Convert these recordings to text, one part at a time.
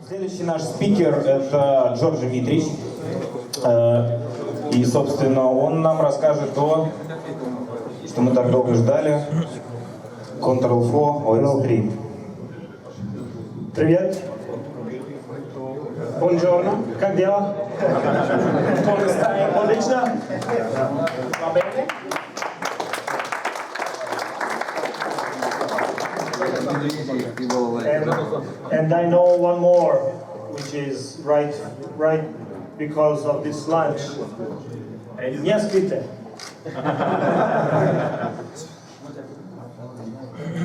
Следующий наш спикер – это Джордж Дмитриевич. И, собственно, он нам расскажет то, что мы так долго ждали. Control4 OS3. Привет. Buongiorno. Как дела? Отлично. And I know one more, which is right because of this lunch. Не спите.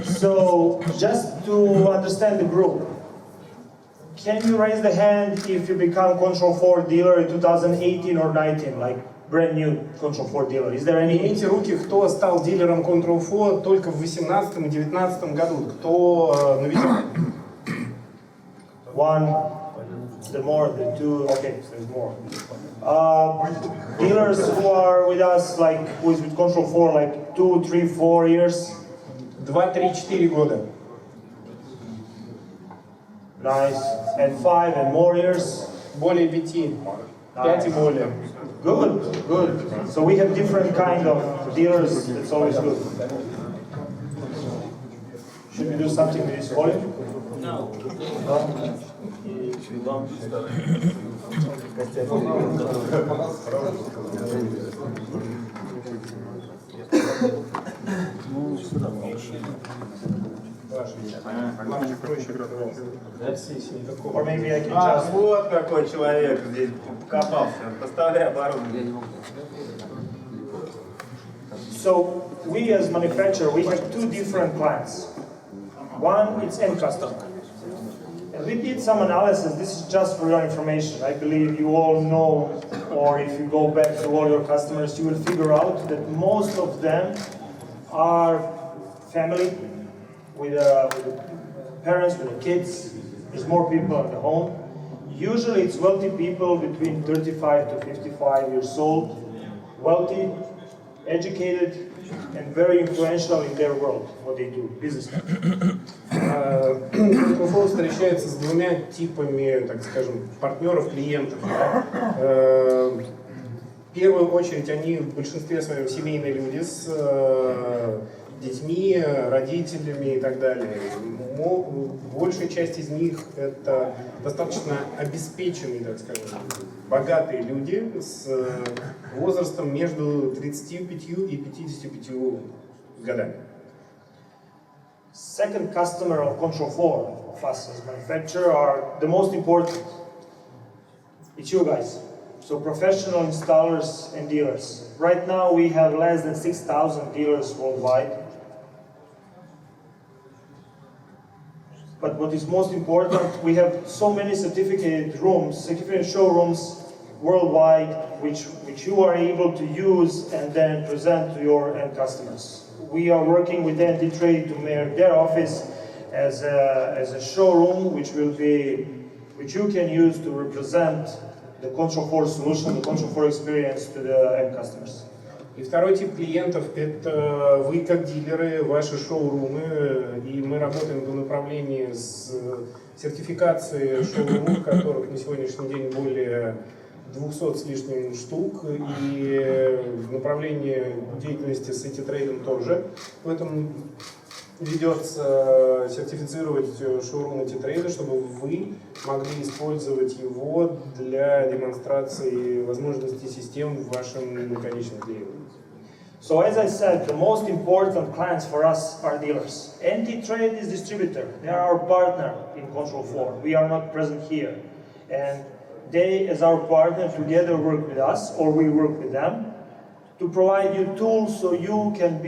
So, just to understand the group, can you raise the hand if you become Control4 dealer in 2018 or 19, like brand new Control4 dealer? Is there any? Поднимите руки, кто стал дилером Control4 только в 2018 и 2019 году. Кто новичок? One, the more, the two, okay, so there's more. Dealers who are with us, like, who is with Control4, like 2, 3, 4 years? 2, 3, 4 года. Nice. And 5 and more years? Более 5. 5 и более. Good, good. So we have different kind of dealers, it's always good. Should we do something with this volume? No. Or maybe I can just... вот какой человек здесь покопался. Поставляй оборудование. So we as manufacturer, we have two different plans. One, it's end customer. And we did some analysis, this is just for your information. I believe you all know, or if you go back to all your customers, you will figure out that most of them are family, with the parents, with the kids. There's more people at the home. Usually it's wealthy people between 35 to 55 years old, wealthy, educated, and very influential in their world, what they do, businessmen. Control4 встречается с двумя типами, так скажем, партнеров, клиентов. В первую очередь они в большинстве своем семейные люди с детьми, родителями и так далее. Большая часть из них это достаточно обеспеченные, так скажем, богатые люди с возрастом между 35 и 55 годами. Second customer of Control4, of us as manufacturer, are the most important. It's you guys. So professional installers and dealers. Right now we have less than 6,000 dealers worldwide. But what is most important, we have so many certificate showrooms worldwide, which you are able to use and then present to your end customers. We are working with NT-Trade to make their office as a showroom, which you can use to represent the Control4 solution, the Control4 experience to the end customers. И второй тип клиентов – это вы как дилеры, ваши шоурумы, и мы работаем в направлении с сертификацией шоурумов, которых на сегодняшний день более 200 с лишним штук, и в направлении деятельности с NT-Trade тоже. В этом ведется сертифицировать шоурум NT-Trade, чтобы вы могли использовать его для демонстрации возможностей систем в вашем конечном клиенте. So as I said, the most important clients for us are dealers. NT-Trade is distributor. They are our partner in Control4. We are not present here. And they, as our partner, together work with us, or we work with them, to provide you tools so you can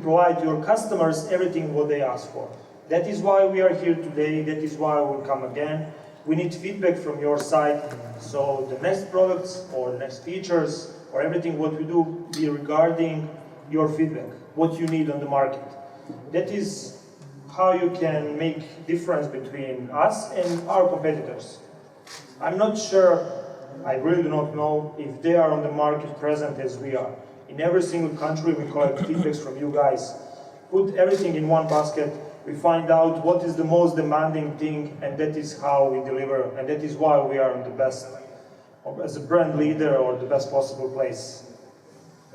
provide your customers everything what they ask for. That is why we are here today. That is why we'll come again. We need feedback from your side. So the next products or the next features or everything what we do be regarding your feedback, what you need on the market. That is how you can make difference between us and our competitors. I'm not sure, I really do not know if they are on the market present as we are. In every single country we collect feedbacks from you guys, put everything in one basket we find out what is the most demanding thing, and that is how we deliver, and that is why we are in the best, as a brand leader, or the best possible place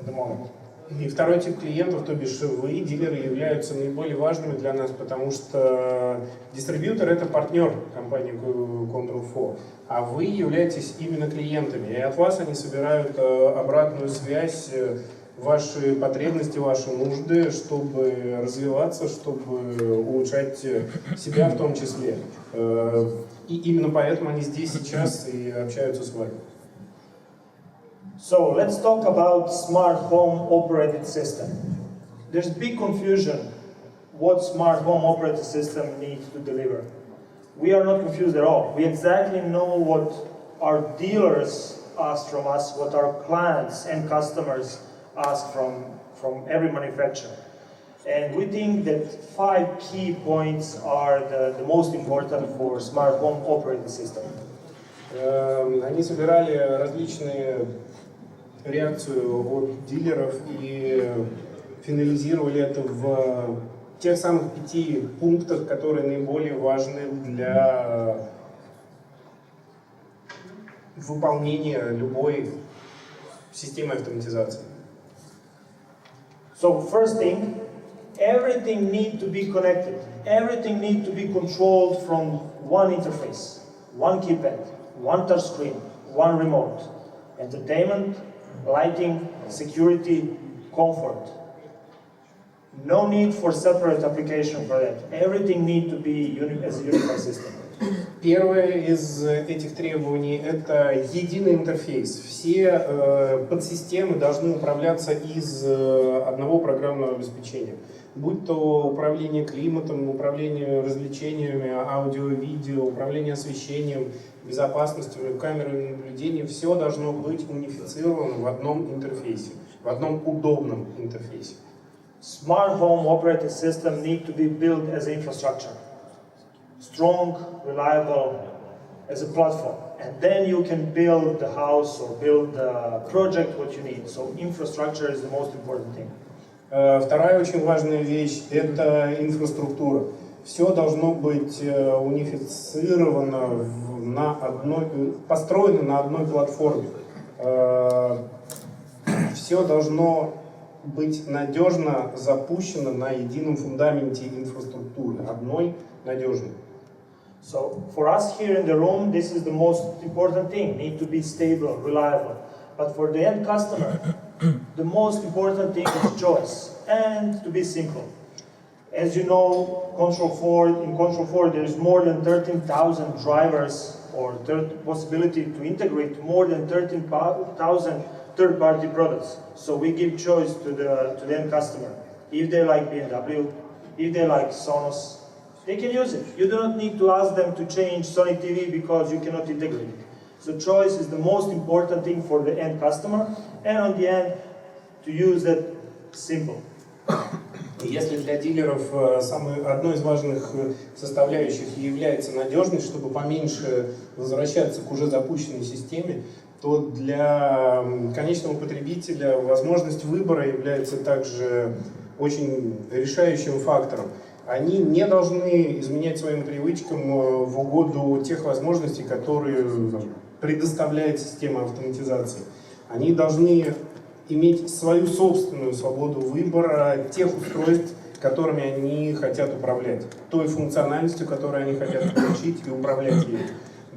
at the moment. И второй тип клиентов, то бишь вы, дилеры, являются наиболее важными для нас, потому что дистрибьютор – это партнер компании Control4, а вы являетесь именно клиентами. И от вас они собирают обратную связь, ваши потребности, ваши нужды, чтобы развиваться, чтобы улучшать себя в том числе. И именно поэтому они здесь сейчас и общаются с вами. So let's talk about smart home operating system. There's big confusion what smart home operating system needs to deliver. We are not confused at all. We exactly know what our dealers ask from us, what our clients and customers ask from every manufacturer. And we think that 5 key points are the most important for smart home operating system. Они собирали различные реакцию от дилеров и финализировали это в тех самых 5 пунктах, которые наиболее важны для выполнения любой системы автоматизации. So first thing, everything needs to be connected. Everything needs to be controlled from one interface, one keypad, one touchscreen, one remote. Entertainment, lighting, security, comfort. No need for separate application for that. Everything needs to be as a unified system. Первое из этих требований – это единый интерфейс. Все подсистемы должны управляться из одного программного обеспечения. Будь то управление климатом, управление развлечениями, аудио, видео, управление освещением, безопасностью, камерами наблюдения, все должно быть унифицировано в одном интерфейсе, в одном удобном интерфейсе. Smart home operating system need to be built as infrastructure. Strong, reliable, as a platform. And then you can build the house or build the project what you need. So infrastructure is the most important thing. Вторая очень важная вещь – это инфраструктура. Все должно быть унифицировано, построено на одной платформе. Все должно быть надежно запущено на едином фундаменте инфраструктуры, одной надежной. So for us here in the room, this is the most important thing. Need to be stable, reliable. But for the end customer, the most important thing is choice and to be simple. As you know, in Control4 there is more than 13,000 drivers or possibility to integrate more than 13,000 third-party products. So we give choice to the end customer. If they like BMW, if they like Sonos, they can use it. You do not need to ask them to change Sony TV because you cannot integrate it. So choice is the most important thing for the end customer, and on the end, to use that simple. Если для дилеров одной из важных составляющих является надежность, чтобы поменьше возвращаться к уже запущенной системе, то для конечного потребителя возможность выбора является также очень решающим фактором. Они не должны изменять своим привычкам в угоду тех возможностей, которые предоставляет система автоматизации. Они должны иметь свою собственную свободу выбора тех устройств, которыми они хотят управлять, той функциональностью, которую они хотят получить и управлять ею.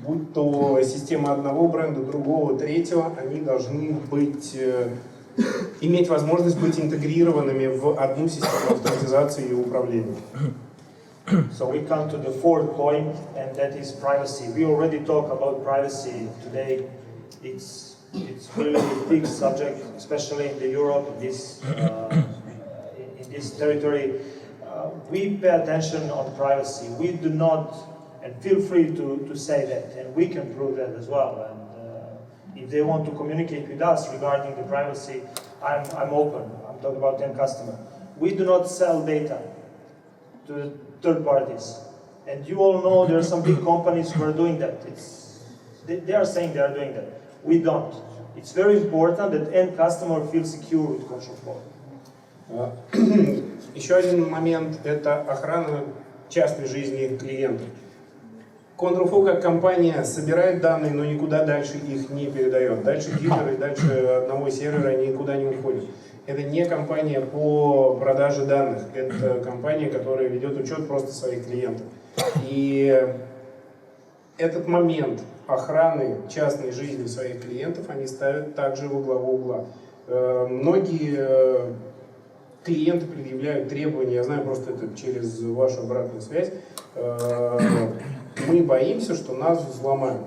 Будь то система одного бренда, другого, третьего, они должны иметь возможность быть интегрированными в одну систему автоматизации и управления. So we come to the 4th point, and that is privacy. We already talked about privacy today. It's really a big subject, especially in the Europe, in this territory. We pay attention on privacy. We do not, and feel free to say that, and we can prove that as well. And if they want to communicate with us regarding the privacy, I'm open. I'm talking about the end customer. We do not sell data to third parties. And you all know there are some big companies who are doing that. They are saying they are doing that. We don't. It's very important that end customer feels secure with Control4. Еще один момент – это охрана частной жизни клиентов. Control4 как компания собирает данные, но никуда дальше их не передает. Дальше дилеры, дальше одного сервера они никуда не уходят. Это не компания по продаже данных, это компания, которая ведет учет просто своих клиентов. И этот момент охраны частной жизни своих клиентов они ставят также во главу угла. Многие клиенты предъявляют требования, я знаю просто это через вашу обратную связь, мы боимся, что нас взломают.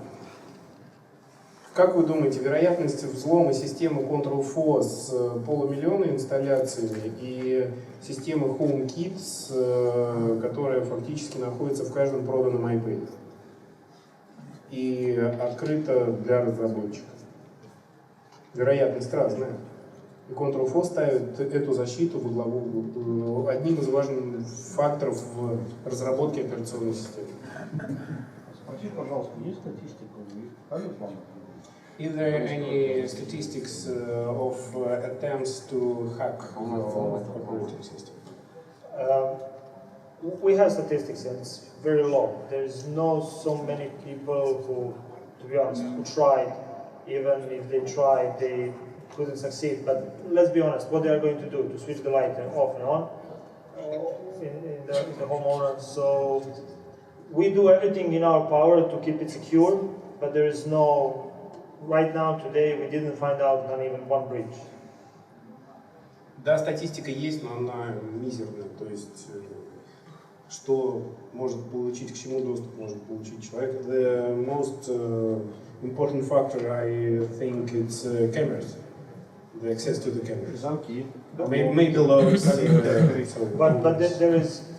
Как вы думаете, вероятность взлома системы Control4 с полумиллиона инсталляциями и системы HomeKit, которая фактически находится в каждом проданном iPad и открыта для разработчиков? Вероятность разная. И Control4 ставит эту защиту во главу одним из важных факторов в разработке операционной системы. Спроси, пожалуйста, есть статистика? Is there any statistics of attempts to hack your operating system? We have statistics and it's very low. There's no so many people who, to be honest, who tried. Even if they tried, they couldn't succeed. But let's be honest, what they are going to do to switch the light off and on in the homeowner. So we do everything in our power to keep it secure, but there is no. Right now, today, we didn't find out not even one breach. Да, статистика есть, но она мизерная. То есть, что может получить, к чему доступ может получить человек. The most important factor, I think, it's cameras. The access to the cameras. Замки. Maybe loads. But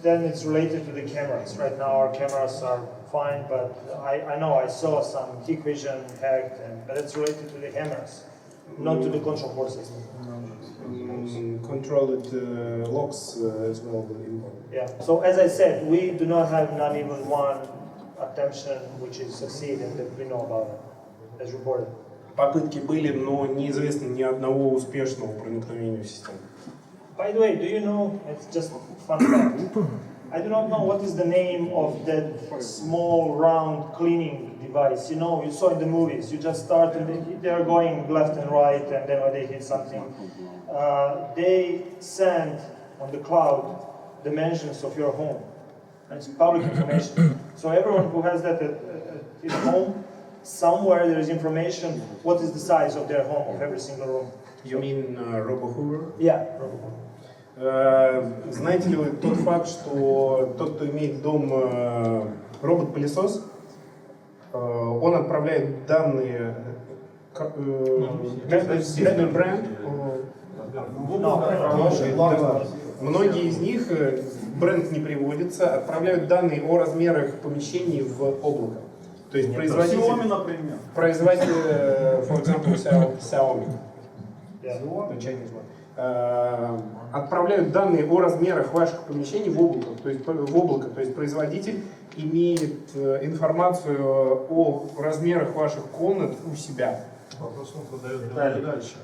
then it's related to the cameras. Right now, our cameras are fine, but I know I saw some Hikvision hacked, but it's related to the cameras, not to the Control4 system. Controlled locks as well. Yeah. So as I said, we do not have not even one attention which is succeeded that we know about it, as reported. Попытки были, но неизвестно ни одного успешного проникновения в систему. By the way, do you know, it's just fun fact, I do not know what is the name of that small round cleaning device. You know, you saw in the movies, you just start and they are going left and right and then when they hit something, they send on the cloud dimensions of your home. And it's public information. So everyone who has that at his home, somewhere there is information what is the size of their home, of every single room. You mean RoboHoover? Yeah. Знаете ли вы тот факт, что тот, кто имеет дом робот-пылесос, он отправляет данные different бренд. Многие из них, бренд не приводится, отправляют данные о размерах помещений в облако. То есть производитель, for example, Xiaomi, отправляют данные о размерах ваших помещений в облако. То есть производитель имеет информацию о размерах ваших комнат у себя. Дальше.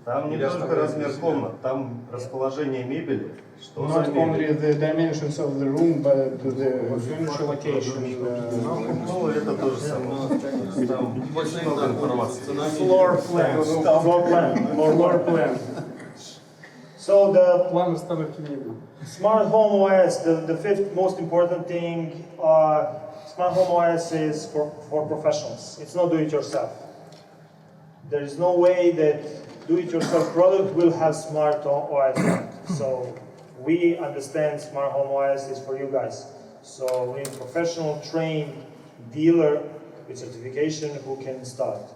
Там не только размер комнат, там расположение мебели. Not only the dimensions of the room, but the furniture location. Ну, это то же самое. Там очень много информации. Floor plan. So the План установки мебели. Smart Home OS, the fifth most important thing, Smart Home OS is for professionals. It's not do-it-yourself. There is no way that do-it-yourself product will have Smart OS on it. So we understand Smart Home OS is for you guys. So we need a professional, trained dealer with certification who can install it.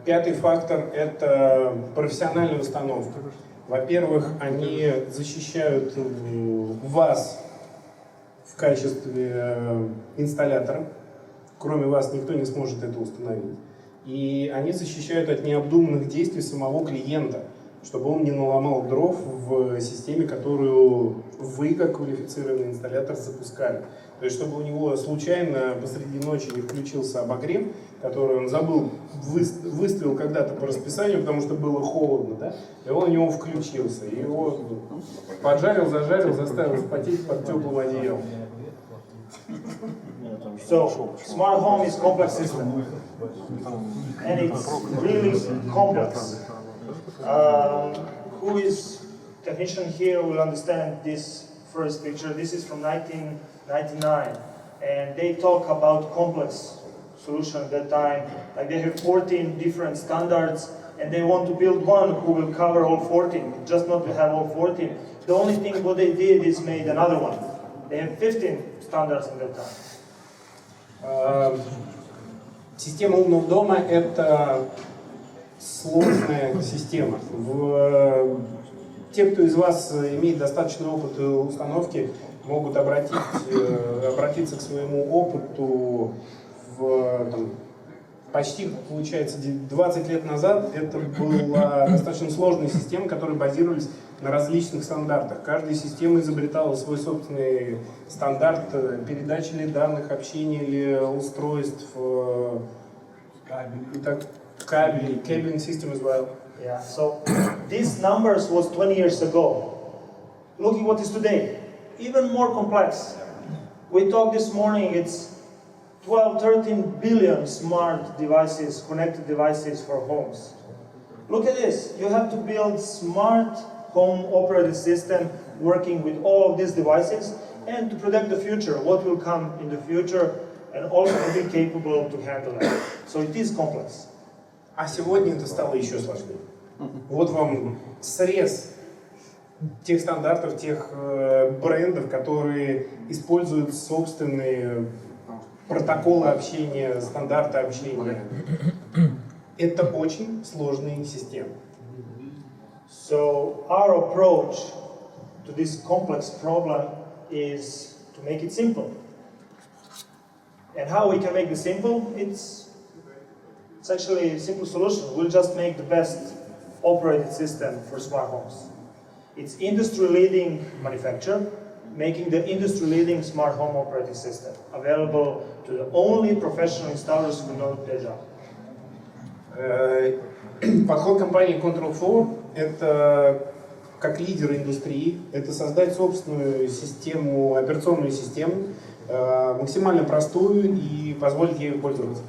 Пятый фактор – это профессиональная установка. Во-первых, они защищают вас в качестве инсталлятора. Кроме вас никто не сможет это установить. И они защищают от необдуманных действий самого клиента, чтобы он не наломал дров в системе, которую вы, как квалифицированный инсталлятор, запускали. То есть, чтобы у него случайно посреди ночи не включился обогрев, который он забыл, выставил когда-то по расписанию, потому что было холодно, да? И он у него включился. И его поджарил, зажарил, заставил потеть под теплым одеялом. So, smart home is complex system, and it's really complex. Who is technician here will understand this first picture. This is from 1999, and they talk about complex solution at that time. Like they have 14 different standards, and they want to build one who will cover all 14, just not to have all 14. The only thing what they did is made another one. They have 15 standards in that time. Система умного дома – это сложная система. Те, кто из вас имеет достаточный опыт установки, могут обратиться к своему опыту почти, получается, 20 лет назад. Это была достаточно сложная система, которая базировалась на различных стандартах. Каждая система изобретала свой собственный стандарт передачи ли данных, общения ли устройств, кабель, cabling system as well. Yeah, so these numbers was 20 years ago. Look at what is today. Even more complex. We talked this morning, it's 12, 13 billion smart devices, connected devices for homes. Look at this. You have to build smart home operating system working with all of these devices and to predict the future, what will come in the future, and also to be capable to handle that. So it is complex. А сегодня это стало еще сложнее. Вот вам срез тех стандартов, тех брендов, которые используют собственные протоколы общения, стандарты общения. Это очень сложные системы. So our approach to this complex problem is to make it simple. And how we can make it simple? It's actually a simple solution. We'll just make the best operating system for smart homes. It's industry-leading manufacturer, making the industry-leading smart home operating system available to the only professional installers who know their job. Подход компании Control4 – это как лидер индустрии, это создать собственную систему, операционную систему, максимально простую и позволить ею пользоваться.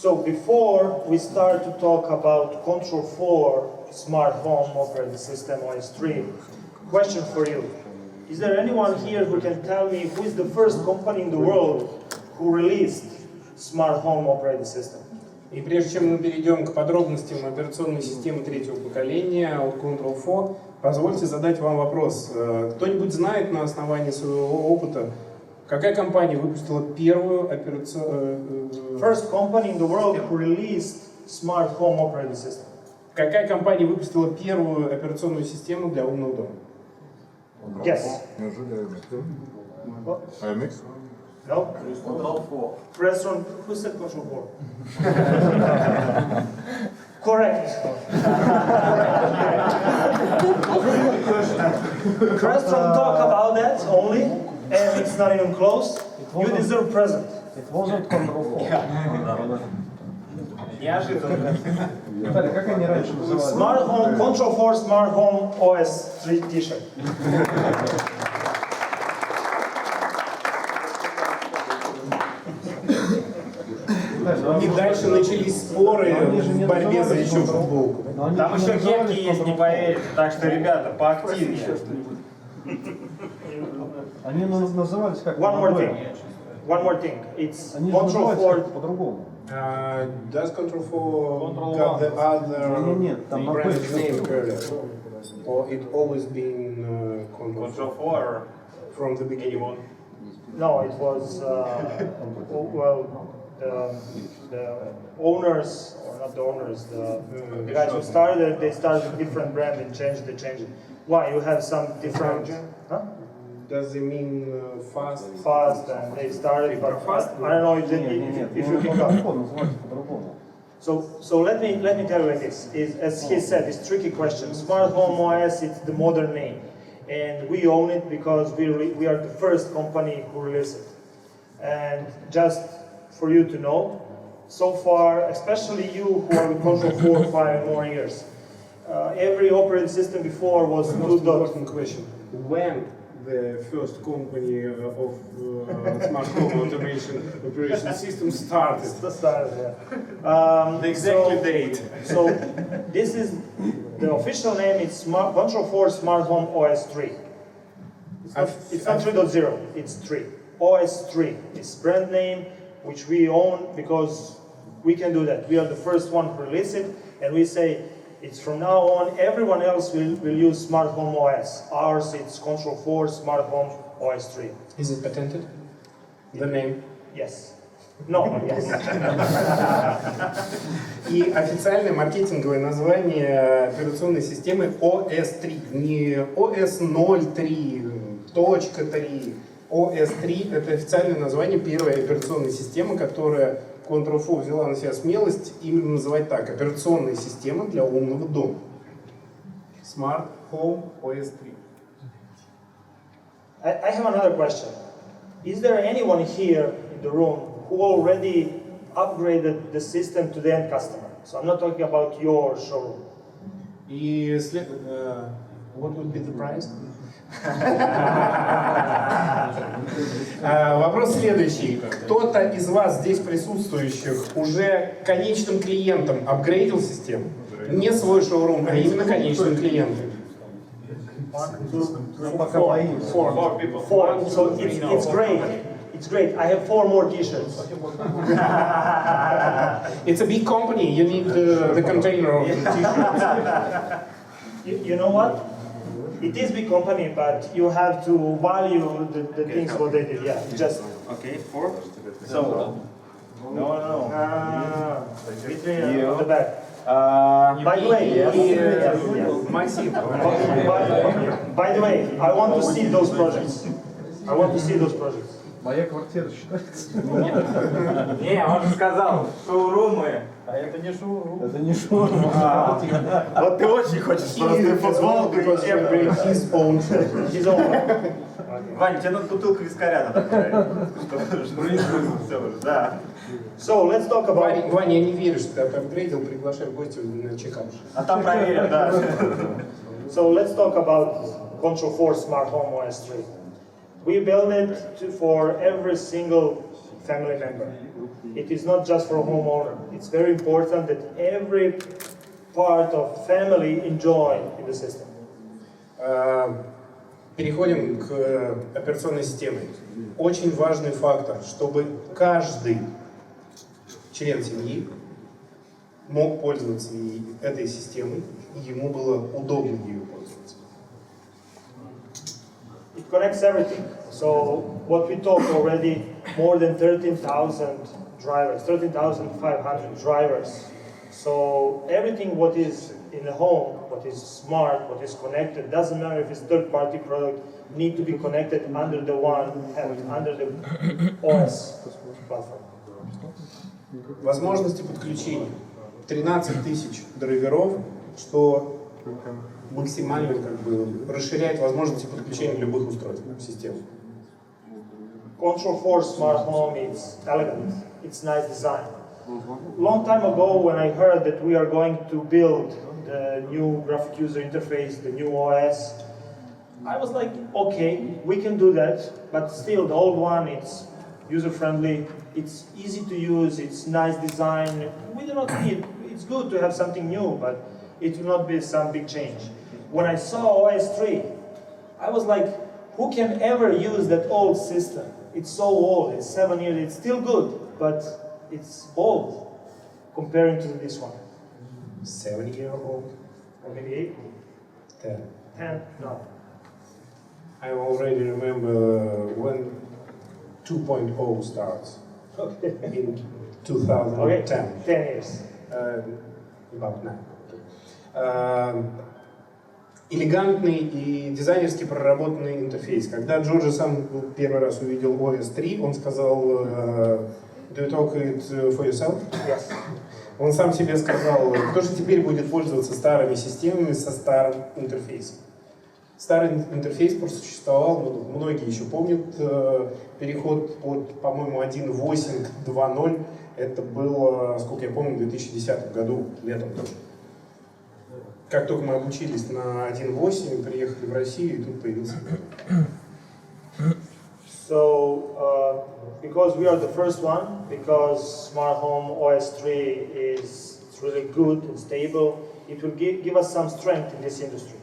So before we start to talk about Control4 Smart Home Operating System OS3, question for you. Is there anyone here who can tell me who is the first company in the world who released Smart Home Operating System? И прежде чем мы перейдем к подробностям операционной системы третьего поколения от Control4, позвольте задать вам вопрос. Кто-нибудь знает на основании своего опыта, какая компания выпустила первую операционную... First company in the world who released Smart Home Operating System. Какая компания выпустила первую операционную систему для умного дома? Yes. Неужели AMX? AMX? No? Control4. Crestron, who said Control4? Correct. Crestron talk about that only, and it's not even close. You deserve present. It wasn't Control4. Неожиданно. Виталий, как они раньше назывались? Smart Home, Control4 Smart Home OS3 t-shirt. И дальше начались споры в борьбе за еще футболку. Там еще кепки есть, не поверите. Так что, ребята, поактивнее. Они назывались как? One more thing. It's Они же назывались Control4. как по-другому. Does Control4 got the other Нет, там brand name написано. earlier? Or it always been Control4 from the beginning? No, it was, the owners, or not the owners, the guys who started, they started a different brand and changed it. Why? You have some different, huh? Does it mean fast? Fast, and they started, but I don't know if you Нет, can Control4 называется по-другому. So let me tell you like this. As he said, it's a tricky question. Smart Home OS, it's the modern name, and we own it because we are the first company who released it. And just for you to know, so far, especially you who are with Control 4 5 more years, every operating system before was Most 2.0. important question. When the first company of smart home automation operation system started? The exact date. So this is the official name. It's Control 4 Smart Home OS3. It's not 3.0. It's 3. OS3. It's brand name which we own because we can do that. We are the first one to release it, and we say it's from now on. Everyone else will use Smart Home OS. Ours it's Control 4 Smart Home OS3. Is it patented? The name? Yes. No. Yes. И официальное маркетинговое название операционной системы OS3, не OS03, точка 3. OS3 это официальное название первой операционной системы, которая Control4 взяла на себя смелость именно называть так: операционная система для умного дома. Smart Home OS3. I have another question. Is there anyone here in the room who already upgraded the system to the end customer? So I'm not talking about your showroom. И what would be the price? Вопрос следующий. Кто-то из вас здесь присутствующих уже конечным клиентом апгрейдил систему? Не свой шоурум, а именно конечным клиентом. Four. So it's great. It's great. I have 4 more T-shirts. It's a big company. You need the container of the t-shirts. You know what? It is big company, but you have to value the things what they did. Yeah, just. Okay, 4. So. No. On the back. By the way, by the way, I want to see those projects. Моя квартира считается. Не, он же сказал, шоурумы. А это не шоурум. Это не шоурум. Вот ты очень хочешь просто футболку и His own. Вань, тебе надо бутылку вискаря надо поставить. Да. So let's talk about. Ваня, я не верю, что ты апгрейдил, приглашай в гости на чекап. А там проверим, да. So let's talk about Control 4 Smart Home OS3. We build it for every single family member. It is not just for a homeowner. It's very important that every part of family enjoy in the system. Переходим к операционной системе. Очень важный фактор, чтобы каждый член семьи мог пользоваться этой системой, и ему было удобно ею пользоваться. It connects everything. So what we talked already, more than 13,000 drivers, 13,500 drivers. So everything what is in the home, what is smart, what is connected, doesn't matter if it's third-party product, need to be connected under the one, under the OS platform. Возможности подключения. 13 тысяч драйверов, что максимально расширяет возможности подключения любых устройств в систему. Control 4 Smart Home is elegant, it's nice design. Long time ago when I heard that we are going to build the new graphic user interface, the new OS, I was like, okay, we can do that, but still the old one, it's user-friendly, it's easy to use, it's nice design. We do not need, it's good to have something new, but it will not be some big change. When I saw OS3, I was like, who can ever use that old system? It's so old, it's 7 years, it's still good, but it's old comparing to this one. 7-year-old? Or maybe 8? 10. 10? No. I already remember when 2.0 starts in 2010. Okay, 10 years. About 9. Элегантный и дизайнерски проработанный интерфейс. Когда Джорджи сам первый раз увидел OS3, он сказал, do you talk it for yourself? Yes. Он сам себе сказал, кто же теперь будет пользоваться старыми системами со старым интерфейсом. Старый интерфейс просуществовал, многие еще помнят переход от, по-моему, 1.8 к 2.0. Это было, сколько я помню, в 2010 году, летом тоже. Как только мы обучились на 1.8, приехали в Россию, и тут появился. So, because we are the first one, because Smart Home OS3 is really good and stable, it will give us some strength in this industry,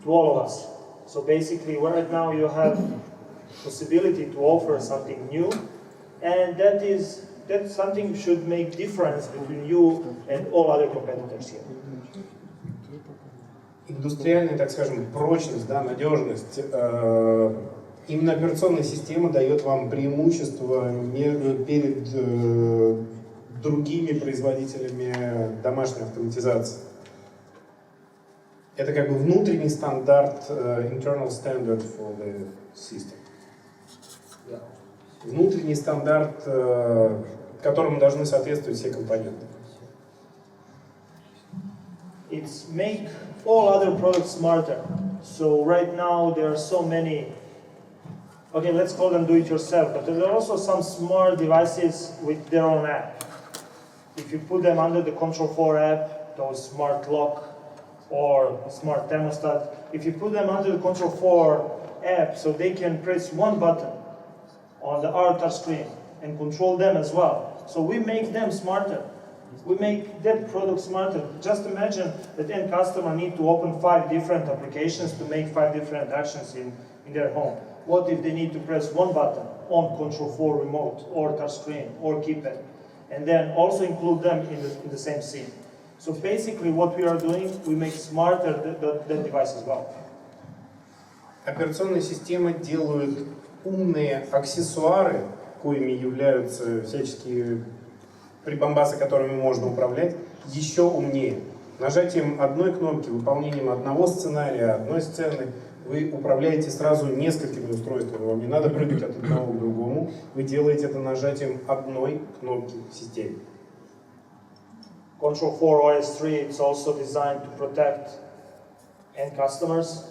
to all of us. So basically, right now you have possibility to offer something new, and that something should make difference between you and all other competitors here. Индустриальная, так скажем, прочность, да, надежность. Именно операционная система дает вам преимущество перед другими производителями домашней автоматизации. Это как бы внутренний стандарт, internal standard for the system. Внутренний стандарт, которому должны соответствовать все компоненты. It's make all other products smarter. So right now there are so many, okay, let's call them do-it-yourself, but there are also some smart devices with their own app. If you put them under the Control4 app, those smart lock or smart thermostat, if you put them under the Control4 app, so they can press one button on the touch screen and control them as well. So we make them smarter. We make that product smarter. Just imagine that end customer need to open 5 different applications to make 5 different actions in their home. What if they need to press one button on Control4 remote or touch screen or keypad, and then also include them in the same scene? So basically what we are doing, we make smarter that device as well. Операционные системы делают умные аксессуары, коими являются всяческие прибамбасы, которыми можно управлять, еще умнее. Нажатием одной кнопки, выполнением одного сценария, одной сцены, вы управляете сразу несколькими устройствами. Вам не надо прыгать от одного к другому. Вы делаете это нажатием одной кнопки в системе. Control4 OS3 is also designed to protect end customers.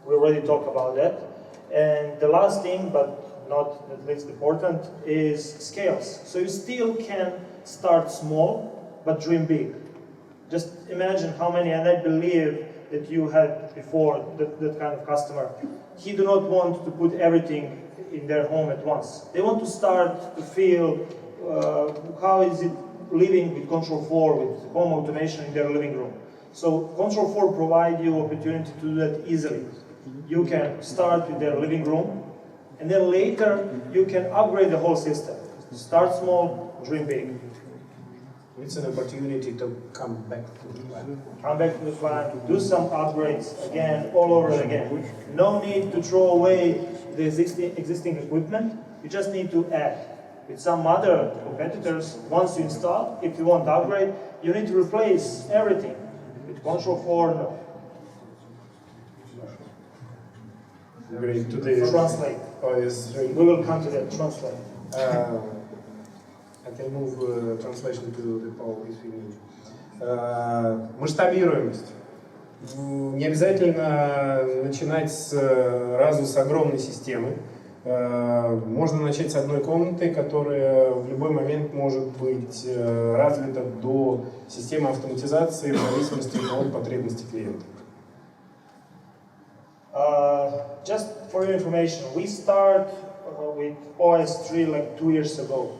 We already talked about that. And the last thing, but not the least important, is scales. So you still can start small, but dream big. Just imagine how many, and I believe that you had before that kind of customer. He do not want to put everything in their home at once. They want to start to feel how is it living with Control4, with home automation in their living room. So Control4 provide you opportunity to do that easily. You can start with their living room, and then later you can upgrade the whole system. Start small, dream big. It's an opportunity to come back to the plan. Come back to the plant, do some upgrades again, all over again. No need to throw away the existing equipment. You just need to add. With some other competitors, once you install, if you want to upgrade, you need to replace everything. With Control4, no. Great. Today Translate. OS3. We will come to that. Translate. I can move translation to the Paul if you need. Масштабируемость. Не обязательно начинать сразу с огромной системы. Можно начать с одной комнаты, которая в любой момент может быть развита до системы автоматизации в зависимости от потребностей клиента. Just for your information, we start with OS3 like 2 years ago.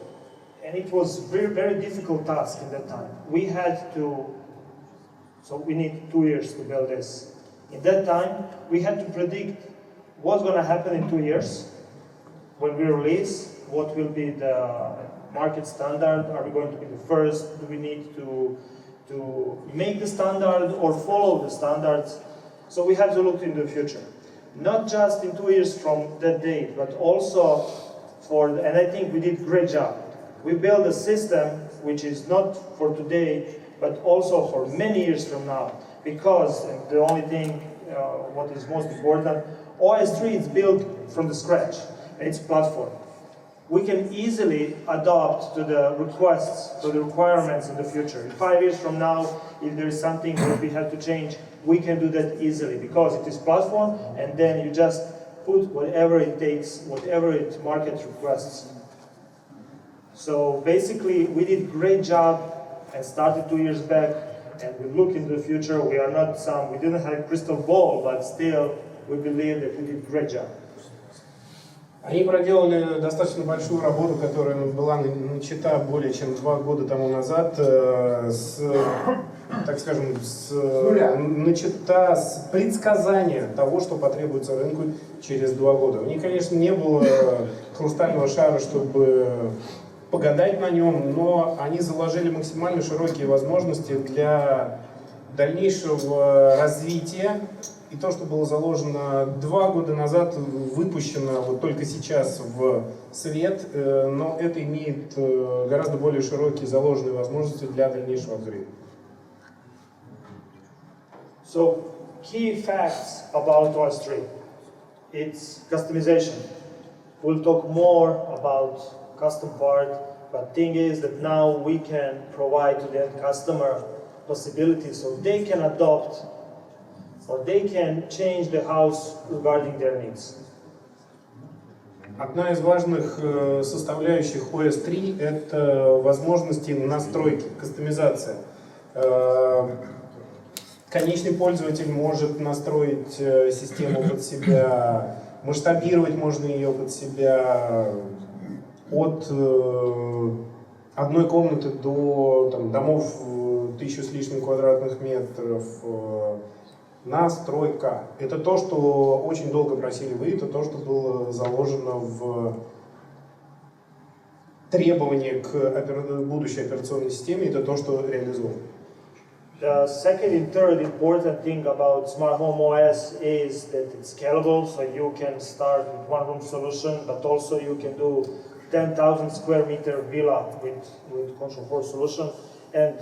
And it was very difficult task in that time. We had to, so we need 2 years to build this. In that time, we had to predict what's going to happen in 2 years. When we release, what will be the market standard? Are we going to be the first? Do we need to make the standard or follow the standards? So we have to look into the future. Not just in 2 years from that date, but also and I think we did a great job. We built a system which is not for today, but also for many years from now. Because the only thing, what is most important, OS3 is built from the scratch. It's platform. we can easily adapt to the requests, to the requirements in the future. 5 years from now, if there is something that we have to change, we can do that easily because it is platform, and then you just put whatever it takes, whatever it market requests. So basically, we did great job and started 2 years back, and we look into the future. We didn't have a crystal ball, but still, we believe that we did great job. Они проделали достаточно большую работу, которая была начата более чем 2 года тому назад, начата с предсказания того, что потребуется рынку через 2 года. У них, конечно, не было хрустального шара, чтобы погадать на нем, но они заложили максимально широкие возможности для дальнейшего развития. И то, что было заложено 2 года назад, выпущено вот только сейчас в свет, но это имеет гораздо более широкие заложенные возможности для дальнейшего апгрейда. So, key facts about OS3. It's customization. We'll talk more about custom part, but thing is that now we can provide to the end customer possibilities so they can adopt or they can change the house regarding their needs. Одна из важных составляющих OS3 – это возможности настройки, кастомизация. Конечный пользователь может настроить систему под себя, масштабировать можно ее под себя от одной комнаты до домов 1000 с лишним квадратных метров. Настройка. Это то, что очень долго просили вы, это то, что было заложено в требования к будущей операционной системе, это то, что реализовано. The second and third important thing about Smart Home OS is that it's scalable, so you can start with one room solution, but also you can do 10,000 square meter villa with Control4 solution. And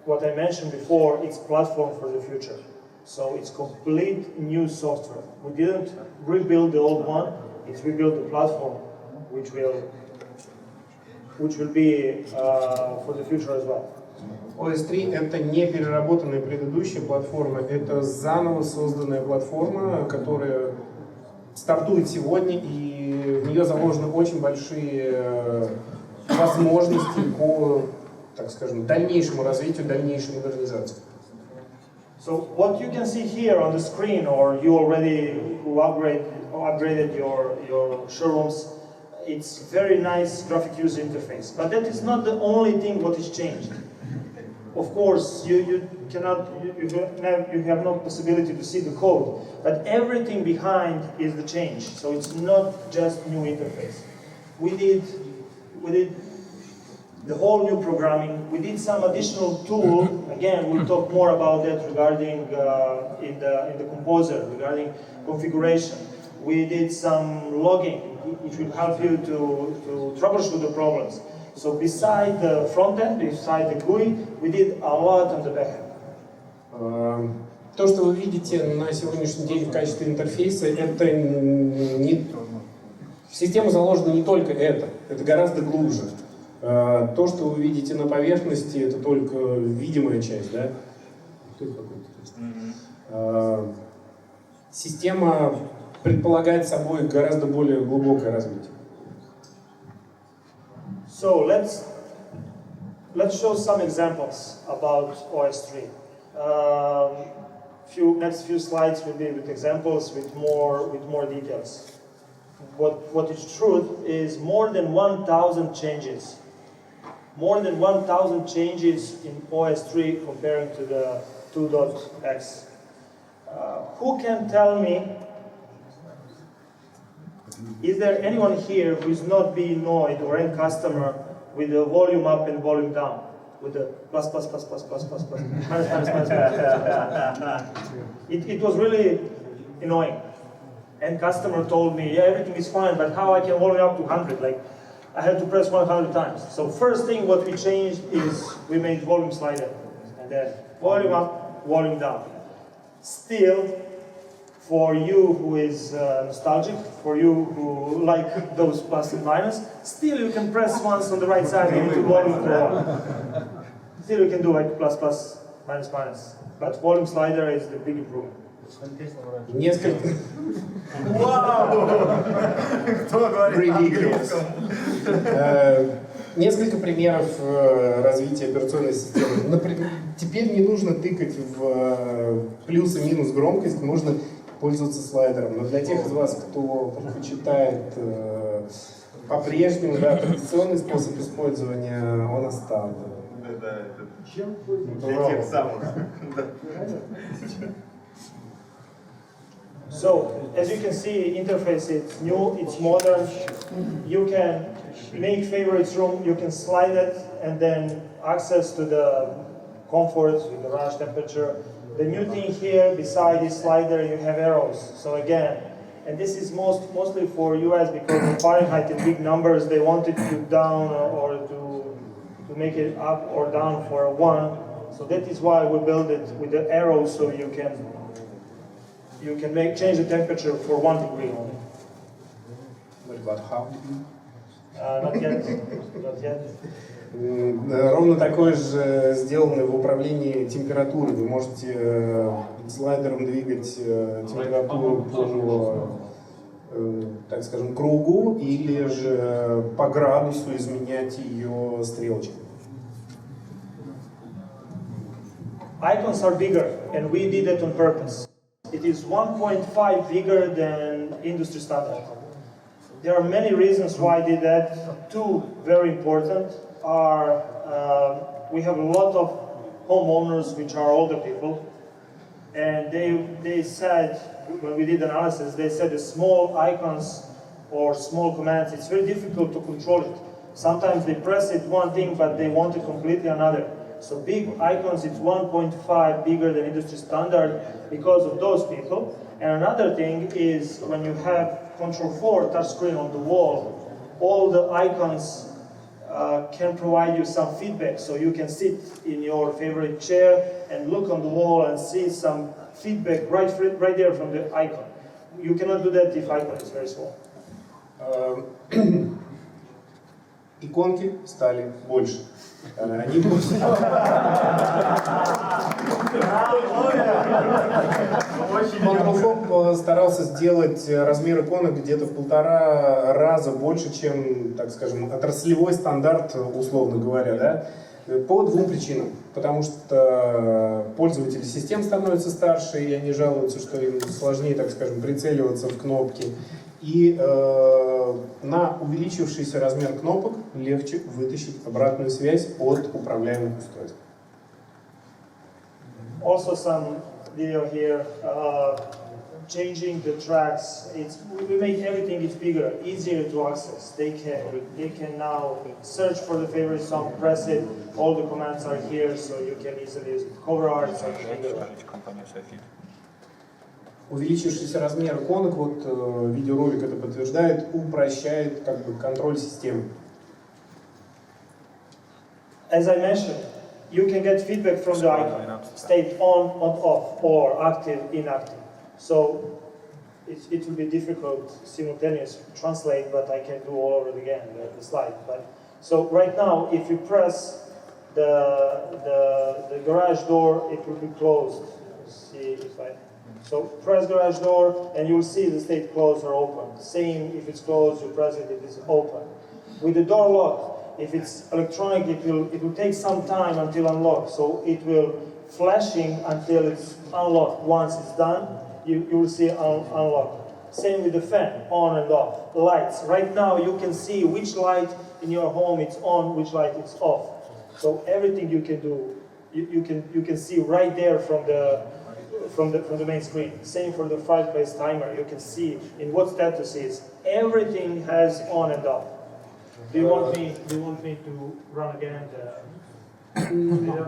what I mentioned before, it's platform for the future. So it's complete new software. We didn't rebuild the old one, it's rebuild the platform, which will be for the future as well. OS3 это не переработанная предыдущая платформа, это заново созданная платформа, которая стартует сегодня, и в нее заложены очень большие возможности по, так скажем, дальнейшему развитию, дальнейшей модернизации. So what you can see here on the screen, or you already upgraded your showrooms, it's very nice graphic user interface. But that is not the only thing what is changed. Of course, you have no possibility to see the code, but everything behind is the change. So it's not just new interface. We did the whole new programming. We did some additional tool. Again, we'll talk more about that regarding in the composer, regarding configuration. We did some logging, which will help you to troubleshoot the problems. So beside the front end, beside the GUI, we did a lot on the back end. То, что вы видите на сегодняшний день в качестве интерфейса, это не... В систему заложено не только это гораздо глубже. То, что вы видите на поверхности, это только видимая часть, да? Система предполагает собой гораздо более глубокое развитие. So let's show some examples about OS3. Next few slides will be with examples with more details. What is true is more than 1,000 changes. More than 1,000 changes in OS3 comparing to the 2.x. Who can tell me, is there anyone here who is not being annoyed or any customer with the volume up and volume down? With the plus, minus. It was really annoying. And customer told me, yeah, everything is fine, but how I can volume up to 100? Like, I had to press 100 times. So first thing what we changed is we made volume slider. And then volume up, volume down. Still, For you who is nostalgic, for you who like those plus and minus, still you can press once on the right side and into volume control. Still you can do like plus, plus, minus, minus. But volume slider is the big improvement. Несколько... Кто говорит на Ridiculous. английском? Несколько примеров развития операционной системы. Например, теперь не нужно тыкать в плюс и минус громкость, можно пользоваться слайдером. Но для тех из вас, кто предпочитает по-прежнему, да, традиционный способ использования, он остался. Да, это для тех самых. So, as you can see, interface it's new, it's modern. You can make favorites room, you can slide it, and then access to the comfort, the garage temperature. The new thing here, beside this slider, you have arrows. So again, and this is mostly for US because of Fahrenheit in big numbers, they wanted to down or to make it up or down for a 1. So that is why we build it with the arrows, so you can change the temperature for 1 degree only. But how? Not yet. Not yet. Ровно такое же сделано в управлении температурой. Вы можете слайдером двигать температуру по, так скажем, кругу или же по градусу изменять ее стрелочкой. Icons are bigger, and we did it on purpose. It is 1.5 bigger than industry standard. There are many reasons why I did that. Two very important are we have a lot of homeowners which are older people, and they said, when we did analysis, they said the small icons or small commands, it's very difficult to control it. Sometimes they press it one thing, but they want it completely another. So big icons, it's 1.5 bigger than industry standard because of those people. And another thing is when you have Control4 touchscreen on the wall, all the icons can provide you some feedback. So you can sit in your favorite chair and look on the wall and see some feedback right there from the icon. You cannot do that if icon is very small. Иконки стали больше. Они Control4 старался сделать размер иконок где-то в 1,5 раза больше, чем, так скажем, отраслевой стандарт, условно говоря, да? По двум причинам. Потому что пользователи систем становятся старше, и они жалуются, что им сложнее, так скажем, прицеливаться в кнопки. И на увеличившийся размер кнопок легче вытащить обратную связь от управляемых устройств. Also some video here, changing the tracks. We make everything is bigger, easier to access. They can now search for the favorite song, press it. All the commands are here, so you can easily use it. Cover arts are bigger. Увеличившийся размер иконок, вот видеоролик это подтверждает, упрощает как бы контроль системы. As I mentioned, you can get feedback from the icon, state on, off, or active, inactive. So it will be difficult simultaneously to translate, but I can do all over again the slide. So right now, if you press the garage door, it will be closed. See if I. So press garage door and you'll see the state closed or open. Same if it's closed, you press it, it is open. With the door lock, if it's electronic, it will take some time until unlock. So it will flashing until it's unlocked. Once it's done, you will see unlock. Same with the fan, on and off. Lights. Right now you can see which light in your home it's on, which light it's off. So everything you can do, you can see right there from the main screen. Same for the fireplace timer. You can see in what status it is. Everything has on and off. Do you want me to run again the video?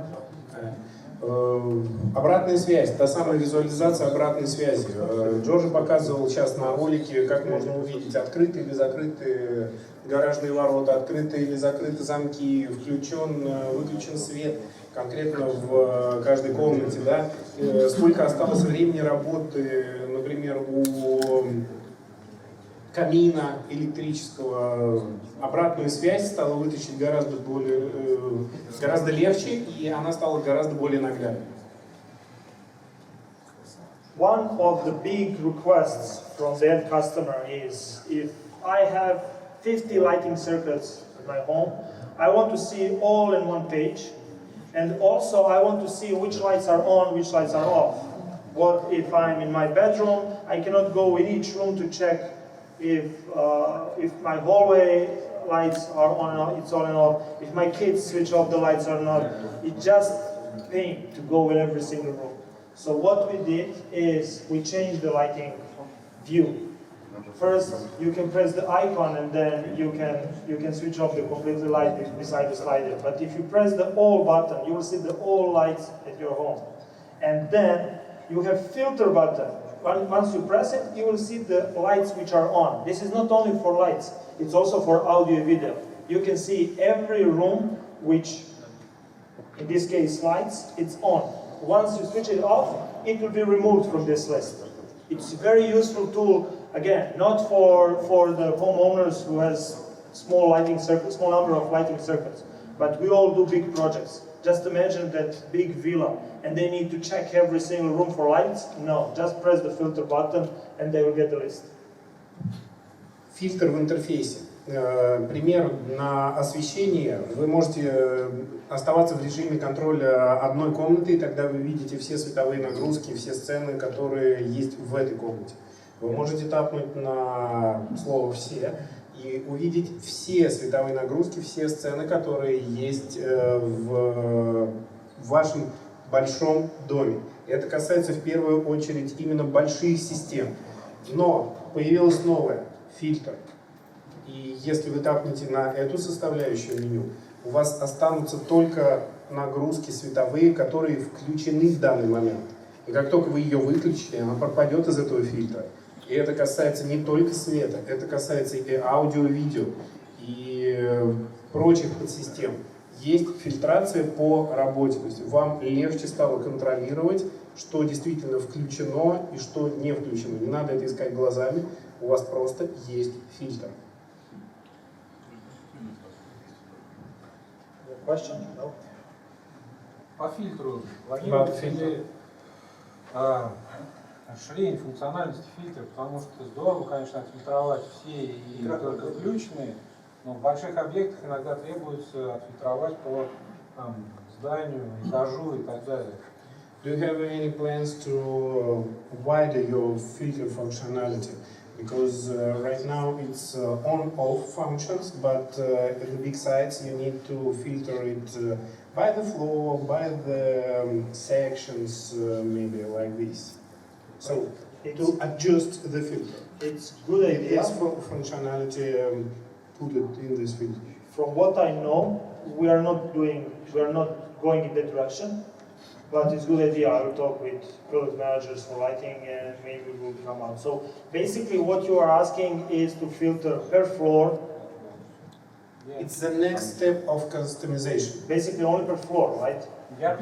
Обратная связь, та самая визуализация обратной связи. Джорджи показывал сейчас на ролике, как можно увидеть открытые или закрытые гаражные ворота, открытые или закрыты замки, включен, выключен свет конкретно в каждой комнате, да? Сколько осталось времени работы на например, у камина электрического обратную связь стала вытащить гораздо легче, и она стала гораздо более наглядной. One of the big requests from the end customer is, if I have 50 lighting circuits at my home, I want to see all in one page, and also I want to see which lights are on, which lights are off. What if I'm in my bedroom, I cannot go in each room to check if my hallway lights are on and off, it's on and off, if my kids switch off the lights or not. It's just pain to go in every single room. So what we did is we changed the lighting view. First, you can press the icon and then you can switch off the completely light beside the slider. But if you press the all button, you will see the all lights at your home. And then you have filter button. Once you press it, you will see the lights which are on. This is not only for lights, it's also for audio and video. You can see every room which, in this case lights, it's on. Once you switch it off, it will be removed from this list. It's a very useful tool, again, not for the homeowners who has small number of lighting circuits, but we all do big projects. Just imagine that big villa, and they need to check every single room for lights. No, just press the filter button, and they will get the list. Фильтр в интерфейсе. Пример на освещение. Вы можете оставаться в режиме контроля одной комнаты, и тогда вы видите все световые нагрузки, все сцены, которые есть в этой комнате. Вы можете тапнуть на слово «все» и увидеть все световые нагрузки, все сцены, которые есть в вашем большом доме. И это касается в первую очередь именно больших систем. Но появилось новое – фильтр. И если вы тапнете на эту составляющую меню, у вас останутся только нагрузки световые, которые включены в данный момент. И как только вы ее выключите, она пропадет из этого фильтра. И это касается не только света, это касается и аудио, видео, и прочих подсистем. Есть фильтрация по работе, то есть вам легче стало контролировать, что действительно включено и что не включено. Не надо это искать глазами, у вас просто есть фильтр. Question? No? По фильтру планируете ли расширение функциональности фильтра, потому что здорово, конечно, отфильтровать все и только включенные, но в больших объектах иногда требуется отфильтровать по зданию, этажу и так далее. Do you have any plans to widen your filter functionality? Because right now it's on-off functions, but at the big sites you need to filter it by the floor, by the sections, maybe like this. So to adjust the filter. It's good idea. Yes, for functionality, put it in this filter. From what I know, we are not going in that direction. But it's a good idea. I will talk with product managers for lighting and maybe it will come out. So basically what you are asking is to filter per floor. It's the next step of customization. Basically only per floor, right? Я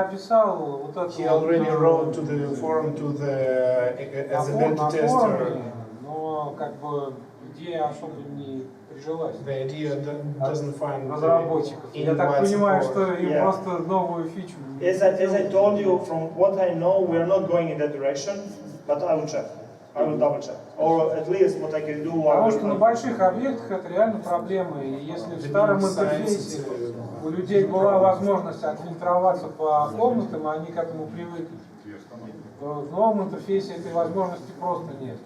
писал вот это. He already wrote to the forum, to the as a beta tester. Но как бы идея особо не прижилась. The idea doesn't find разработчиков. Я так понимаю, что им просто новую фичу. As I told you, from what I know, we are not going in that direction, but I will check. I will double check. Or at least what I can do. Потому что на больших объектах это реально проблема. И если в старом интерфейсе у людей была возможность отфильтроваться по комнатам, они к этому привыкли, то в новом интерфейсе этой возможности просто нет.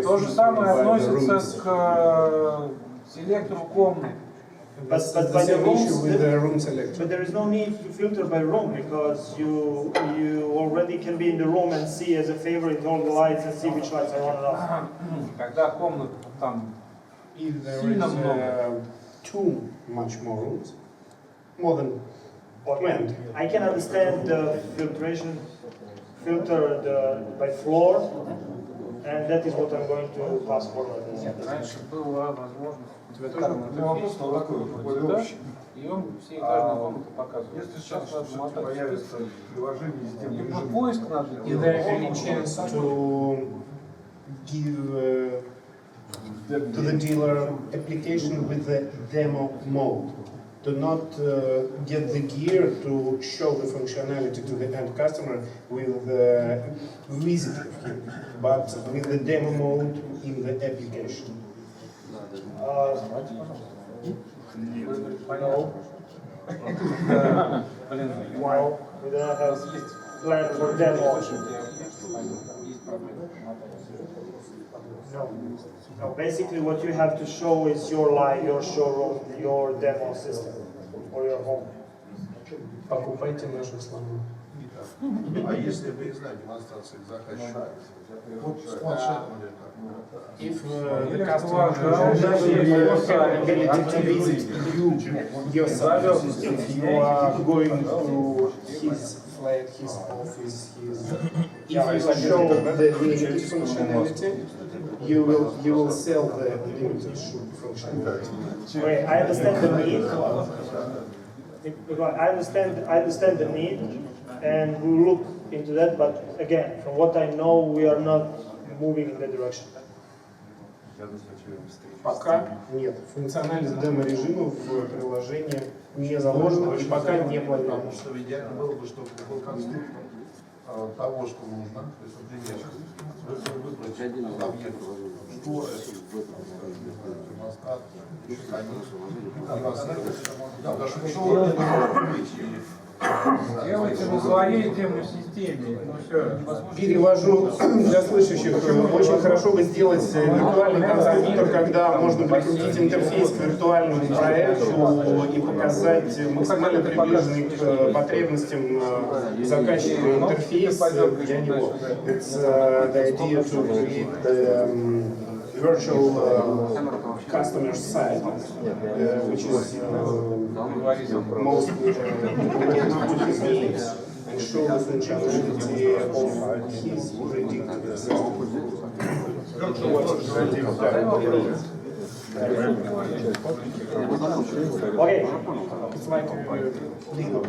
То же самое относится к селектору комнат. But there is no need to filter by room because you already can be in the room and see as a favorite all the lights and see which lights are on and off. Когда комнат там сильно много. Too much more rooms, more than 20. I can understand the filter by floor, And that is what I'm going to pass forward. Раньше была возможность тебя тоже вопрос, но такой более общий. и он все этажные комнаты показывает. Если сейчас появится приложение с тем режимом, Поиск надо Is there any chance to give to the dealer application with the demo mode? To not get the gear to show the functionality to the end customer with visiting him, but with the demo mode in the application. No. Wow, we don't have plan for demo. No. No, basically what you have to show is your live, your showroom, your demo system, or your home. Покупайте наши слова. а если выездная демонстрация к заказчику, вот с планшетом или как? If the customer ability to visit you yourself, if you are going to his flat, his office, if you show the limited functionality, you will sell the limited functionality. Okay, I understand the need. I understand the need, and we will look into that. But again, from what I know, we are not moving in that direction. Пока нет. Функциональность демо-режима в приложении не заложена и пока не планируем. Потому что идеально было бы, чтобы был конструктор того, что нужно, то есть, например, выбрать объект, что это Делайте на своей демо-системе. Ну все. Перевожу для слышащих. Очень хорошо бы сделать виртуальный конструктор, когда можно прикрутить интерфейс к виртуальному проекту и показать максимально приближенный к потребностям заказчика интерфейс для него. It's the idea to create the virtual customer site, which is mostly to his needs and show the functionality of his predicted system. Okay. It's like legal.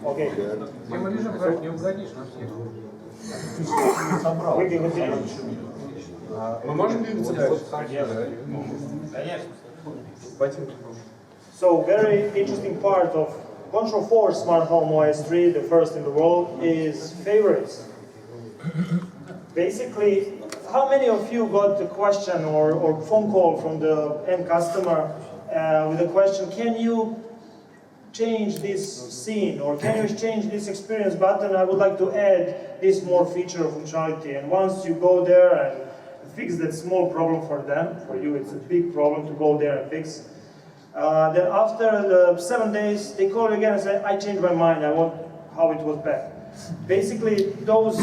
Okay. Демо-режим, конечно, не угодишь на всех. We can continue. Мы можем двигаться дальше? So, very interesting part of Control4 Smart Home OS3, the first in the world, is favorites. Basically, how many of you got a question or phone call from the end customer with a question, can you change this scene, or can you change this experience button? I would like to add this more feature or functionality. And once you go there and fix that small problem for them, for you it's a big problem to go there and fix. Then after the 7 days, they call you again and say, I changed my mind, I want how it was back. Basically, those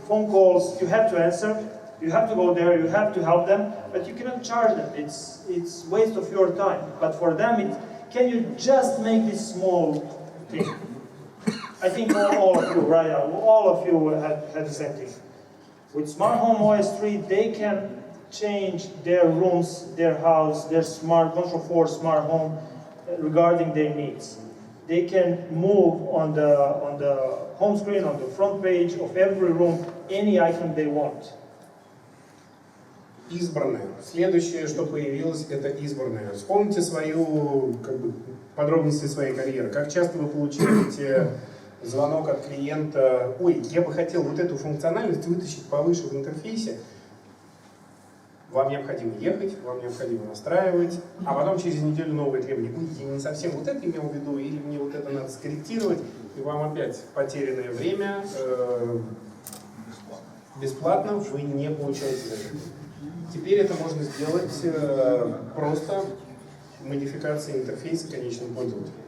phone calls you have to answer, you have to go there, you have to help them, but you cannot charge them. It's waste of your time. But for them, can you just make this small thing? I think all of you, right? All of you had the same thing. With Smart Home OS3, they can change their rooms, their house, their Control4 Smart Home regarding their needs. They can move on the home screen, on the front page of every room, any icon they want. Избранное. Следующее, что появилось, это избранное. Вспомните свою, подробности своей карьеры. Как часто вы получаете звонок от клиента: ой, я бы хотел вот эту функциональность вытащить повыше в интерфейсе. Вам необходимо ехать, вам необходимо настраивать, а потом через неделю новые требования. Ой, я не совсем вот это имел в виду, или мне вот это надо скорректировать, и вам опять потерянное время, бесплатно вы не получаете это. Теперь это можно сделать просто модификацией интерфейса конечным пользователем.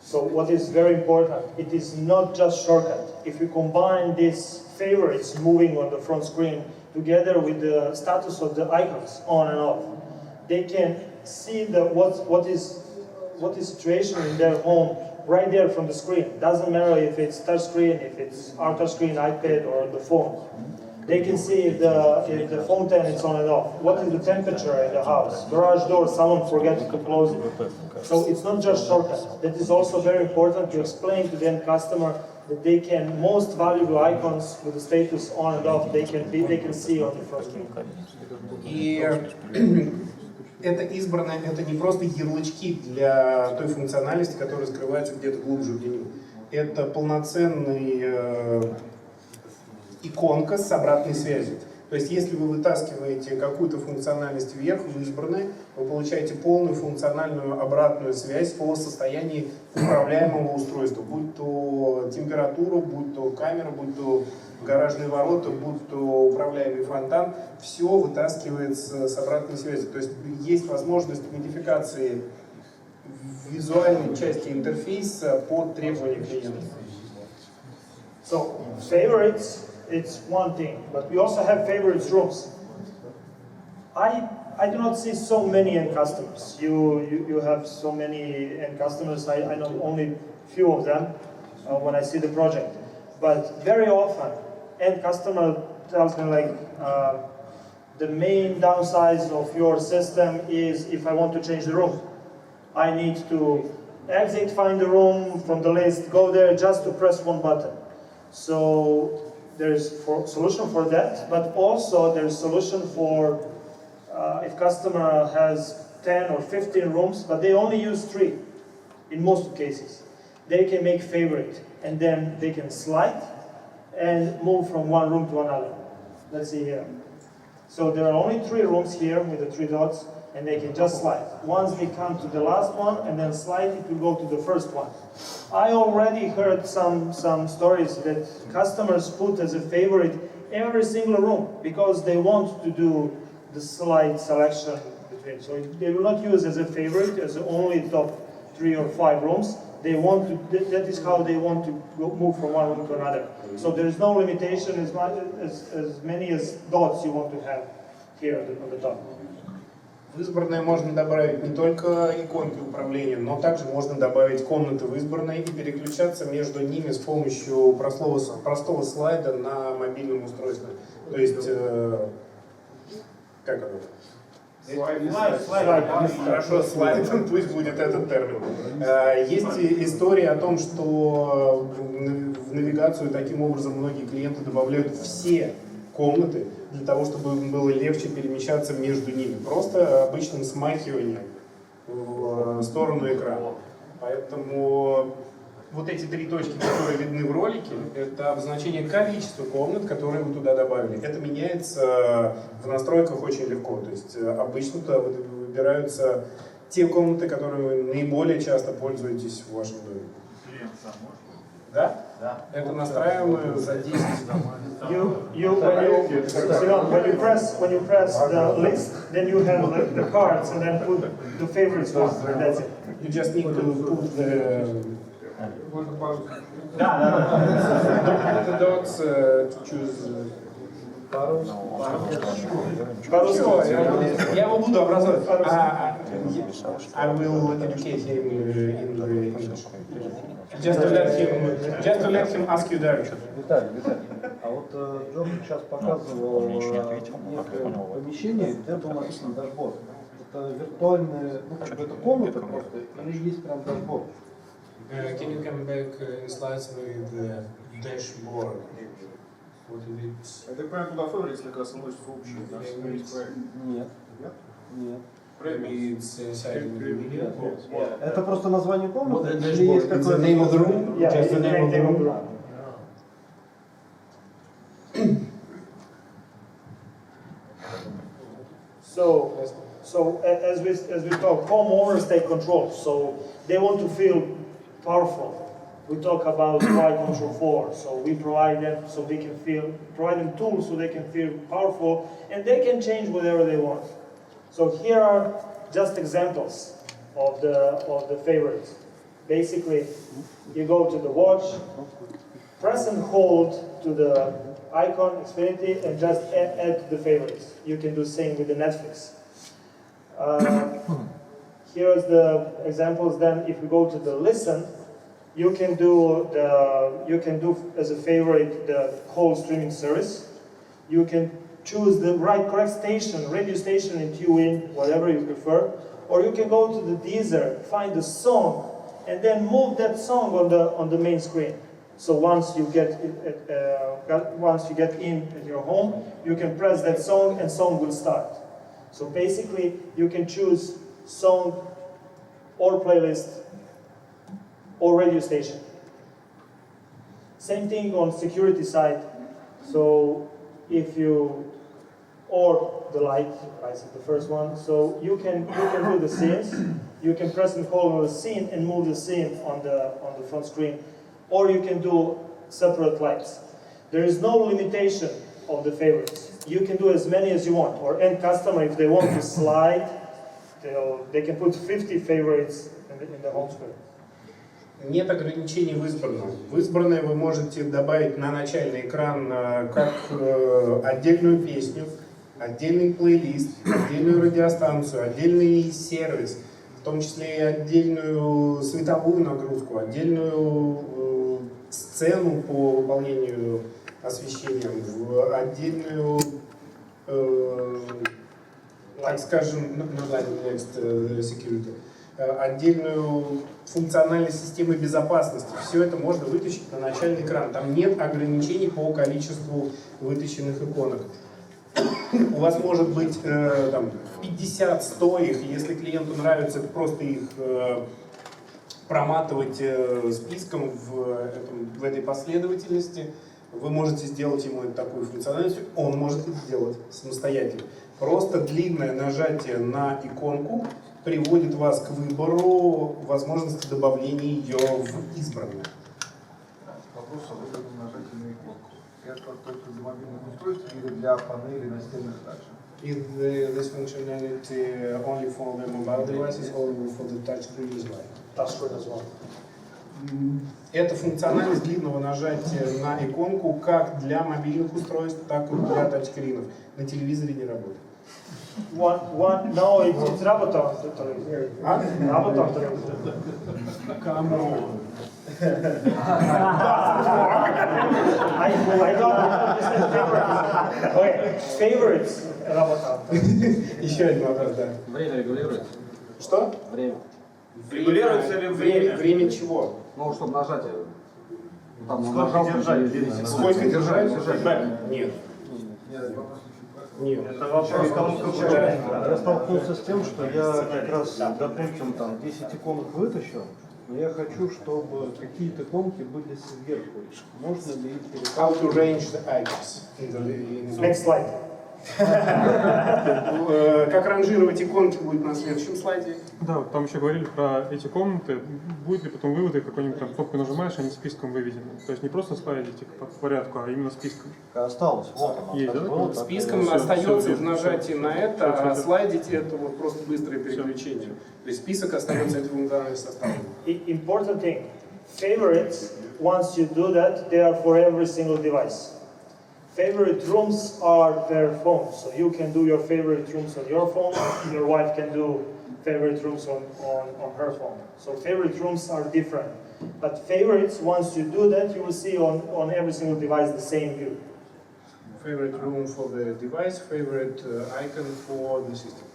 So what is very important, it is not just shortcut. If you combine these favorites moving on the front screen together with the status of the icons on and off, they can see what is situation in their home right there from the screen. Doesn't matter if it's touch screen, if it's our touch screen, iPad, or the phone. They can see if the fountain is on and off. What is the temperature in the house? Garage door, someone forget to close it. So it's not just shortcut. That is also very important to explain to the end customer that they can, most valuable icons with the status on and off, they can see on the front screen. И это избранное, это не просто ярлычки для той функциональности, которая скрывается где-то глубже в меню. Это полноценный иконка с обратной связью. То есть, если вы вытаскиваете какую-то функциональность вверх, в избранное, вы получаете полную функциональную обратную связь о состоянии управляемого устройства, будь то температура, будь то камера, будь то гаражные ворота, будь то управляемый фонтан, все вытаскивается с обратной связью. То есть, есть возможность модификации визуальной части интерфейса под требования клиента. So, favorites, it's one thing, but we also have favorites rooms. I do not see so many end customers. You have so many end customers. I know only few of them when I see the project. But very often, end customer tells me like, the main downside of your system is if I want to change the room. I need to exit, find the room from the list, go there just to press one button. So there's a solution for that, but also there's a solution for if customer has 10 or 15 rooms, but they only use 3 in most cases. They can make favorite, and then they can slide and move from one room to another. Let's see here. So there are only 3 rooms here with the 3 dots, and they can just slide. Once they come to the last one and then slide, it will go to the first one. I already heard some stories that customers put as a favorite every single room because they want to do the slide selection between. So they will not use as a favorite as only top 3 or 5 rooms. They want to, that is how they want to move from one room to another. So there is no limitation as many as dots you want to have here on the top. В избранное можно добавить не только иконки управления, но также можно добавить комнаты в избранное и переключаться между ними с помощью простого слайда на мобильном устройстве. То есть, как это? Слайд. Хорошо, слайд, пусть будет этот термин. Есть история о том, что в навигацию таким образом многие клиенты добавляют все комнаты для того, чтобы им было легче перемещаться между ними. Просто обычным смахиванием в сторону экрана. Поэтому вот эти 3 точки, которые видны в ролике, это обозначение количества комнат, которые вы туда добавили. Это меняется в настройках очень легко. То есть обычно туда выбираются те комнаты, которые вы наиболее часто пользуетесь в вашем доме. Да? Да. Это настраиваем за 10. When you press the list, then you have the cards and then put the favorites one, and that's it. You just need to put the dots to choose. Я его буду образовать. I will educate him in the English. Just to let him ask you direction. Виталий, а вот Джон сейчас показывал некое помещение, где было написано дашборд. Это виртуальная, ну как бы это комната просто, или есть прям дашборд? Can you come back in slides with the dashboard? Я так понимаю, туда фаворит как раз носит в общий, да? Нет. Нет. Maybe it's inside the media. Это просто название комнаты? Или есть какой-то name of the room? Yeah, Just the name of the room. So as we talk, homeowners take control. So they want to feel powerful. We talk about why Control4. So we provide them so they can provide them tools so they can feel powerful, and they can change whatever they want. So here are just examples of the favorites. Basically, you go to the watch, press and hold to the icon, Xfinity, and just add the favorites. You can do the same with the Netflix. Here's the examples then. If we go to the listen, you can do as a favorite the call streaming service. You can choose the correct station, radio station, and tune in whatever you prefer. Or you can go to the Deezer, find the song, and then move that song on the main screen. So once you get in at your home, you can press that song and song will start. So basically, you can choose song or playlist or radio station. Same thing on security side. So if you, or the light, I said the first one. So you can do the scenes. You can press and hold on the scene and move the scene on the front screen, or you can do separate lights. There is no limitation of the favorites. You can do as many as you want. Or end customer, if they want to slide, they can put 50 favorites in the home screen. Нет ограничений в избранном. В избранное вы можете добавить на начальный экран как отдельную песню, отдельный плейлист, отдельную радиостанцию, отдельный сервис, в том числе и отдельную световую нагрузку, отдельную сцену по выполнению освещения, отдельную, так скажем, security, отдельную функциональность системы безопасности. Все это можно вытащить на начальный экран. Там нет ограничений по количеству вытащенных иконок. У вас может быть там, 50-100 их, если клиенту нравится просто их проматывать списком в этой последовательности, вы можете сделать ему такую функциональность, он может это сделать самостоятельно. Просто длинное нажатие на иконку приводит вас к выбору возможности добавления ее в избранное. Вопрос о выбранном нажатии на иконку. Это только для мобильных устройств или для панелей настенных также? Is this functionality only for the mobile devices or for the touchscreen as well? Touchscreen as well. Это функциональность длинного нажатия на иконку как для мобильных устройств, так и для тачскринов. На телевизоре не работает. No, it's Raboton. Raboton. Come on. I don't understand favorites. Okay, favorites, Raboton. Еще один вопрос, да. Время регулируется? Что? Время. Регулируется ли время? Время чего? Ну, чтобы нажатие. Там Сколько держать? Сколько держать? Нет. Нет. Это вопрос, кому включать. Я столкнулся с тем, что я как раз, допустим, там 10 иконок вытащил, но я хочу, чтобы какие-то иконки были сверху. Можно ли их переставить? How to range the items. Next slide. Как ранжировать иконки будет на следующем слайде. Да, вот там еще говорили про эти комнаты. Будет ли потом выводы, какой-нибудь там кнопку нажимаешь, они списком выведены. То есть не просто слайдите по порядку, а именно списком. Осталось, вот оно. Есть, да? Списком остается в нажатии на это, а слайдите это вот просто быстрое переключение. То есть список остается этой функциональной составом. Important thing, favorites, once you do that, they are for every single device. Favorite rooms are per phone, so you can do your favorite rooms on your phone, your wife can do favorite rooms on her phone. So favorite rooms are different. But favorites, once you do that, you will see on every single device the same view. Favorite room for the device, favorite icon for the system.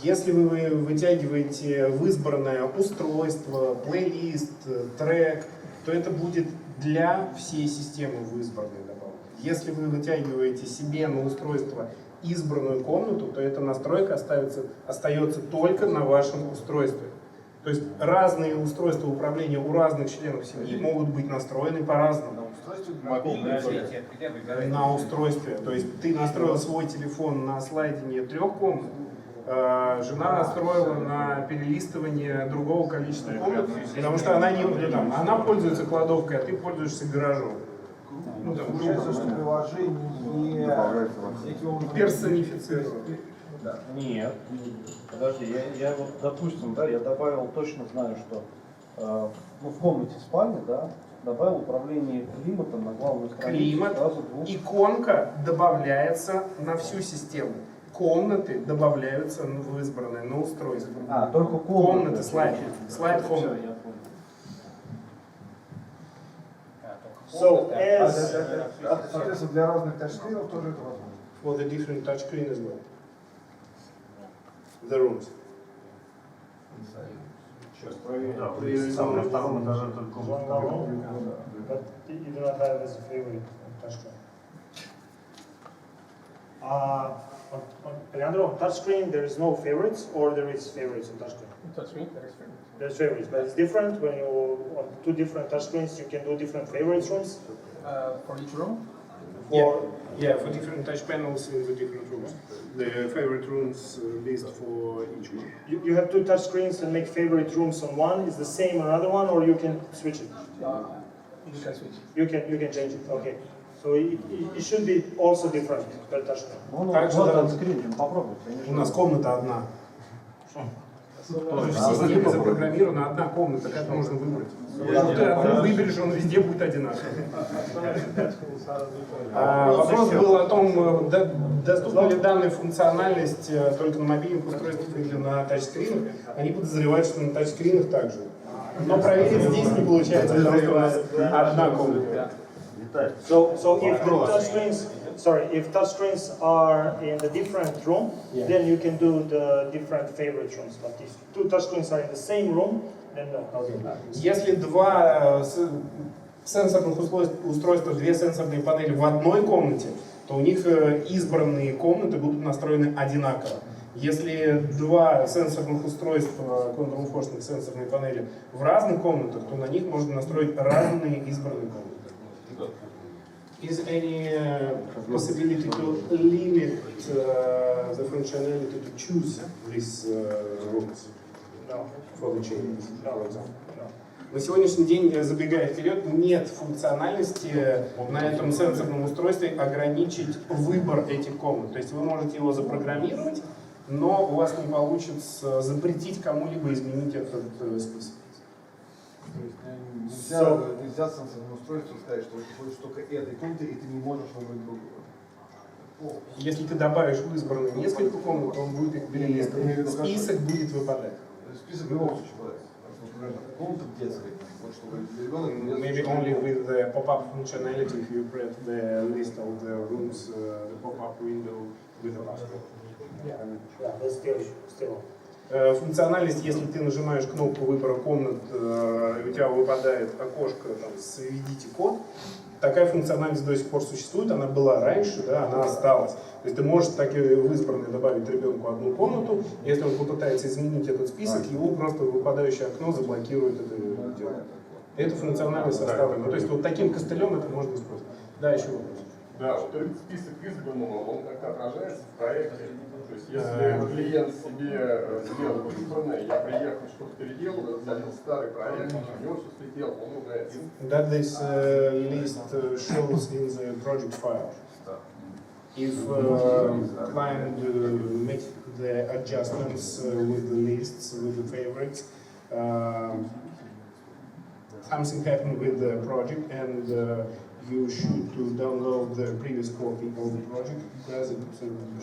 Если вы вытягиваете в избранное устройство, плейлист, трек, то это будет для всей системы в избранной добавке. Если вы вытягиваете себе на устройство избранную комнату, то эта настройка остается только на вашем устройстве. То есть разные устройства управления у разных членов семьи могут быть настроены по-разному. На устройстве. То есть ты настроил свой телефон на слайдинге 3 комнат, жена настроила на перелистывание другого количества комнат, потому что она пользуется кладовкой, а ты пользуешься гаражом. Ну, там, Получается, что приложение персонифицировано. Да. Нет. Подожди, я вот, допустим, да, я добавил, точно знаю, что в комнате спальни, да, добавил управление климатом на главную страницу. Климат, иконка добавляется на всю систему. Комнаты добавляются в избранное, на устройство. Только комнаты. Комнаты, слайд комнаты. So as Соответственно, для разных тачскринов тоже это возможно. For the different touchscreen as well. The rooms. Сейчас проверим. Да, там на втором этаже только one room, but you do not have as a favorite touchscreen. On Leandro, touchscreen there is no favorites, or there is favorites on touchscreen? Touchscreen, there is favorites. There's favorites, but it's different when you on two different touchscreens you can do different favorites rooms. For each room? Yeah, for different touch panels in the different rooms. The favorite rooms list for each one. You have two touchscreens and make favorite rooms on one. Is the same on another one, or you can switch it? You can switch. You can change it. Okay. So it should be also different per touchscreen. Ну, Также, вот да. тачскрин, попробуй, конечно. У нас комната одна. В системе запрограммирована одна комната, как можно выбрать? Если ты одну выберешь, он везде будет одинаковый. Вопрос был о том, доступна ли данная функциональность только на мобильных устройствах или на тачскринах. Они подозревают, что на тачскринах также. Но проверить здесь не получается, потому что у нас одна комната. So if touchscreens are in the different room, then you can do the different favorite rooms. But if two touchscreens are in the same room, then no. Если два сенсорных устройства, две сенсорные панели в одной комнате, то у них избранные комнаты будут настроены одинаково. Если два сенсорных устройства, Control4 сенсорные панели в разных комнатах, то на них можно настроить разные избранные комнаты. Is any possibility to limit the functionality to choose these rooms for the changes, for example? На сегодняшний день, забегая вперед, нет функциональности на этом сенсорном устройстве ограничить выбор этих комнат. То есть вы можете его запрограммировать, но у вас не получится запретить кому-либо изменить этот список. Нельзя сенсорное устройство сказать, что ты хочешь только этой комнаты, и ты не можешь выбрать другую. Если ты добавишь в избранные несколько комнат, то он будет их перелистывать. Список будет выпадать. Список в любом случае бывает. Комната детская. Вот чтобы ребенок... Maybe only with the pop-up functionality if you press the list of the rooms, the pop-up window with the password. But still. Функциональность, если ты нажимаешь кнопку выбора комнат, и у тебя выпадает окошко там, «Введите код», такая функциональность до сих пор существует, она была раньше, да, она осталась. То есть ты можешь так и в избранное добавить ребенку одну комнату, если он попытается изменить этот список, его просто выпадающее окно заблокирует это дело. Эта функциональность оставлена. То есть вот таким костылем это можно использовать. Да, еще вопрос. Да, вот этот список избранного, он как-то отражается в проекте. То есть если клиент себе сделал избранное, я приехал, что-то переделал, залил старый проект, у него все слетело, он уже один. That this list shows in the project file. If client makes the adjustments with the lists, with the favorites, something happened with the project and you should to download the previous copy of the project because it's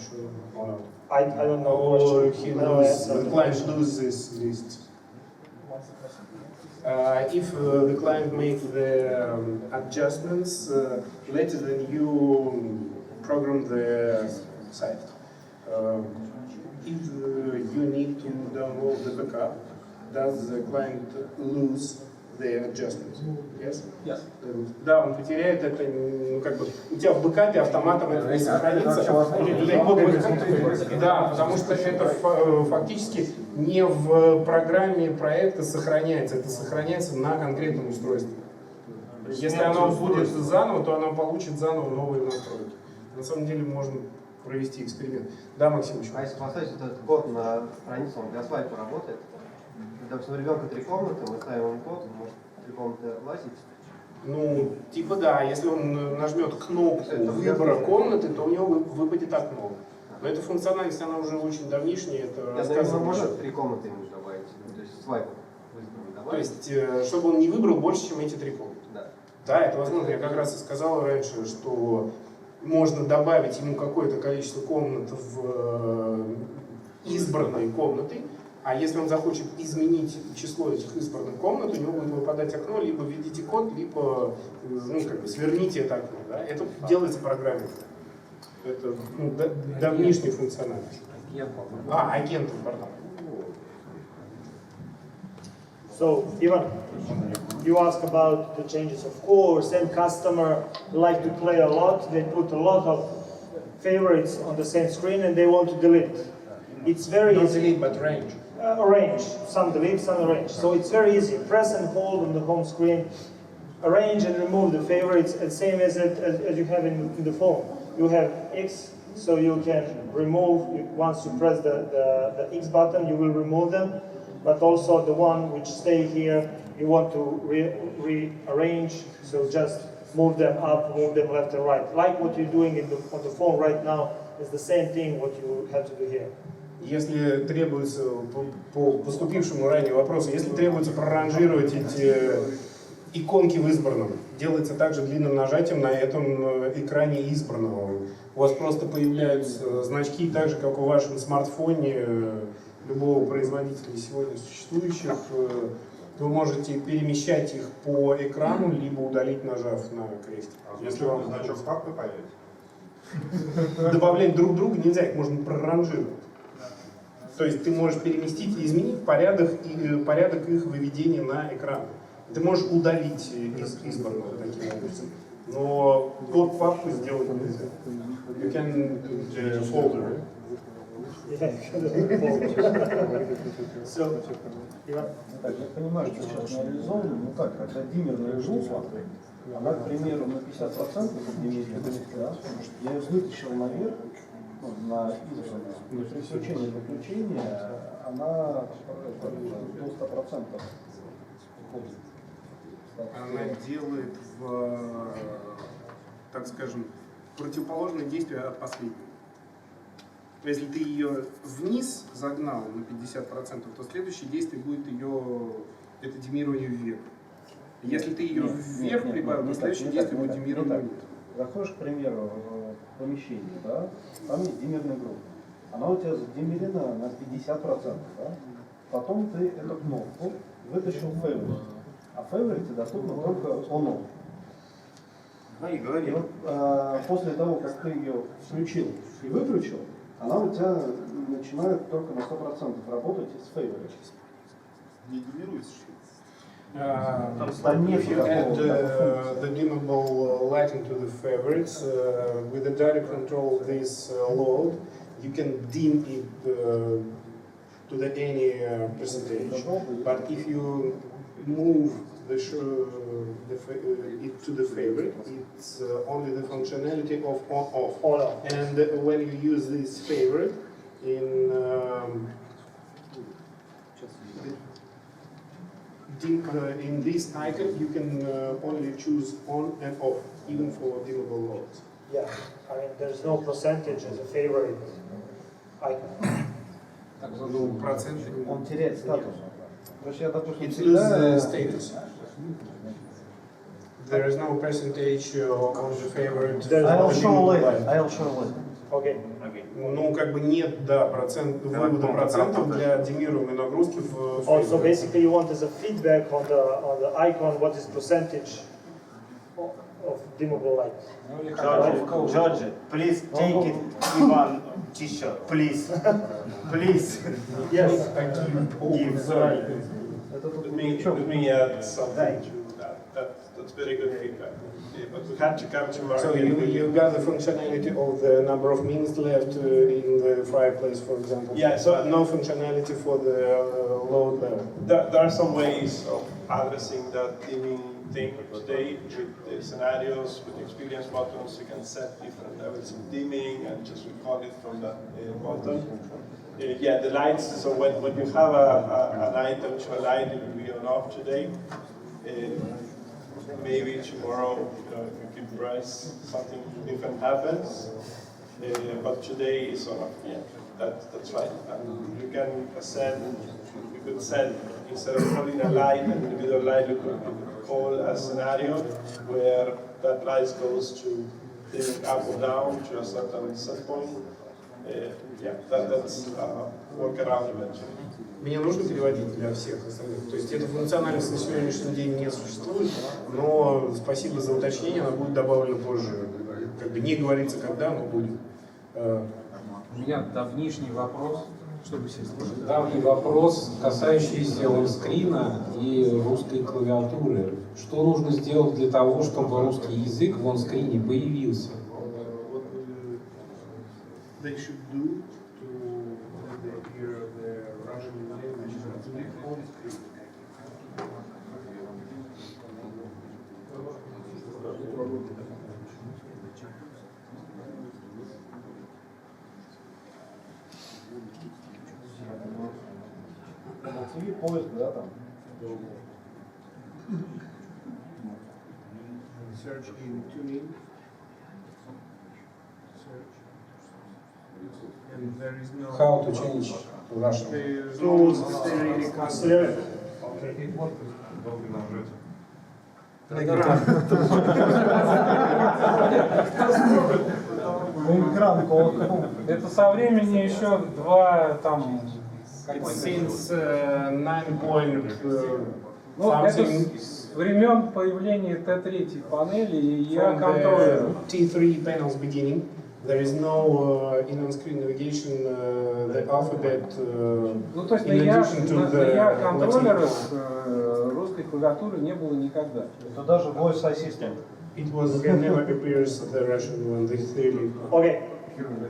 shown or not. I don't know. Or the client loses this list. If the client makes the adjustments later than you program the site. If you need to download the backup, does the client lose the adjustments? Yes? Yes. Да, он потеряет это, ну как бы, у тебя в бэкапе автоматом это не сохранится. Да, потому что это фактически не в программе проекта сохраняется, это сохраняется на конкретном устройстве. Если оно будет заново, то оно получит заново новые настройки. На самом деле можно провести эксперимент. Да, Максимович? А если поставить вот этот код на страницу, он для свайпа работает? Допустим, у ребенка 3 комнаты, мы ставим ему код, он может 3 комнаты лазить. Ну, типа да, если он нажмет кнопку выбора комнаты, то у него выпадет окно. Но эта функциональность, она уже очень давнишняя, это рассказывает. Можно 3 комнаты ему добавить, то есть свайп добавить. То есть, чтобы он не выбрал больше, чем эти 3 комнаты. Да. Да, это возможно. Я как раз и сказал раньше, что можно добавить ему какое-то количество комнат в избранные комнаты, а А если он захочет изменить число этих избранных комнат, у него будет выпадать окно, либо введите код, либо сверните это окно. Да? Это делается программой. Это давнишняя функциональность. Агентом, пардон. So, Ivan, you ask about the changes. Of course, and customer like to play a lot. They put a lot of favorites on the same screen and they want to delete. It's very Not easy. delete, but arrange. Arrange. Some delete, some arrange. So it's very easy. Press and hold on the home screen. Arrange and remove the favorites, and same as you have in the phone. You have X, so you can remove, once you press the X button, you will remove them. But also the one which stay here, you want to rearrange, so just move them up, move them left and right. Like what you're doing on the phone right now, is the same thing what you have to do here. Если требуется, по поступившему ранее вопросу, если требуется проранжировать эти иконки в избранном, делается также длинным нажатием на этом экране избранного. У вас просто появляются значки, так же, как в вашем смартфоне любого производителя сегодня существующих. Вы можете перемещать их по экрану, либо удалить, нажав на крестик. Если вам значок папы появится. Добавлять друг друга нельзя, их можно проранжировать. То есть ты можешь переместить и изменить порядок их выведения на экран. Ты можешь удалить из избранного таким образом. Но код папы сделать нельзя. You can folder. So, Ivan? Так, я понимаю, что сейчас не реализовано, но так, когда диммерная группа, она, к примеру, на 50% от диммерной группы, да, я ее вытащил наверх, на избранное, но при включении и выключении она до 100% уходит. Она делает, так скажем, противоположное действие от последнего. Если ты ее вниз загнал на 50%, то следующее действие будет это демирование вверх. Если ты ее вверх прибавил, то следующее действие будет демирование вниз. Заходишь, к примеру, в помещение, да, там есть диммерная группа. Она у тебя задиммерена на 50%, да? Потом ты эту кнопку вытащил в favorite. А в favorite доступно только on-off. И вот после того, как ты ее включил и выключил, она у тебя начинает только на 100% работать из favorite. Не демируется, что ли? If you add the dimmable lighting to the favorites, with the direct control of this load, you can dim it to any percentage. But if you move it to the favorite, it's only the functionality of on-off. And when you use this favorite in this icon, you can only choose on and off, even for dimmable loads. Yeah, I mean, there's no percentage as a favorite icon. Он теряет статус. То есть я, допустим, It loses status. There is no percentage on the favorite. I'll show later. Okay. Ну, как бы нет, вывода процентов для демируемой нагрузки в Oh, so basically you want as a feedback on the icon what is percentage of dimmable light. George, please take it Ivan t-shirt, please. Please. Yes. Let me add something to that. That's very good feedback. But we had to come to So market. you got the functionality of the number of minutes left in the fireplace, for example. Yeah, so but no functionality for the load level. There are some ways of addressing that dimming thing today with the scenarios, with experience buttons. You can set different levels of dimming and just recall it from that button. Yeah, the lights, so when you have an item to a light, it will be on off today. Maybe tomorrow, if you keep press, something different happens. But today is on off. Yeah, that's right. And you can ascend. You could set, instead of calling a light, an individual light, you could call a scenario where that light goes to dimming up or down to a certain set point. Yeah, that's work around eventually. Мне нужно переводить для всех остальных. То есть эта функциональность на сегодняшний день не существует, но спасибо за уточнение, она будет добавлена позже. Как бы не говорится когда, но будет. У меня давнишний вопрос, чтобы все слушали. Давний вопрос, касающийся онскрина и русской клавиатуры. Что нужно сделать для того, чтобы русский язык в онскрине появился? What they should do to let they hear the Russian language on screen? На ТВ поиск, да, там. Search in tuning. Search. And there is no. How to change Russian? To accelerate. Okay. Это со времени еще два там. Since 9. Ну, это с времен появления Т3 панели, и я From контроллер. the T3 panels beginning, there is no in on-screen navigation the alphabet Ну, то есть in addition to the контроллера Latin. с русской клавиатуры не было никогда. Это даже voice assistant. It was never appears the Russian one, the theory. Okay.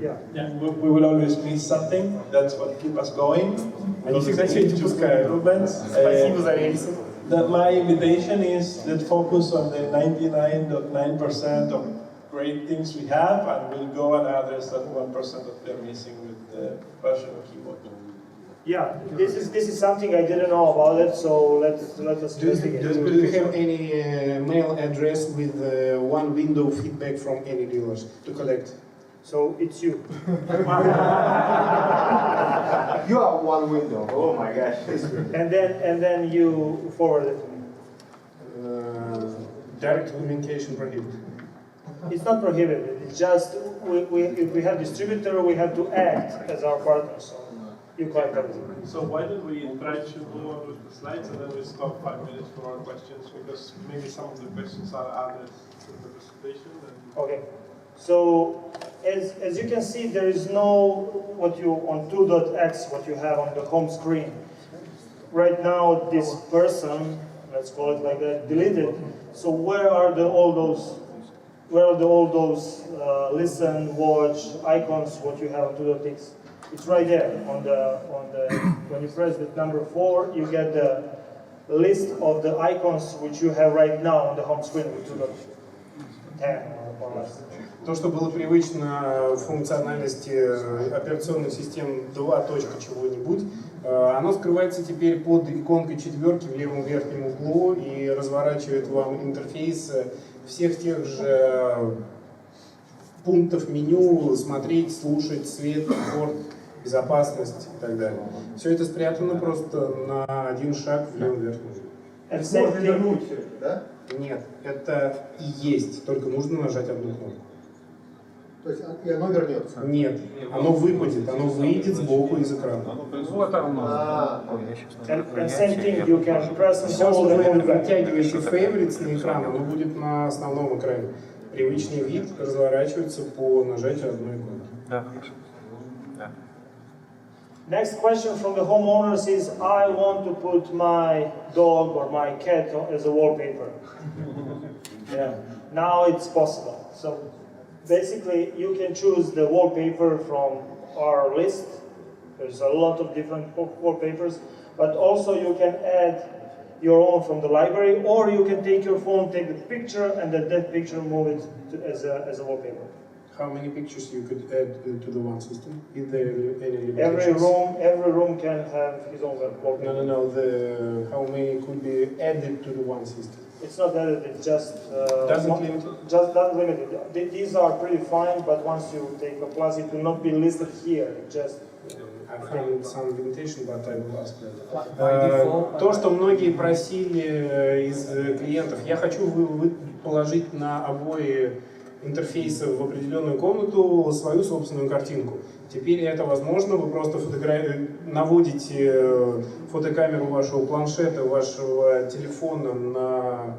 Yeah. Yeah, we will always miss something. That's what keep us going. Они всегда что-нибудь упускают. Спасибо за рельсы. That my invitation is that focus on the 99.9% of great things we have, and we'll go and address that 1% that they're missing with the Russian keyboard. Yeah, this is something I didn't know about it, so let us investigate. Do you have any mail address with one window feedback from any dealers to collect? So it's you. You have one window. Oh my gosh. And then you forward it to me. Direct communication prohibited. It's not prohibited. It's just if we have distributor, we have to act as our partner. So you collect everything. So why don't we try to move on with the slides and then we stop 5 minutes for our questions, because maybe some of the questions are added to the presentation. Okay. So as you can see, there is no what you on 2.x what you have on the home screen. Right now, this person, let's call it like that, deleted. So where are all those listen, watch icons? What you have on 2.x? It's right there on the when you press the number 4, you get the list of the icons which you have right now on the home screen with 2.10 or less. То, что было привычно в функциональности операционных систем 2. чего-нибудь, оно скрывается теперь под иконкой 4 в левом верхнем углу и разворачивает вам интерфейс всех тех же пунктов меню: смотреть, слушать, свет, комфорт, безопасность и так далее. Все это спрятано просто на один шаг в левом верхнем углу. Можно вернуть все это, да? Нет, это и есть, только нужно нажать одну кнопку. То есть и оно вернется? Нет, оно выпадет, оно выйдет сбоку из экрана. Вот оно. And same thing, you can press and Все, hold что and вы hold back. вытягиваете favorites на экран, оно будет на основном экране. Привычный вид разворачивается по нажатию одной иконки. Да, хорошо. Да. Next question from the homeowners is, I want to put my dog or my cat as a wallpaper. Yeah, now it's possible. So basically, you can choose the wallpaper from our list. There's a lot of different wallpapers, but also you can add your own from the library, or you can take your phone, take the picture, and then that picture move it as a wallpaper. How many pictures you could add to the one system? Is there any limitations? Every room can have his own wallpaper. No. How many could be added to the one system? It's not that it's just Doesn't limit it? Just not limited. These are pretty fine, but once you take a plus, it will not be listed here. It just I found some limitation, but I will ask that. То, что многие просили из клиентов, я хочу положить на обои интерфейса в определенную комнату свою собственную картинку. Теперь это возможно, вы просто наводите фотокамеру вашего планшета, вашего телефона на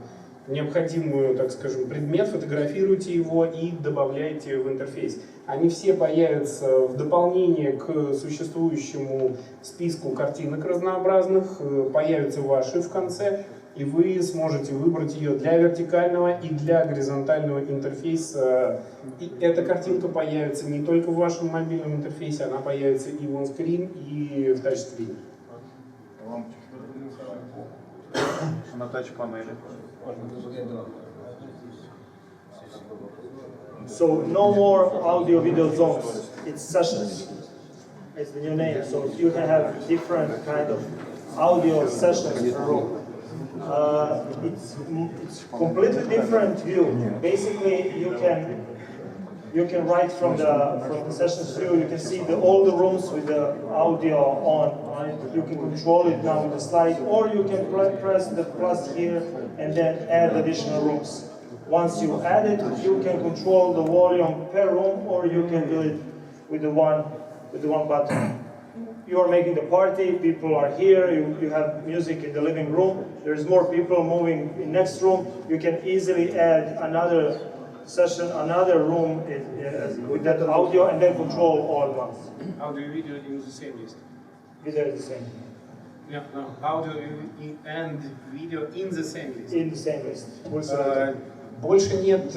необходимую, так скажем, предмет, фотографируете его и добавляете в интерфейс. Они все появятся в дополнение к существующему списку картинок разнообразных, появятся ваши в конце, и вы сможете выбрать ее для вертикального и для горизонтального интерфейса. И эта картинка появится не только в вашем мобильном интерфейсе, она появится и в онскрин, и в тачскрине. На тач-панели. So no more audio-video zones. It's sessions. It's the new name. So you can have different kind of audio sessions per room. It's completely different view. Basically, you can write from the sessions view. You can see all the rooms with the audio on. Right? You can control it now with the slide, or you can press the plus here and then add additional rooms. Once you add it, you can control the volume per room, or you can do it with the one button. You are making the party, people are here, you have music in the living room, there's more people moving in next room, you can easily add another session, another room with that audio, and then control all at once. Audio и видео in the same list. Video is the same. Yeah, no, audio and video in the same list. In the same list. Больше нет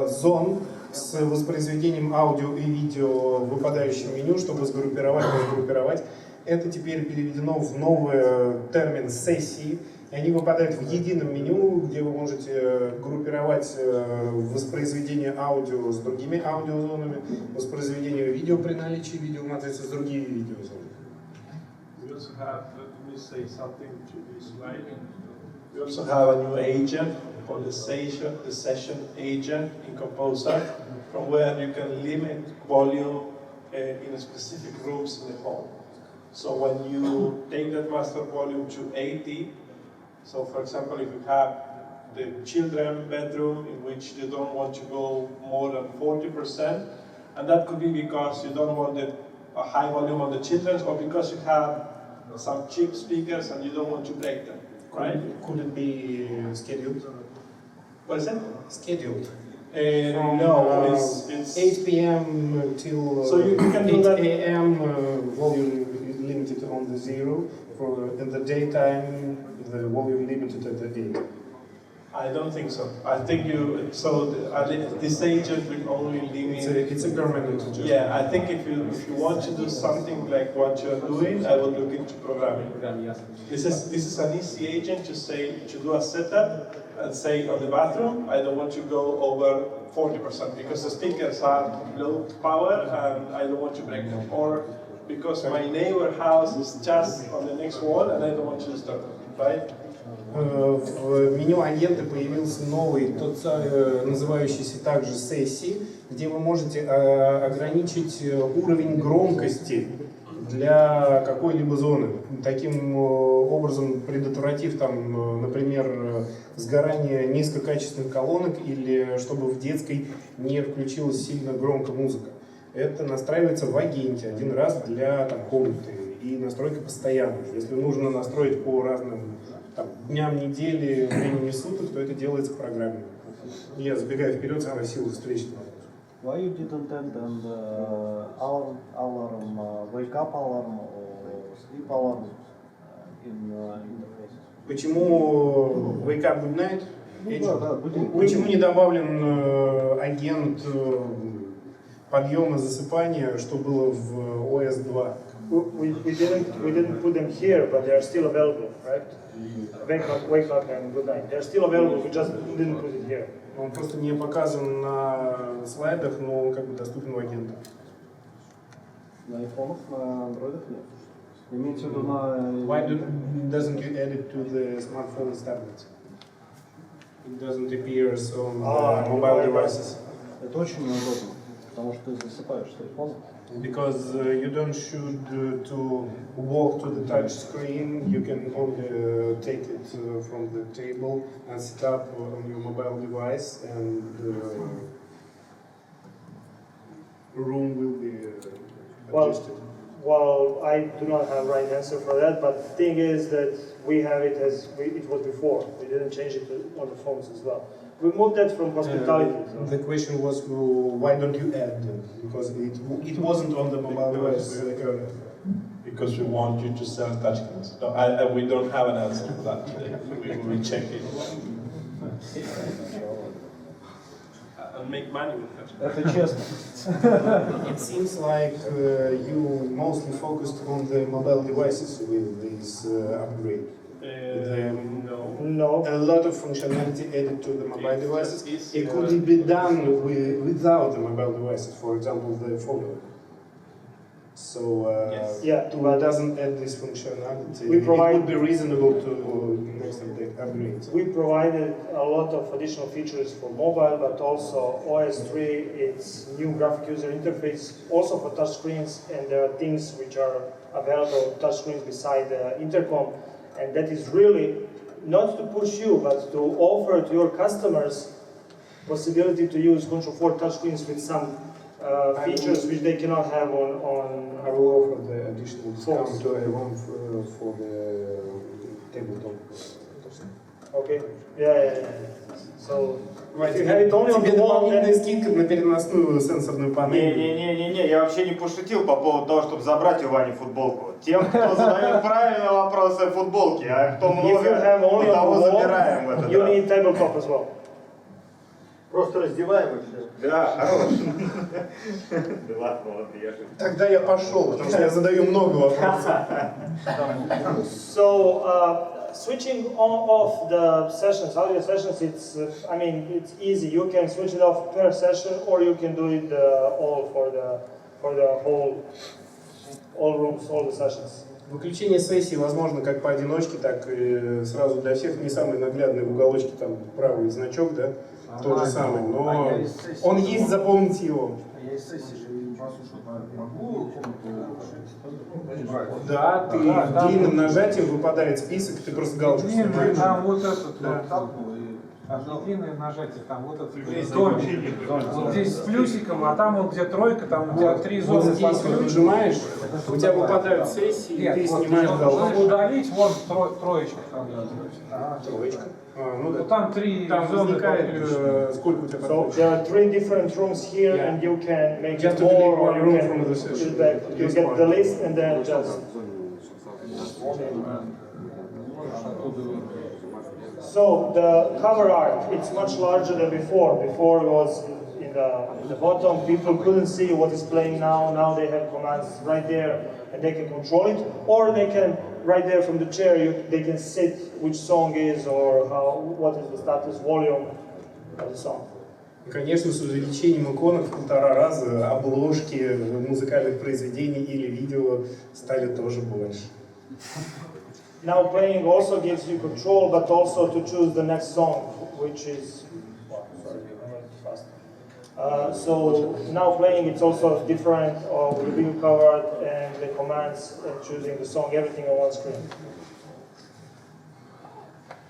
зон с воспроизведением аудио и видео в выпадающем меню, чтобы сгруппировать. Это теперь переведено в новый термин сессии, и они выпадают в едином меню, где вы можете группировать воспроизведение аудио с другими аудиозонами, воспроизведение видео при наличии видеоматрицы с другими видеозонами. We also have, let me say something to this slide. We also have a new agent called the session agent in Composer, from where you can limit volume in specific rooms in the home. So when you take that master volume to 80, so for example, if you have the children bedroom in which you don't want to go more than 40%, and that could be because you don't want a high volume on the children's, or because you have some cheap speakers and you don't want to break them, right? Could it be scheduled? What is it? Scheduled. No, it's 8 p.m. till so you can do 8 that. a.m. Volume limited on the 0. For in the daytime, the volume limited at the 8. I don't think so. I think this agent will only limit. It's a permanent adjustment. Yeah, I think if you want to do something like what you're doing, I would look into programming. This is an easy agent to do a setup and say on the bathroom, I don't want to go over 40% because the speakers are low power and I don't want to break them. Or because my neighbor house is just on the next wall and I don't want to disturb them, right? В меню агента появился новый, называющийся также сессии, где вы можете ограничить уровень громкости для какой-либо зоны. Таким образом, предотвратив там, например, сгорание низкокачественных колонок или чтобы в детской не включилась сильно громко музыка. Это настраивается в агенте один раз для комнаты, и настройка постоянная. Если нужно настроить по разным дням недели, времени суток, то это делается в программе. Я забегаю вперед, спросил встречный вопрос. Why you didn't add an alarm, wake up alarm or sleep alarm in interface? Почему Wake Up Good Night? Почему не добавлен агент подъема засыпания, что было в OS 2? We didn't put them here, but they are still available, right? Wake up and good night. They're still available. We just didn't put it here. Он просто не показан на слайдах, но он доступен в агентах. На айфонах, на андроидах нет. Имеется в виду на... Why doesn't you add it to the smartphones, tablets? It doesn't appear on the mobile devices. Это очень неудобно, потому что ты засыпаешь с телефона. Because you don't should to walk to the touch screen, you can only take it from the table and set up on your mobile device, and the room will be adjusted? Well, I do not have right answer for that, but the thing is that we have it as it was before. We didn't change it on the phones as well. We moved that from hospitality. The question was, why don't you add them? Because it wasn't on the mobile device. Because we want you to sell touchscreens. No, we don't have an answer for that today. We check it. And make money with touchscreens. Это честно. It seems like you mostly focused on the mobile devices with this upgrade. No. A lot of functionality added to the mobile devices. It could be done without the mobile devices, for example, the photo. So it doesn't add this functionality. We provide, it would be reasonable to next upgrade. We provided a lot of additional features for mobile, but also OS3, its new graphic user interface, also for touchscreens, and there are things which are available touchscreens beside the intercom, and that is really not to push you, but to offer to your customers possibility to use Control4 touchscreens with some features which they cannot have on I will offer the additional discount to everyone for the tabletop. Okay. Yeah. So if you have it only on the wall, then... скидка на переносную сенсорную панель. Не, я вообще не пошутил по поводу того, чтобы забрать у Вани футболку. Тем, кто задает правильные вопросы футболки, а кто много, того забираем это. You need tabletop as well. Просто раздеваем и все. Да, хорош. Да ладно, я же... Тогда я пошел, потому что я задаю много вопросов. So, switching on off the sessions, audio sessions, it's easy. You can switch it off per session, or you can do it all for the all rooms, all the sessions. Выключение сессии возможно как поодиночке, так и сразу для всех. Не самый наглядный в уголочке, там правый значок, да, тот же самый, но он есть, запомните его. Я из сессии же могу Да, ты длинным нажатием выпадает список, ты просто галочку снимаешь. Там вот этот, не длинное нажатие, там вот этот домик. Вот здесь с плюсиком, а там вот где тройка, там у тебя 3 зоны. Вот здесь вот нажимаешь, у тебя выпадают сессии, и ты снимаешь галочку. Чтобы удалить, вон троечка. Троечка. Ну там 3 там зоны. возникает, сколько у тебя So there are 3 different rooms here, and you can make Just it more, or room you can from the session. you get the list and then just. So the cover art, it's much larger than before. Before it was in the bottom, people couldn't see what is playing now. Now they have commands right there and they can control it. Or they can, right there from the chair, they can set which song is or what is the status volume of the song. Конечно, с увеличением иконок в 1,5 раза обложки музыкальных произведений или видео стали тоже больше. Now playing also gives you control, but also to choose the next song, which is, so now playing it's also different, or review covered, and the commands and choosing the song, everything on one screen.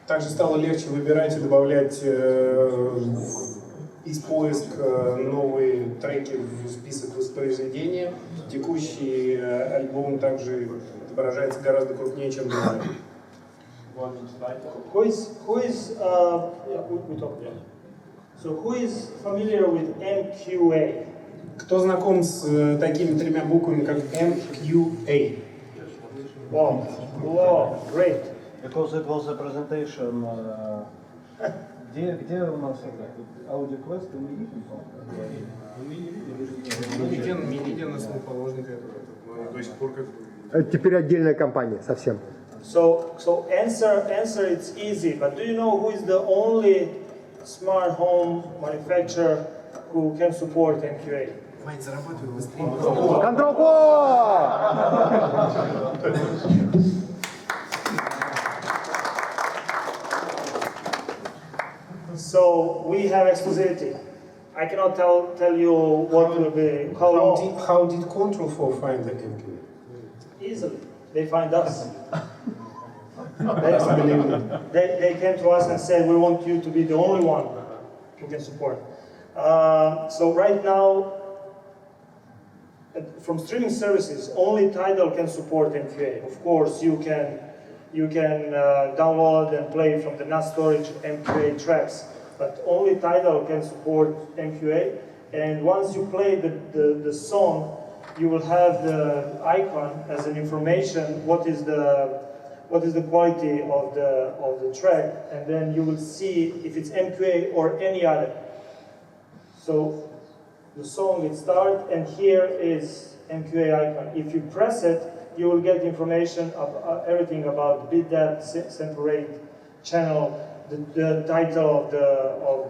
Также стало легче выбирать и добавлять из поиска новые треки в список воспроизведения. Текущий альбом также отображается гораздо крупнее, чем другой. So who is familiar with MQA? Кто знаком с такими 3 буквами, как MQA? Wow, great. Because it was a presentation. Где у нас это? Аудиоквест и Медиан основоположник этого. До сих пор как. Теперь отдельная компания совсем. So answer it's easy, but do you know who is the only smart home manufacturer who can support MQA? Мать, зарабатывай быстрее. Control4! So we have exclusivity. I cannot tell you what will be, how long. How did Control4 find the MQA? Easily. They find us. They came to us and said, we want you to be the only one who can support. So right now, from streaming services, only Tidal can support MQA. Of course, you can download and play from the NAS storage MQA tracks, but only Tidal can support MQA. And once you play the song, you will have the icon as an information what is the quality of the track, and then you will see if it's MQA or any other. So the song it starts, and here is MQA icon. If you press it, you will get information of everything about bit depth, sample rate, channel, the title of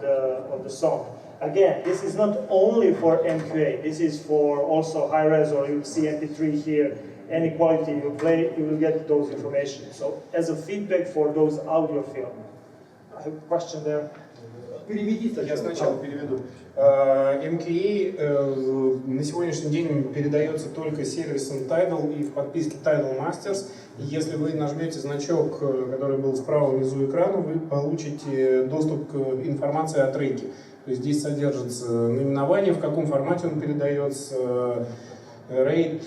the song. Again, this is not only for MQA. This is for also high res, or you see MP3 here. Any quality you play, you will get those information. So as a feedback for those audio field. I have a question there. Я сначала переведу. MQA на сегодняшний день передается только сервисом Tidal и в подписке Tidal Masters. Если вы нажмете значок, который был справа внизу экрана, вы получите доступ к информации о треке. То есть здесь содержится наименование, в каком формате он передается, рейд,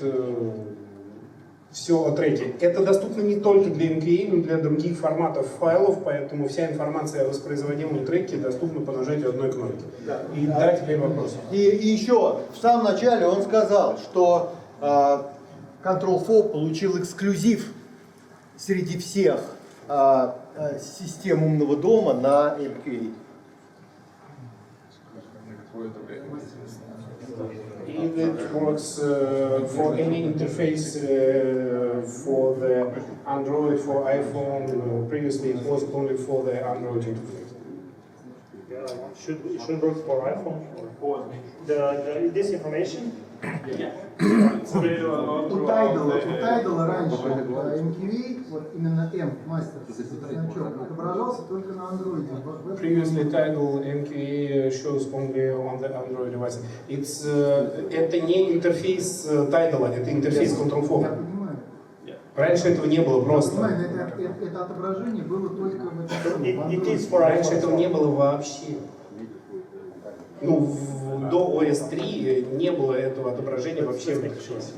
все о треке. Это доступно не только для MQA, но и для других форматов файлов, поэтому вся информация о воспроизводимом треке доступна по нажатию одной кнопки. И да, теперь вопрос. И еще в самом начале он сказал, что Control4 получил эксклюзив среди всех систем умного дома на MQA. If it works for any interface for the Android, for iPhone, previously it was only for the Android interface. Yeah, it should work for iPhone. Or this information? Yeah. У Tidal раньше MQA, вот именно M, мастер, значок, отображался только на Android. Previously Tidal MQA shows only on the Android device. Это не интерфейс Tidal, это интерфейс Control4. Я понимаю. Раньше этого не было просто. Это отображение было только в Раньше этого не было вообще. Ну, до OS3 не было этого отображения вообще в интерфейсе.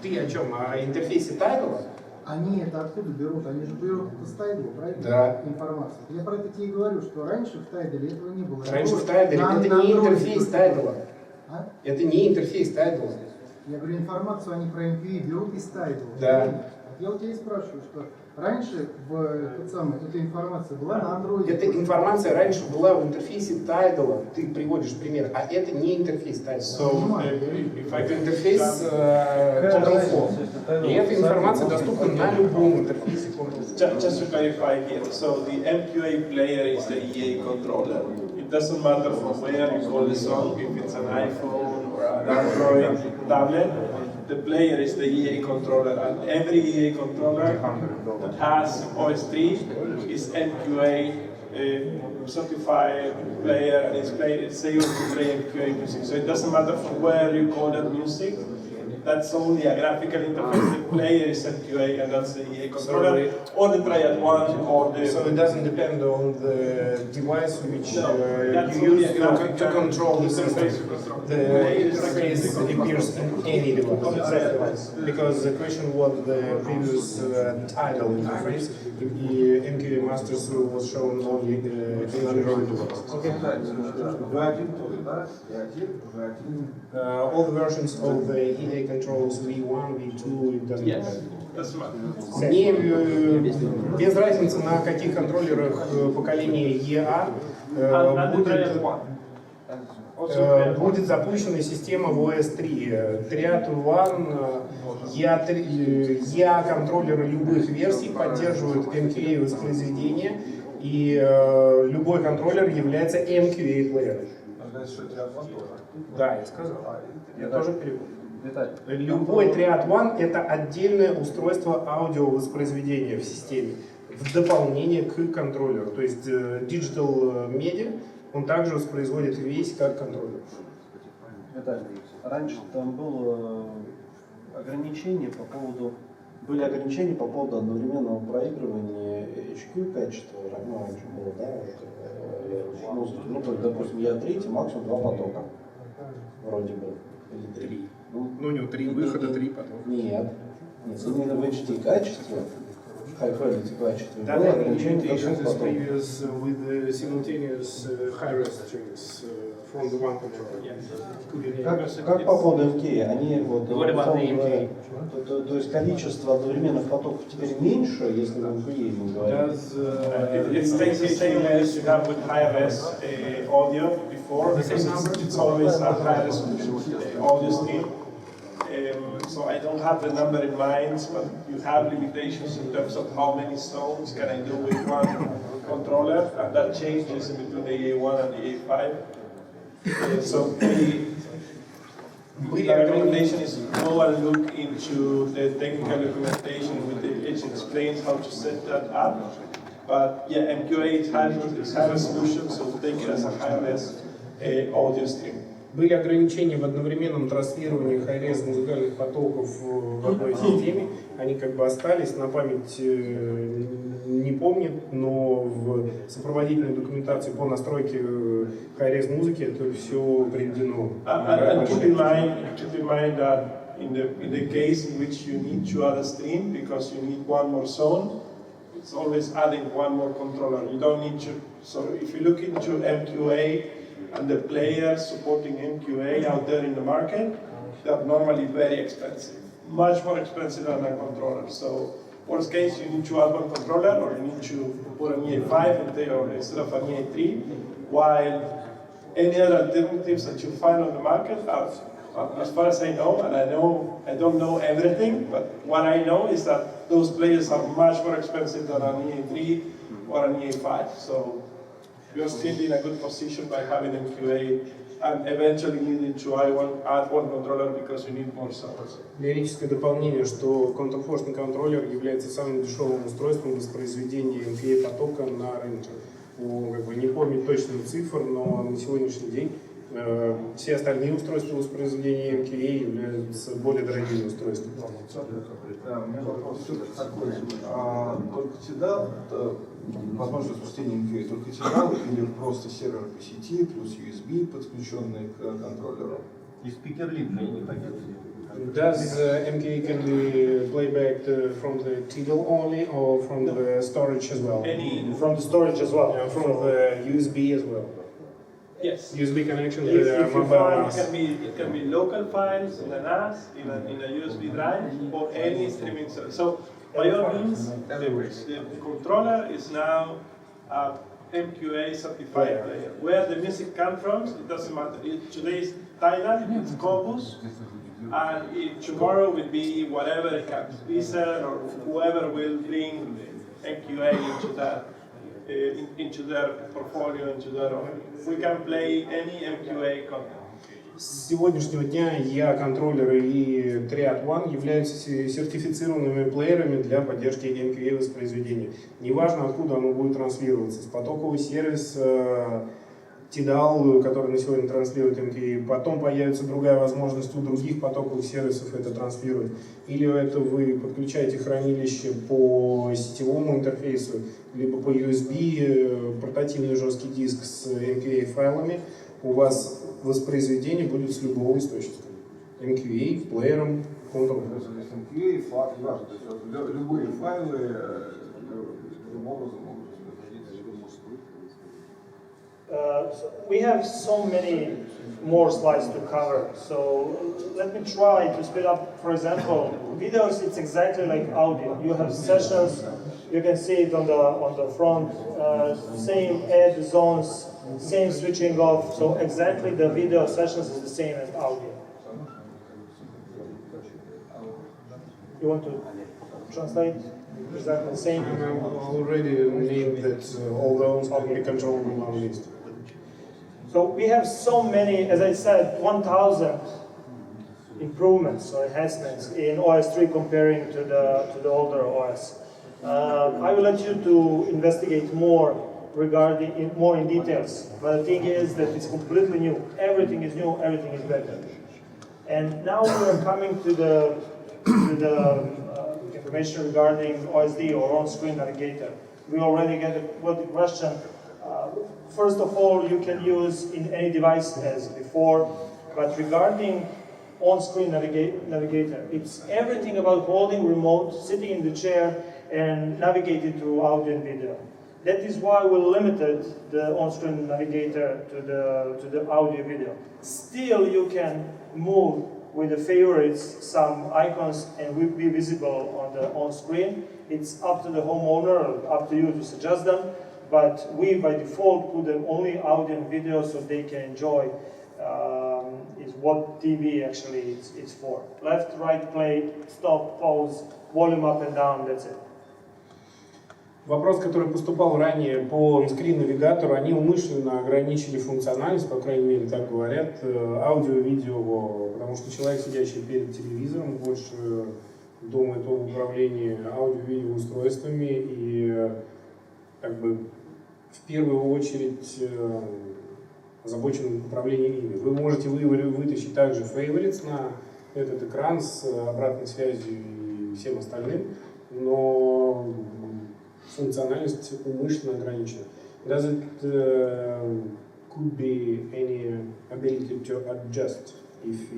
Ты о чем? О интерфейсе Tidal? Они это откуда берут? Они же берут это с Tidal, правильно? Да. Информацию. Я про это тебе и говорю, что раньше в Tidal этого не было. Раньше в Tidal это не интерфейс Tidal. А? Это не интерфейс Tidal. Я говорю, информацию они про MQA берут из Tidal. Да. Я у тебя и спрашиваю, что раньше эта информация была на Android. Эта информация раньше была в интерфейсе Tidal. Ты приводишь пример, а это не интерфейс Tidal. Это интерфейс Control4. И эта информация доступна на любом интерфейсе Control4. Just to clarify here, so the MQA player is the EA controller. It doesn't matter from where you call the song, if it's an iPhone or an Android tablet. The player is the EA controller, and every EA controller that has OS3 is MQA certified player, and it's able to play MQA music. So it doesn't matter from where you call that music. That's only a graphical interface. The player is MQA, and that's the EA controller, or the Triad one, or the. So it doesn't depend on the device which you use to control the system. The interface appears in any device. Because the question was the previous Tidal interface. The MQA Masters was shown only in Android devices. All the versions of the EA controls V1, V2, it doesn't matter. Мне без разницы, на каких контроллерах поколения EA будет запущена система в OS3. Triad One, EA контроллеры любых версий поддерживают MQA воспроизведения, и любой контроллер является MQA плеером. Да, я сказал. Я тоже перевод. Любой Triad One — это отдельное устройство аудиовоспроизведения в системе, в дополнение к контроллеру. То есть Digital Media, он также воспроизводит весь как контроллер. Раньше там было ограничение по поводу одновременного проигрывания HQ качества. Раньше было, да, музыки. Ну, то есть, допустим, я третий, максимум 2 потока. Вроде бы. Или 3. Ну, но у него 3 выхода, 3 потока. Нет. Нет, именно в HD качестве, high quality качестве, That было had ограничение limitations потоков. as previous with the simultaneous high-res strings from the one controller. Как по поводу MKA? Они вот, What about the MKA? то есть количество одновременных потоков теперь меньше, если в MKA мы говорим? It stays the same as you have with high-res audio before, because it's always a high-res audio stream. So I don't have the number in mind, but you have limitations in terms of how many zones can I do with one controller, and that changes in between the A1 and the A5. So the recommendation is go and look into the technical documentation which explains how to set that up. But yeah, MQA is high resolution, so take it as a high-res audio stream. Были ограничения в одновременном транслировании high-res музыкальных потоков в одной системе. Они как бы остались, на память не помнит, но в сопроводительной документации по настройке high-res музыки это все приведено. And keep in mind that in the case in which you need to add a stream because you need one more zone, it's always adding one more controller. You don't need to. So if you look into MQA and the players supporting MQA out there in the market, they're normally very expensive, much more expensive than a controller. So worst case, you need to add one controller or you need to put an EA5 instead of an EA3, while any other alternatives that you find on the market are, as far as I know, and I don't know everything, but what I know is that those players are much more expensive than an EA3 or an EA5. So you're still in a good position by having MQA and eventually needing to add one controller because you need more zones. Лирическое дополнение, что Control4 контроллер является самым дешевым устройством воспроизведения MKA потока на рынке. Как бы не помню точных цифр, но на сегодняшний день все остальные устройства воспроизведения MKA являются более дорогими устройствами. У меня вопрос такой. Только TDAL, возможность воспроизведения MQA, только TDAL или просто сервер по сети плюс USB, подключенный к контроллеру? И спикер липный не хотел. Does MKA can be playback from the TDAL only or from the storage as well? From the storage as well. From the USB as well. Yes. USB connection If to you mobile find, NAS. it can be local files in a NAS, in a USB drive, or any streaming service. So by all means, the controller is now a MQA certified player. Where the music comes from, it doesn't matter. Today is Tidal, it's Scopus, and tomorrow will be whatever it comes, Deezer or whoever will bring MQA into their portfolio, into their offering. We can play any MQA content. С сегодняшнего дня контроллеры и Triad One являются сертифицированными плеерами для поддержки MQA воспроизведения. Неважно, откуда оно будет транслироваться, с потоковый сервис TDAL, который на сегодня транслирует MQA, потом появится другая возможность у других потоковых сервисов это транслировать. Или это вы подключаете хранилище по сетевому интерфейсу, либо по USB, портативный жесткий диск с MQA файлами, у вас воспроизведение будет с любого источника. MQA, плеером, контроллером. MQA, факт, важно, то есть любые файлы любым образом могут воспроизводиться с любым устройством. So we have so many more slides to cover, so let me try to speed up. For example, videos, it's exactly like audio. You have sessions, you can see it on the front, same add zones, same switching off, so exactly the video sessions is the same as audio. You want to translate? Exactly the same? I already named that all those can be controlled in one list. So we have so many, as I said, 1,000 improvements or enhancements in OS3 comparing to the older OS. I will let you to investigate more regarding more in details, but the thing is that it's completely new. Everything is new, everything is better. And now we are coming to the information regarding OSD or on-screen navigator. We already got the question. First of all, you can use in any device as before, but regarding on-screen navigator. It's everything about holding remote, sitting in the chair, and navigating through audio and video. That is why we limited the on-screen navigator to the audio video. Still, you can move with the favorites some icons and will be visible on the on-screen. It's up to the homeowner, up to you to suggest them, but we by default put them only audio and video so they can enjoy is what TV actually is for. Left, right, play, stop, pause, volume up and down, that's it. Вопрос, который поступал ранее по онскрин-навигатору, они умышленно ограничили функциональность, по крайней мере, так говорят, аудио-видео, потому что человек, сидящий перед телевизором, больше думает об управлении аудио-видео устройствами и как бы в первую очередь озабочен управлением ими. Вы можете вытащить также favorites на этот экран с обратной связью и всем остальным, но функциональность умышленно ограничена. Does it could be any ability to adjust if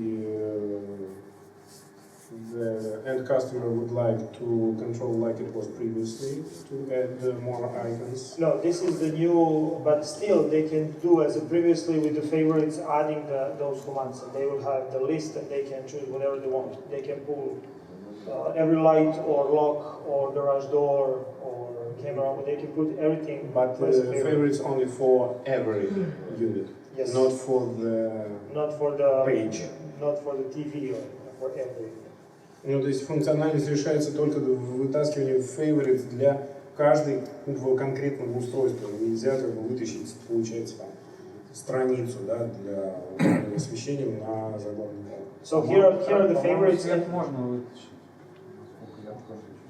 the end customer would like to control like it was previously, to add more icons? No, this is the new, but still they can do as previously with the favorites, adding those commands. And they will have the list and they can choose whatever they want. They can pull every light or lock or garage door or camera, they can put everything. But the favorites only for every unit, yes. Not for the page. Not for the TV or for every. Ну, то есть функциональность решается только в вытаскивании favorites для каждого конкретного устройства. Нельзя как бы вытащить, получается, там, страницу, да, для освещения на заглавном экране. So here are the favorites.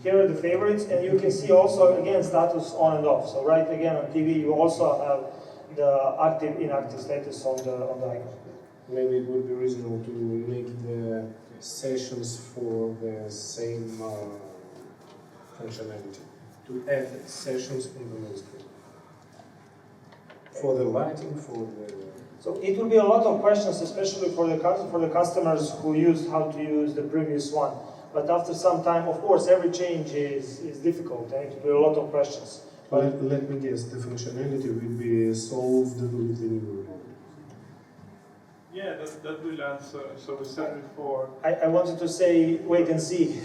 Here are the favorites, and you can see also again status on and off. So right again on TV, you also have the active, inactive status on the icon. Maybe it would be reasonable to make the sessions for the same functionality. To add sessions on the main screen. For the lighting, for the. So it will be a lot of questions, especially for the customers who used how to use the previous one. But after some time, of course, every change is difficult, and it will be a lot of questions. But let me guess, the functionality will be solved with the new remote. Yeah, that will answer. So we said before. I wanted to say, wait and see.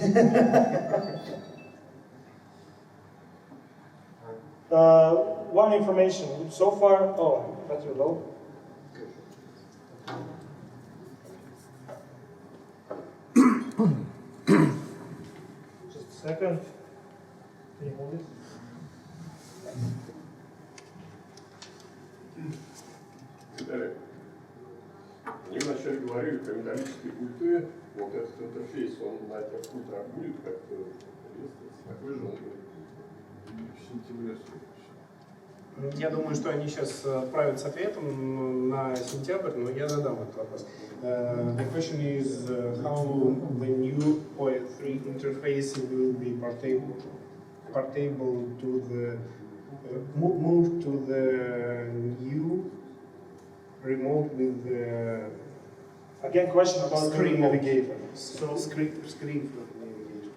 One information so far. Oh, battery low. Just a second. Can you hold it? Они вначале говорили про металлические пульты, вот этот интерфейс, он на этих пультах будет как-то такой же, он будет Я думаю, что они сейчас отправят с ответом на сентябрь, но я задам этот вопрос. The question is how the new OS3 interface will be portable to the move to the new remote with the again question about screen navigator. So screen navigator.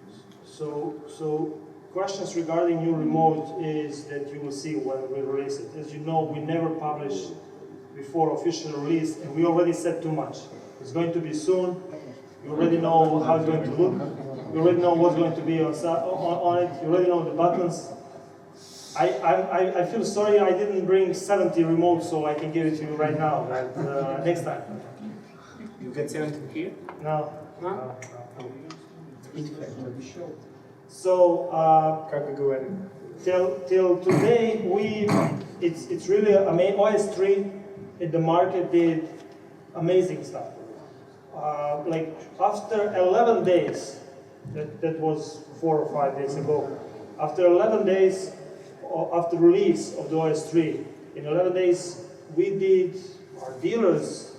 So questions regarding new remote is that you will see when we release it. As you know, we never publish before official release, and we already said too much. It's going to be soon. You already know how it's going to look. You already know what's going to be on it. You already know the buttons. I feel sorry I didn't bring 70 remotes so I can give it to you right now. But next time. You get 70 here? No. No? So как вы говорите? till today it's really OS3 in the market did amazing stuff. Like after 11 days, that was 4 or 5 days ago. After 11 days after release of the OS3, in 11 days our dealers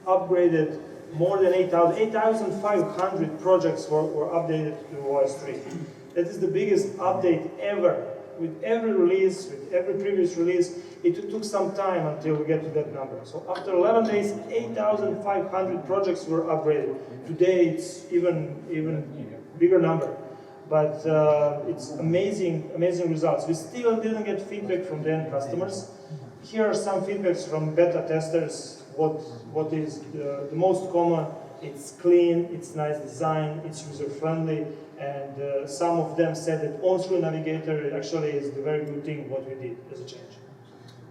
upgraded more than 8,500 projects were updated to OS3. That is the biggest update ever with every release, with every previous release, it took some time until we get to that number. So after 11 days, 8,500 projects were upgraded. Today it's even bigger number. But it's amazing results. We still didn't get feedback from the end customers. Here are some feedbacks from beta testers. What is the most common? It's clean, it's nice design, it's user-friendly, and some of them said that on-screen navigator actually is the very good thing what we did as a change.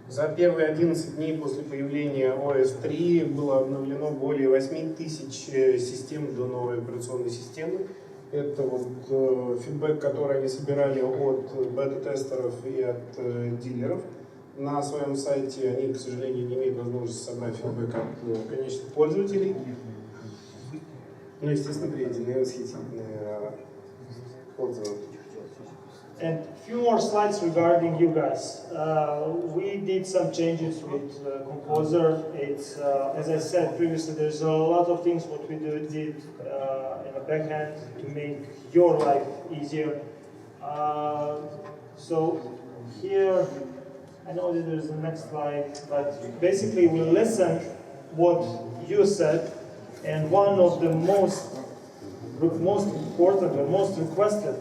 За первые 11 дней после появления OS3 было обновлено более 8000 систем до новой операционной системы. Это вот фидбэк, который они собирали от бета-тестеров и от дилеров. На своем сайте они, к сожалению, не имеют возможности собрать фидбэк от конечных пользователей. Ну, естественно, приведены восхитительные отзывы. And a few more slides regarding you guys. We did some changes with Composer. It's, as I said previously, there's a lot of things what we did in the backhand to make your life easier. So here, I know that there's the next slide, but basically we listen what you said, and one of the most important or most requested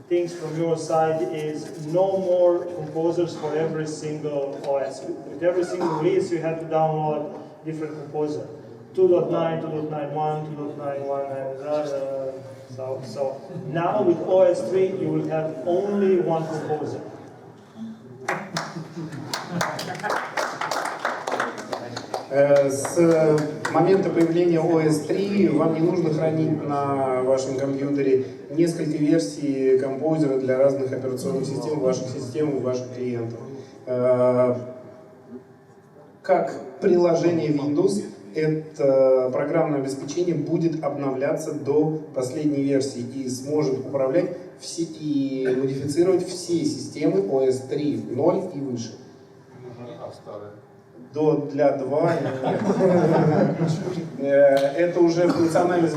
things from your side is no more composers for every single OS. With every single release, you have to download different composer. 2.9, 2.91, 2.91, and so now with OS3, you will have only one composer. С момента появления OS3 вам не нужно хранить на вашем компьютере несколько версий композера для разных операционных систем, ваших клиентов. Как приложение Windows, это программное обеспечение будет обновляться до последней версии и сможет управлять и модифицировать все системы OS 3.0 и выше. Для 2 нет. Это уже функциональность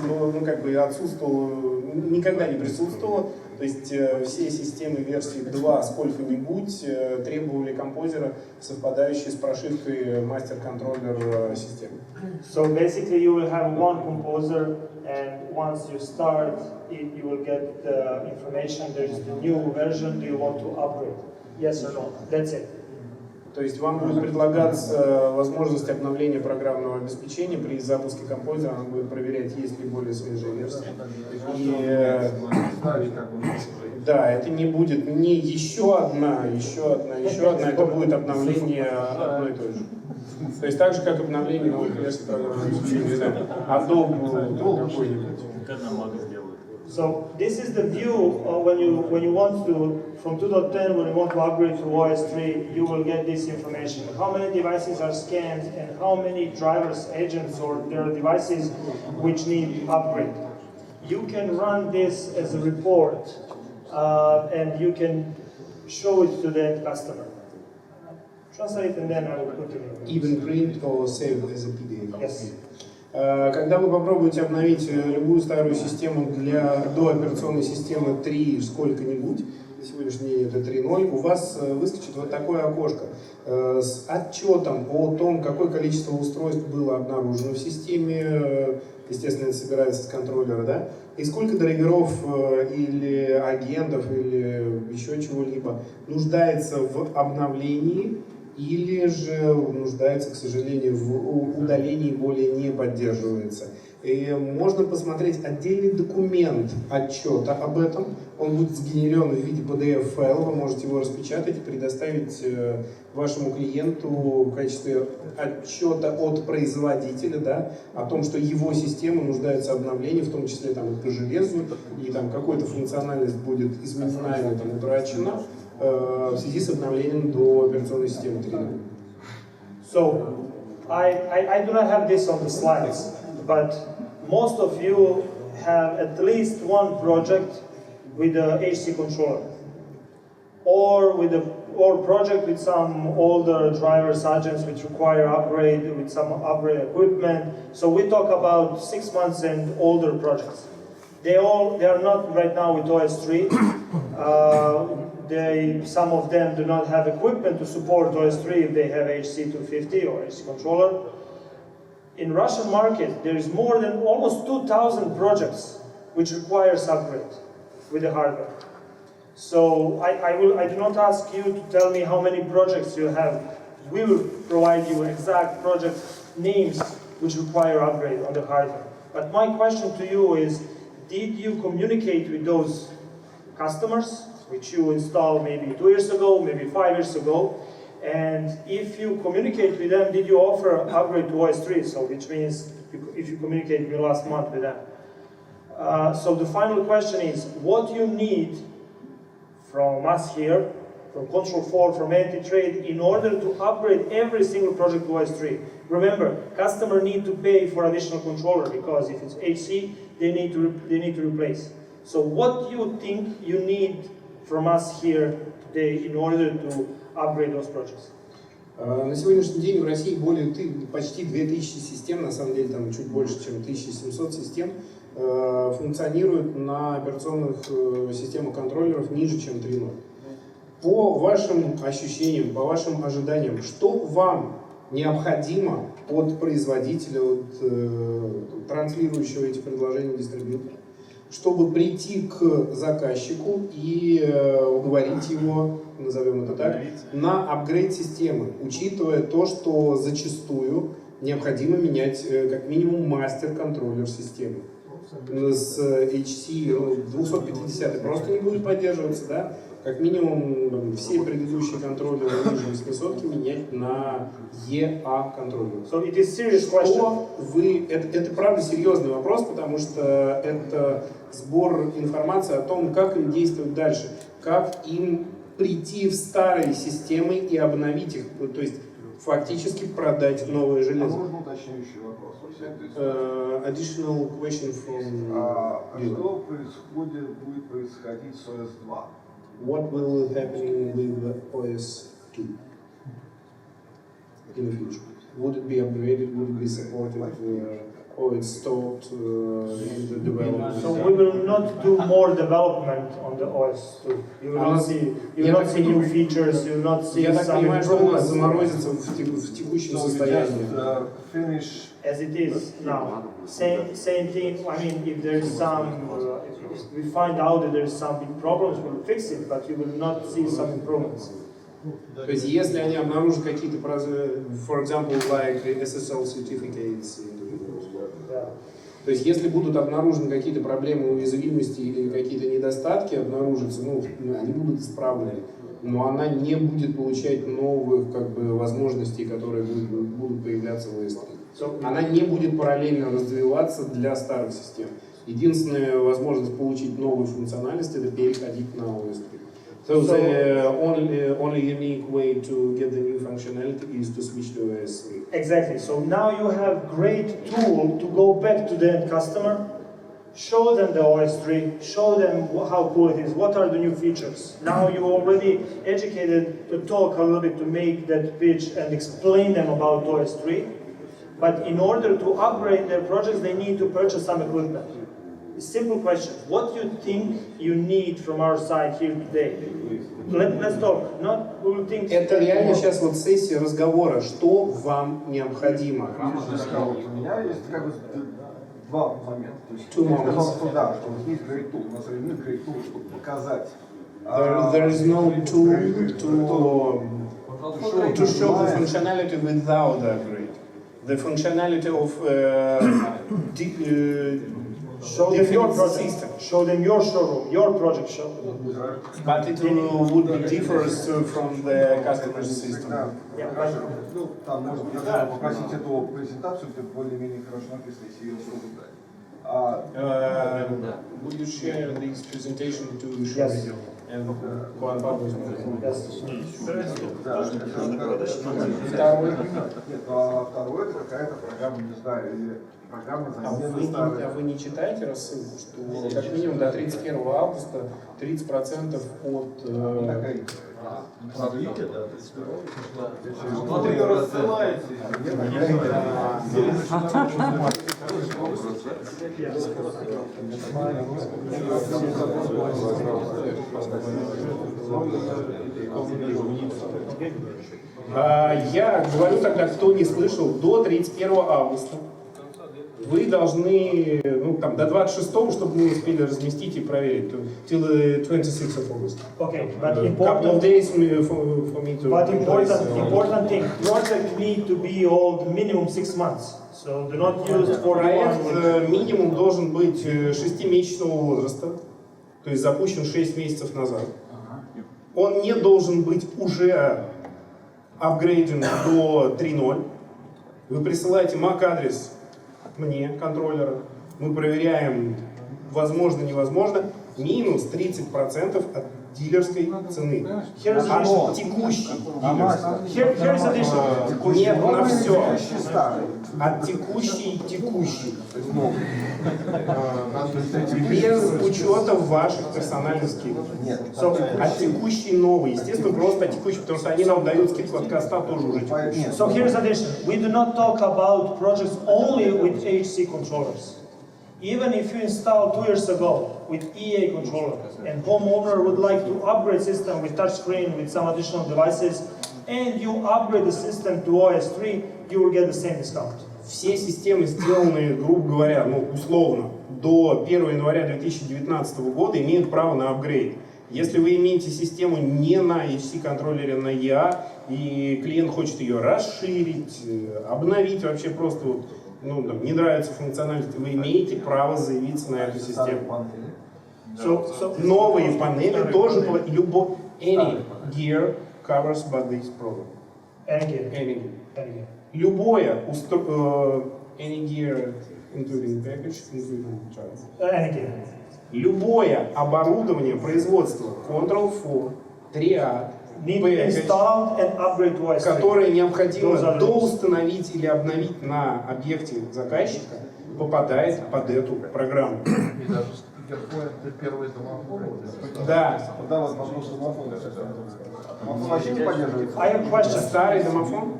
отсутствовала, никогда не присутствовала. То есть все системы версии 2 сколько-нибудь требовали композера, совпадающие с прошивкой мастер-контроллер системы. So basically you will have one composer, and once you start it, you will get the information, there is the new version, do you want to upgrade? Yes or no? That's it. То есть вам будет предлагаться возможность обновления программного обеспечения при запуске композера, он будет проверять, есть ли более свежие версии. И да, это не будет не еще одна, это будет обновление одной и той же. То есть так же, как обновление новых версий программного обеспечения, Adobe какой-нибудь. So this is the view when you want to, from 2.10, when you want to upgrade to OS 3, you will get this information. How many devices are scanned and how many drivers, agents, or there are devices which need upgrade. You can run this as a report and you can show it to the end customer. Translate and then I will continue. Even print or save as a PDF. Yes. Когда вы попробуете обновить любую старую систему до операционной системы 3 сколько-нибудь, на сегодняшний день это 3.0, у вас выскочит вот такое окошко с отчетом о том, какое количество устройств было обнаружено в системе, естественно, это собирается с контроллера, да, и сколько драйверов или агентов или еще чего-либо нуждается в обновлении, или же нуждается, к сожалению, в удалении, более не поддерживается. И можно посмотреть отдельный документ отчета об этом. Он будет сгенерирован в виде PDF-файла, вы можете его распечатать и предоставить вашему клиенту в качестве отчета от производителя, да, о том, что его система нуждается в обновлении, в том числе там, и по железу, и там какая-то функциональность будет изменена или там, утрачена в связи с обновлением до операционной системы 3.0. So, I do not have this on the slides, but most of you have at least one project with a HC controller, or project with some older drivers, agents which require upgrade, with some upgrade equipment. So we talk about 6 months and older projects. They are not right now with OS 3. some of them do not have equipment to support OS3 if they have HC250 or HC controller. In Russian market, there is more than almost 2,000 projects which requires upgrade with the hardware. So I do not ask you to tell me how many projects you have. We will provide you exact project names which require upgrade on the hardware. But my question to you is, did you communicate with those customers which you installed maybe 2 years ago, maybe 5 years ago? And if you communicate with them, did you offer upgrade to OS3? So which means if you communicate with last month with them. So the final question is, what you need from us here, from Control4, from Anti-Trade, in order to upgrade every single project to OS3. Remember, customer need to pay for additional controller because if it's HC, they need to replace. So what do you think you need from us here today in order to upgrade those projects? На сегодняшний день в России почти 2000 систем, на самом деле там чуть больше, чем 1700 систем, функционируют на операционных системах контроллеров ниже, чем 3.0. По вашим ощущениям, по вашим ожиданиям, что вам необходимо от производителя, от транслирующего эти предложения дистрибьютора, чтобы прийти к заказчику и уговорить его, назовем это так, на апгрейд системы, учитывая то, что зачастую необходимо менять как минимум мастер-контроллер системы. С HC 250 просто не будет поддерживаться, да? Как минимум все предыдущие контроллеры ниже 800 менять на EA контроллер. So it is serious question. Это правда серьезный вопрос, потому что это сбор информации о том, как им действовать дальше, как им прийти в старые системы и обновить их, то есть фактически продать новое железо. Можно уточняющий вопрос? Additional question from что будет происходить с OS2? What will happen with OS2 in the future? Would it be upgraded? Would it be supported? Or it's stopped in the development? So we will not do more development on the OS2. You will not see new features. You will not see some improvements. Заморозится в текущем состоянии. As it is now. Same thing. I mean, if there is some, if we find out that there is some big problems, we'll fix it. But you will not see some improvements. То есть, если они обнаружат какие-то, for example, like SSL certificates, то есть, если будут обнаружены какие-то проблемы, уязвимости или какие-то недостатки обнаружатся, они будут исправлены, но она не будет получать новых возможностей, которые будут появляться в OS3. Она не будет параллельно развиваться для старых систем. Единственная возможность получить новую функциональность — это переходить на OS3. So the only unique way to get the new functionality is to switch to OS3. Exactly. So now you have great tool to go back to the end customer, show them the OS3, show them how cool it is, what are the new features. Now you already educated to talk a little bit to make that pitch and explain them about OS3. But in order to upgrade their projects, they need to purchase some equipment. A simple question. What do you think you need from our side here today? Let's talk. Not we will think. Это реально сейчас сессия разговора. Что вам необходимо? У меня есть два момента. То есть, я сказал, что да, что вот есть Great Tool. У нас нет Great Tool, чтобы показать. There is no tool to show the functionality without the upgrade. The functionality of show them your project system. Show them your showroom, your project show. But it would be different from the customer's system. Там можно попросить эту презентацию, где более-менее хорошо написано, если ее сразу дать. Would you share this presentation to show video and go on publish? Второе, это какая-то программа, не знаю, или программа замены старой. А вы не читаете рассылку, что как минимум до 31 августа 30% от... Смотрите, да, 31. Вот ее рассылаете. Я говорю тогда, кто не слышал, до 31 августа вы должны, ну там, до 26, чтобы мы успели разместить и проверить, till the 26th of August. Okay, but Couple of days for me to... But important thing, project need to be old minimum 6 months. So do not use for Проект минимум должен быть 6-месячного возраста, то есть запущен 6 месяцев назад. Он не должен быть уже апгрейден до 3.0. Вы присылаете MAC-адрес мне, контроллера, мы проверяем, возможно, невозможно, минус 30% от дилерской цены. От текущей дилерской. Нет, на все. От текущей. Без учета ваших персональных скидок. От текущей новой. Естественно, просто от текущей, потому что они нам дают скидку от коста тоже уже текущей. So here's the addition. We do not talk about projects only with HC controllers. Even if you installed 2 years ago with EA controller and homeowner would like to upgrade system with touchscreen with some additional devices and you upgrade the system to OS3, you will get the same discount. Все системы, сделанные, грубо говоря, ну, условно, до 1 января 2019 года, имеют право на апгрейд. Если вы имеете систему не на HC-контроллере, на EA, и клиент хочет ее расширить, обновить, вообще просто вот, ну, там, не нравится функциональность, вы имеете право заявиться на эту систему. Новые панели тоже, any gear covers by this program. Any gear. Любое any gear, including package, including charge. Любое оборудование производства Control4, Triad, которое необходимо доустановить или обновить на объекте заказчика, попадает под эту программу. Да. Вообще не поддерживается. Старый домофон?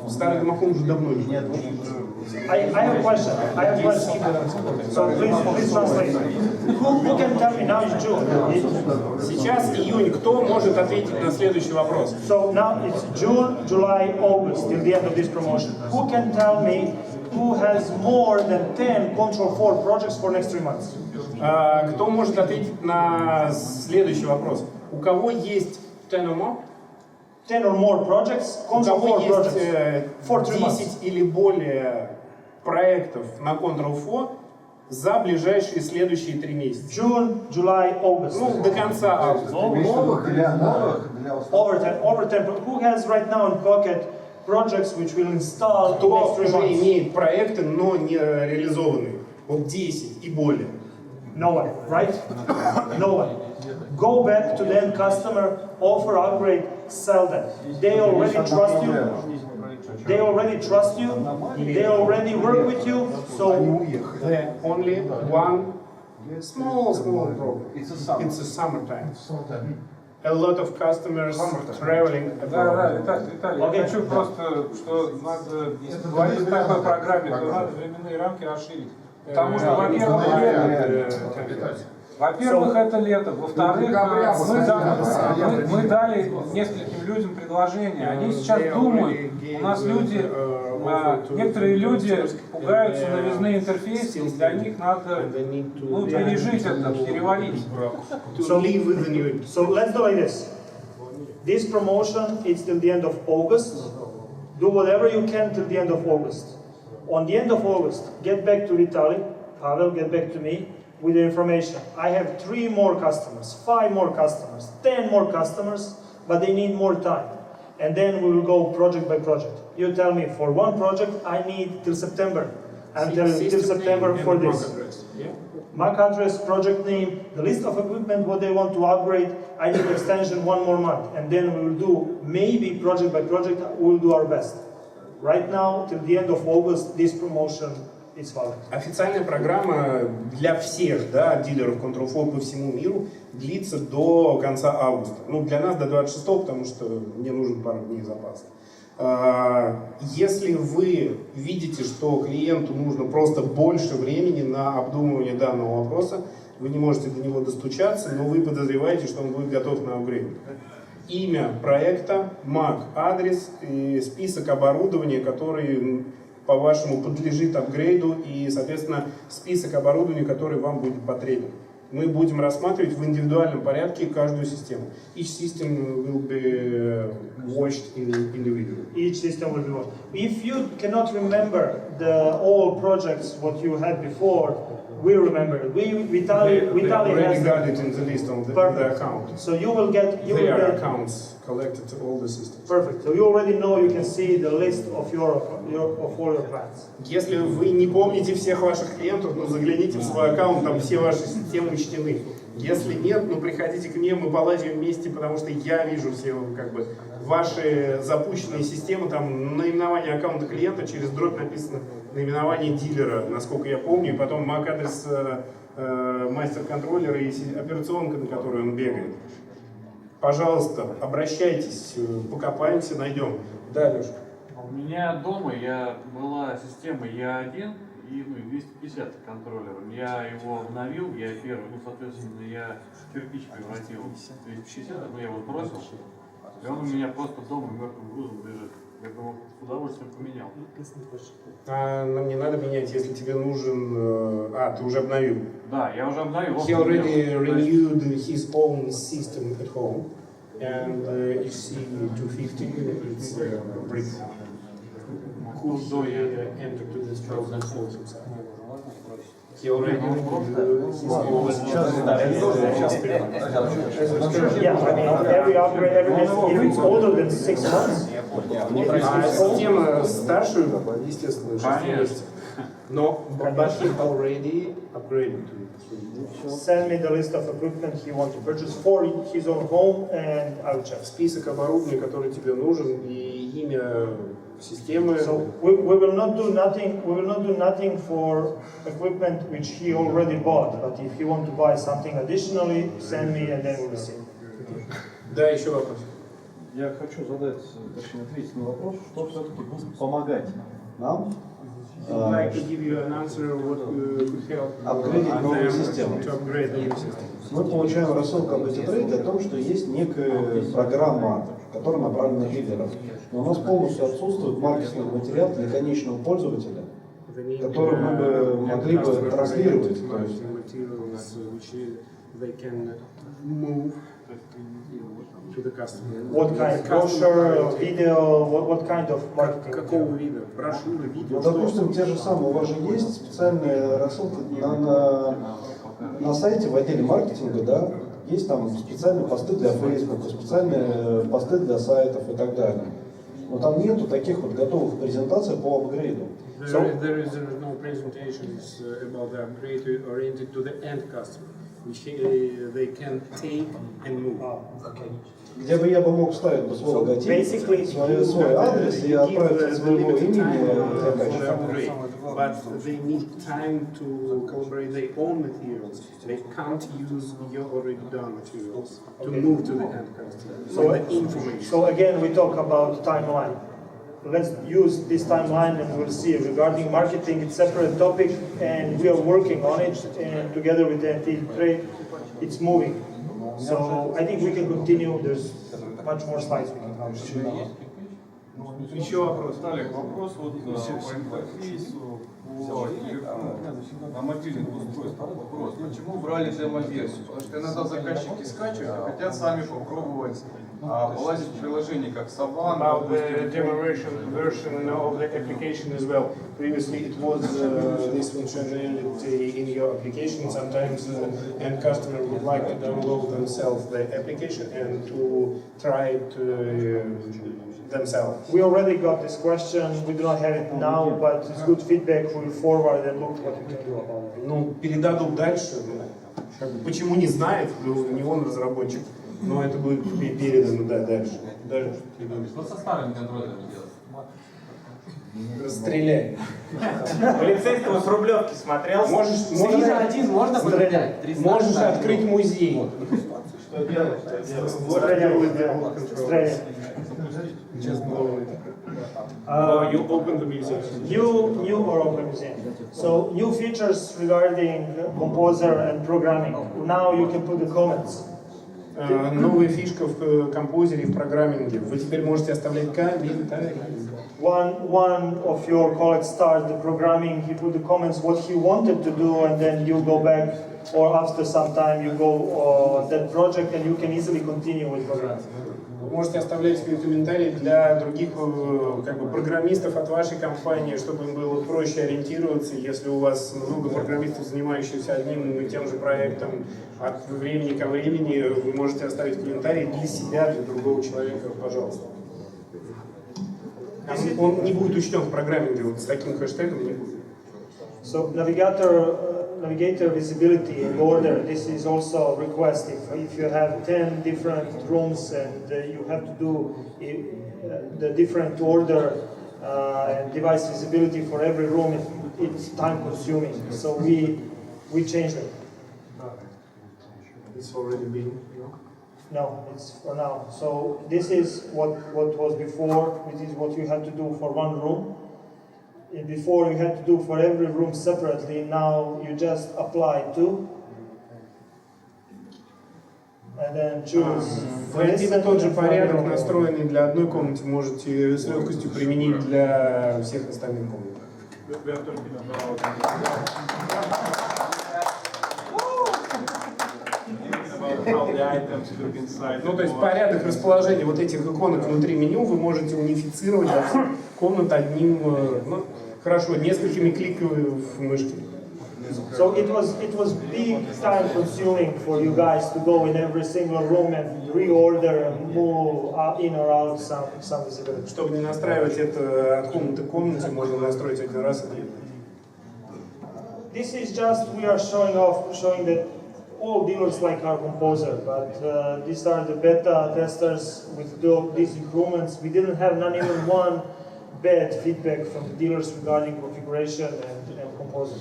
Старый домофон уже давно нет. I have a question. So please translate. Who can tell me now it's June? Сейчас июнь. Кто может ответить на следующий вопрос? So now it's June, July, August till the end of this promotion. Who can tell me who has more than 10 Control4 projects for next 3 months? Кто может ответить на следующий вопрос? У кого есть 10 or more? 10 or more projects, Control4 projects for 3 months. 10 или более проектов на Control4 за ближайшие следующие 3 месяца. June, July, August. Ну, до конца августа. Over 10. Over 10. Who has right now in pocket projects which will install in Кто next 3 уже months? имеет проекты, но не реализованные? Вот 10 и более. No one, right? No one. Go back to the end customer, offer upgrade, sell them. They already trust you. They already trust you. They already work with you. So The only one small problem. It's a summertime. A lot of customers traveling abroad. Виталий, я хочу просто, что надо, если говорить о такой программе, то надо временные рамки расширить. Потому что, во-первых, это лето, во-вторых, мы дали нескольким людям предложение. Они сейчас думают, у нас люди, некоторые люди пугаются новизны интерфейса, и для них надо пережить это, переварить. So let's do like this. This promotion is till the end of August. Do whatever you can till the end of August. On the end of August, get back to Vitaly, Pavel, get back to me with the information. I have 3 more customers, 5 more customers, 10 more customers, but they need more time. And then we will go project by project. You tell me for one project I need till September. I'm telling till September for this. MAC address, project name, the list of equipment, what they want to upgrade. I need extension 1 more month. And then we will do, maybe project by project, we will do our best. Right now, till the end of August, this promotion is valid. Официальная программа для всех, да, дилеров Control4 по всему миру длится до конца августа. Ну, для нас до 26-го, потому что мне нужен пару дней запаса. Если вы видите, что клиенту нужно просто больше времени на обдумывание данного вопроса, вы не можете до него достучаться, но вы подозреваете, что он будет готов на апгрейд. Имя проекта, MAC, адрес и список оборудования, который, по-вашему, подлежит апгрейду, и, соответственно, список оборудования, который вам будет потребен. Мы будем рассматривать в индивидуальном порядке каждую систему. Each system will be watched individually. Each system will be watched. If you cannot remember the all projects what you had before, we remember. Vitaly already has got it in the list on the account. So you will get Their accounts collected all the systems. Perfect. So you already know, you can see the list of all your clients. Если вы не помните всех ваших клиентов, ну загляните в свой аккаунт, там все ваши системы учтены. Если нет, ну приходите ко мне, мы поладим вместе, потому что я вижу все как бы ваши запущенные системы, там наименование аккаунта клиента, через дробь написано наименование дилера, насколько я помню, и потом MAC-адрес мастер-контроллера и операционка, на которой он бегает. Пожалуйста, обращайтесь, покопаемся, найдем. Да, Леша. У меня дома была система Я1 и 250 контроллеров. Я его обновил, я первый, соответственно, я кирпич превратил в 250, но я его бросил. И он у меня просто дома мертвым грузом лежит. Я бы его с удовольствием поменял. Нам не надо менять, если тебе нужен... ты уже обновил. Да, я уже обновил. He already renewed his own system at home. And XC250, it's brick. Could enter to this program for himself. He already renewed his own Yeah, I mean, every upgrade, if it's older than 6 months. Система старше, естественно, 6 месяцев. Но but he already upgraded to it. Send me the list of equipment he wants to purchase for his own home, and I'll check. Список оборудования, который тебе нужен, и имя системы. So we will not do nothing. We will not do nothing for equipment which he already bought. But if you want to buy something additionally, send me, and then we will see. Да, еще вопрос. Я хочу задать, точнее, ответить на вопрос, что все-таки будет помогать нам апгрейдить новую систему. Мы получаем рассылку об этой трейде о том, что есть некая программа, которая направлена на дилеров. Но у нас полностью отсутствует маркетинговый материал для конечного пользователя, который мы бы могли бы транслировать. То есть, to the customer. What kind of brochure, video, what kind of marketing? Какого вида? Брошюры, видео? Ну, допустим, те же самые, у вас же есть специальная рассылка на сайте в отделе маркетинга, да? Есть там специальные посты для Facebook, специальные посты для сайтов и так далее. Но там нету таких вот готовых презентаций по апгрейду. There is no presentations about the upgrade oriented to the end customer, which they can take and move. Okay. Где бы я мог вставить свой логотип, свой адрес и отправить от своего имени заказчику. But they need time to collaborate their own materials. They can't use your already done materials to move to the end customer. So the information. So again, we talk about timeline. Let's use this timeline and we'll see. Regarding marketing, it's a separate topic and we are working on it, and together with the trade, it's moving. So I think we can continue. There's much more slides we can cover. Еще вопрос. Олег, вопрос вот по интерфейсу, по мобильных устройствах. Вопрос, почему брали демо-версию? Потому что иногда заказчики скачивают, хотят сами попробовать полазить в приложении, как Saban. About the demo version of the application as well. Previously it was this functionality in your application. Sometimes end customer would like to download themselves the application and to try it themselves. We already got this question. We do not have it now, but it's good feedback. We will forward and look what we can do about it. Ну, передадут дальше. Почему не знает, не он разработчик, но это будет передано дальше. Что со старыми контроллерами делать? Стреляй. Полицейского с Рублевки смотрел? Можешь открыть музей. Стреляй. Just You open the museum. New or open museum. So new features regarding composer and programming. Now you can put the comments. Новая фишка в композере, в программинге. Вы теперь можете оставлять комментарии. One of your colleagues started the programming, he put the comments what he wanted to do, and then you go back, or after some time you go that project and you can easily continue with programming. Вы можете оставлять свои комментарии для других как бы, программистов от вашей компании, чтобы им было проще ориентироваться, если у вас много программистов, занимающихся одним и тем же проектом от времени ко времени, вы можете оставить комментарий для себя, для другого человека, пожалуйста. Он не будет учтен в программинге, вот с таким хэштегом не будет. So navigator visibility and order, this is also a request. If you have 10 different rooms and you have to do the different order and device visibility for every room, it's time consuming. So we changed it. It's already been, No, it's for now. So this is what was before. This is what you had to do for one room. Before you had to do for every room separately. Now you just apply to, and then choose. Вы один и тот же порядок, настроенный для одной комнаты, можете с легкостью применить для всех остальных комнат. Ну, то есть порядок расположения вот этих иконок внутри меню вы можете унифицировать во всех комнат одним, ну, хорошо, несколькими кликами в мышке. So it was big time consuming for you guys to go in every single room and reorder and move in or out some visibility. Чтобы не настраивать это от комнаты к комнате, можно настроить один раз и делать. This is just we are showing that all dealers like our composer, but these are the beta testers with these improvements. We didn't have not even one bad feedback from the dealers regarding configuration and composer.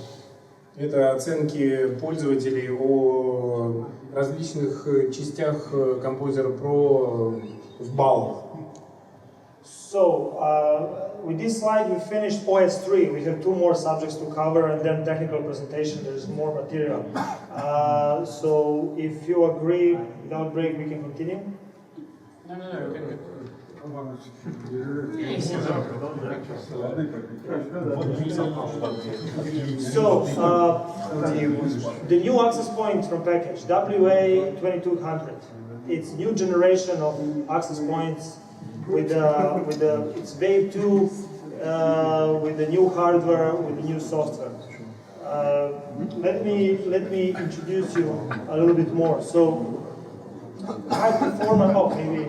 Это оценки пользователей о различных частях Composer Pro в баллах. So, with this slide we finished OS3. We have 2 more subjects to cover and then technical presentation. There's more material. So, if you agree, without break, we can continue? So, the new access point from package, WA2200. It's new generation of access points with it's Wave 2 with the new hardware, with the new software. Let me introduce you a little bit more. So, high performance. Maybe.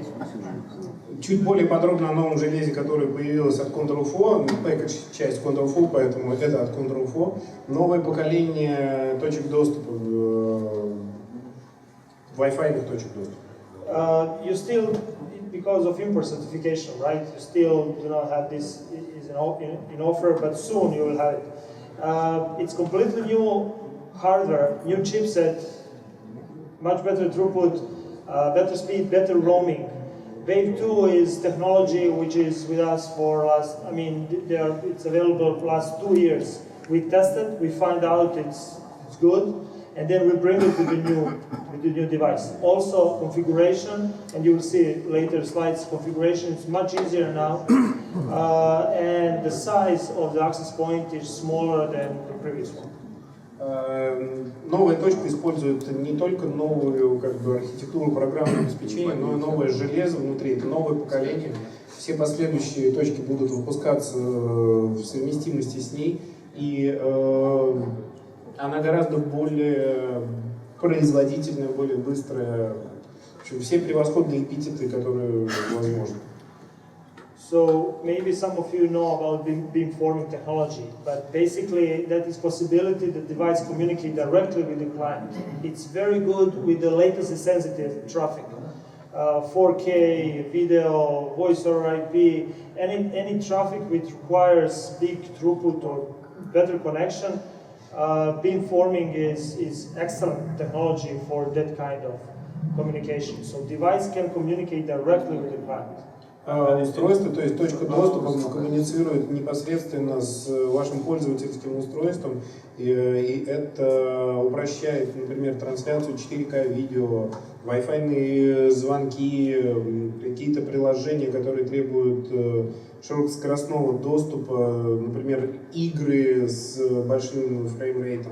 Чуть более подробно о новом железе, которое появилось от Control4, пэкэдж часть Control4, поэтому это от Control4. Новое поколение точек доступа, Wi-Fi точек доступа. You still, because of import certification, right? You still do not have this in offer, but soon you will have it. It's completely new hardware, new chipset, much better throughput, better speed, better roaming. Wave 2 is technology which is with us for last, it's available for last 2 years. We tested, we find out it's good, and then we bring it with the new device. Also configuration, and you will see later slides, configuration is much easier now, and the size of the access point is smaller than the previous one. Новая точка использует не только новую архитектуру программного обеспечения, но и новое железо внутри, это новое поколение. Все последующие точки будут выпускаться в совместимости с ней, и она гораздо более производительная, более быстрая. В общем, все превосходные эпитеты, которые возможны. So maybe some of you know about beamforming technology, but basically that is possibility the device communicate directly with the client. It's very good with the latency sensitive traffic. 4K, video, voice over IP, any traffic which requires big throughput or better connection, beamforming is excellent technology for that kind of communication. So device can communicate directly with the client. устройство, то есть точка доступа коммуницирует непосредственно с вашим пользовательским устройством, и это упрощает, например, трансляцию 4К видео, Wi-Fi звонки, какие-то приложения, которые требуют широкоскоростного доступа, например, игры с большим фреймрейтом.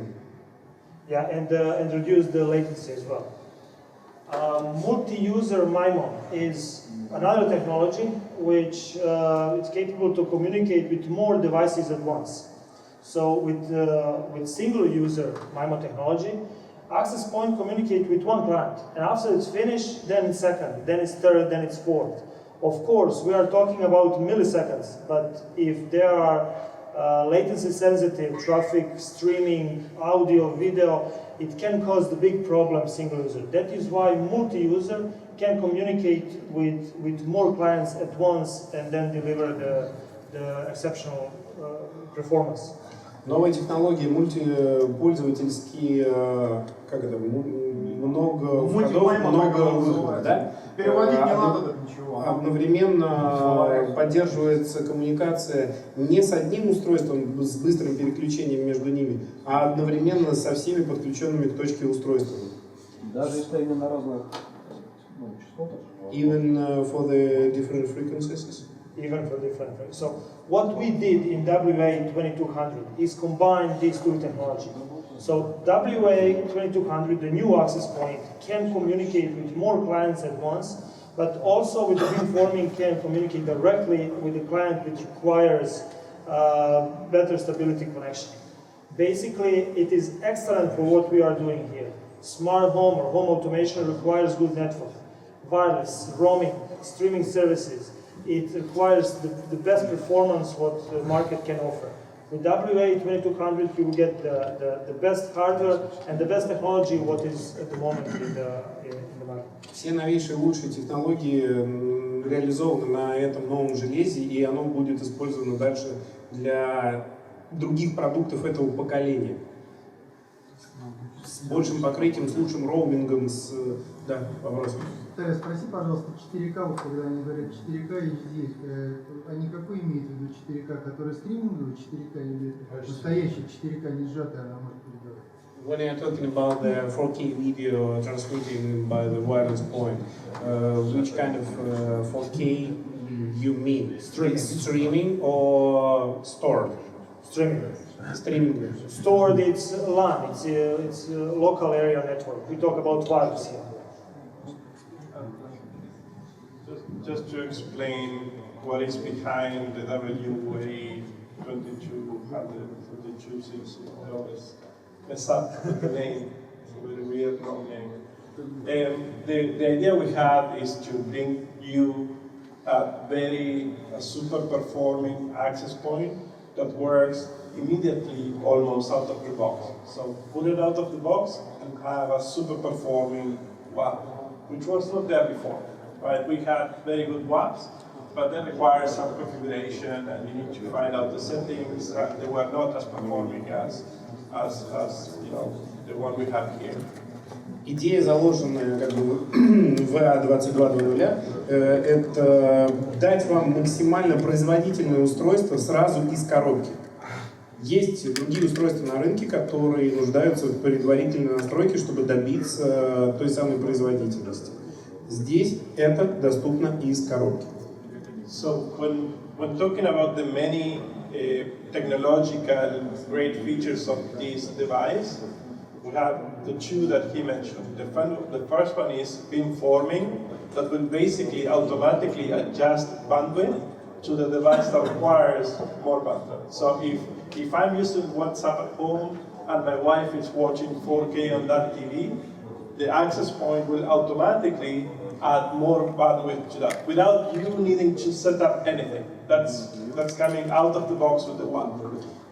Yeah, and reduce the latency as well. Multi-user MIMO is another technology which is capable to communicate with more devices at once. So with single-user MIMO technology, access point communicate with one client, and after it's finished, then it's second, then it's third, then it's fourth. Of course, we are talking about milliseconds, but if there are latency sensitive traffic, streaming, audio, video, it can cause the big problem single user. That is why multi-user can communicate with more clients at once and then deliver the exceptional performance. Новые технологии, мультипользовательские, как это, много входов, много выходов, да? Переводить не надо ничего. Одновременно поддерживается коммуникация не с одним устройством с быстрым переключением между ними, а одновременно со всеми подключенными к точке устройства. Даже если они на разных частотах? Even for the different frequencies? Even for different things. So what we did in WA2200 is combine these two technologies. So WA2200, the new access point, can communicate with more clients at once, but also with the beamforming can communicate directly with the client, which requires better stability connection. Basically, it is excellent for what we are doing here. Smart home or home automation requires good network, wireless, roaming, streaming services. It requires the best performance what the market can offer. With WA2200, you will get the best hardware and the best technology what is at the moment in the market. Все новейшие лучшие технологии реализованы на этом новом железе, и оно будет использовано дальше для других продуктов этого поколения. С большим покрытием, с лучшим роумингом, с... Да, вопрос. Тарас, спроси, пожалуйста, 4К, вот когда они говорят 4К HD, они какой имеют в виду 4К, который стриминговый 4К или настоящий 4К не сжатый, она может передавать? When you're talking about the 4K video transmitting by the wireless point, which kind of 4K you mean? Streaming or stored? Streaming. Streaming. Stored, it's LAN, it's a local area network. We talk about wireless here. Just to explain what is behind the WA2200, 2260, I always mess up with the name, it's a very weird long name. The idea we have is to bring you a super performing access point that works immediately almost out of the box. So put it out of the box and have a super performing WAP, which was not there before. Right, we had very good WAPs, but that requires some configuration, and you need to find out the settings. They were not as performing as you know, the one we have here. Идея, заложенная как бы в A2200, это дать вам максимально производительное устройство сразу из коробки. Есть другие устройства на рынке, которые нуждаются в предварительной настройке, чтобы добиться той самой производительности. Здесь это доступно из коробки. So when talking about the many technological great features of this device, we have the two that he mentioned. The first one is beamforming, that will basically automatically adjust bandwidth to the device that requires more bandwidth. So if I'm using WhatsApp at home and my wife is watching 4K on that TV, the access point will automatically add more bandwidth to that without you needing to set up anything. That's coming out of the box with the one.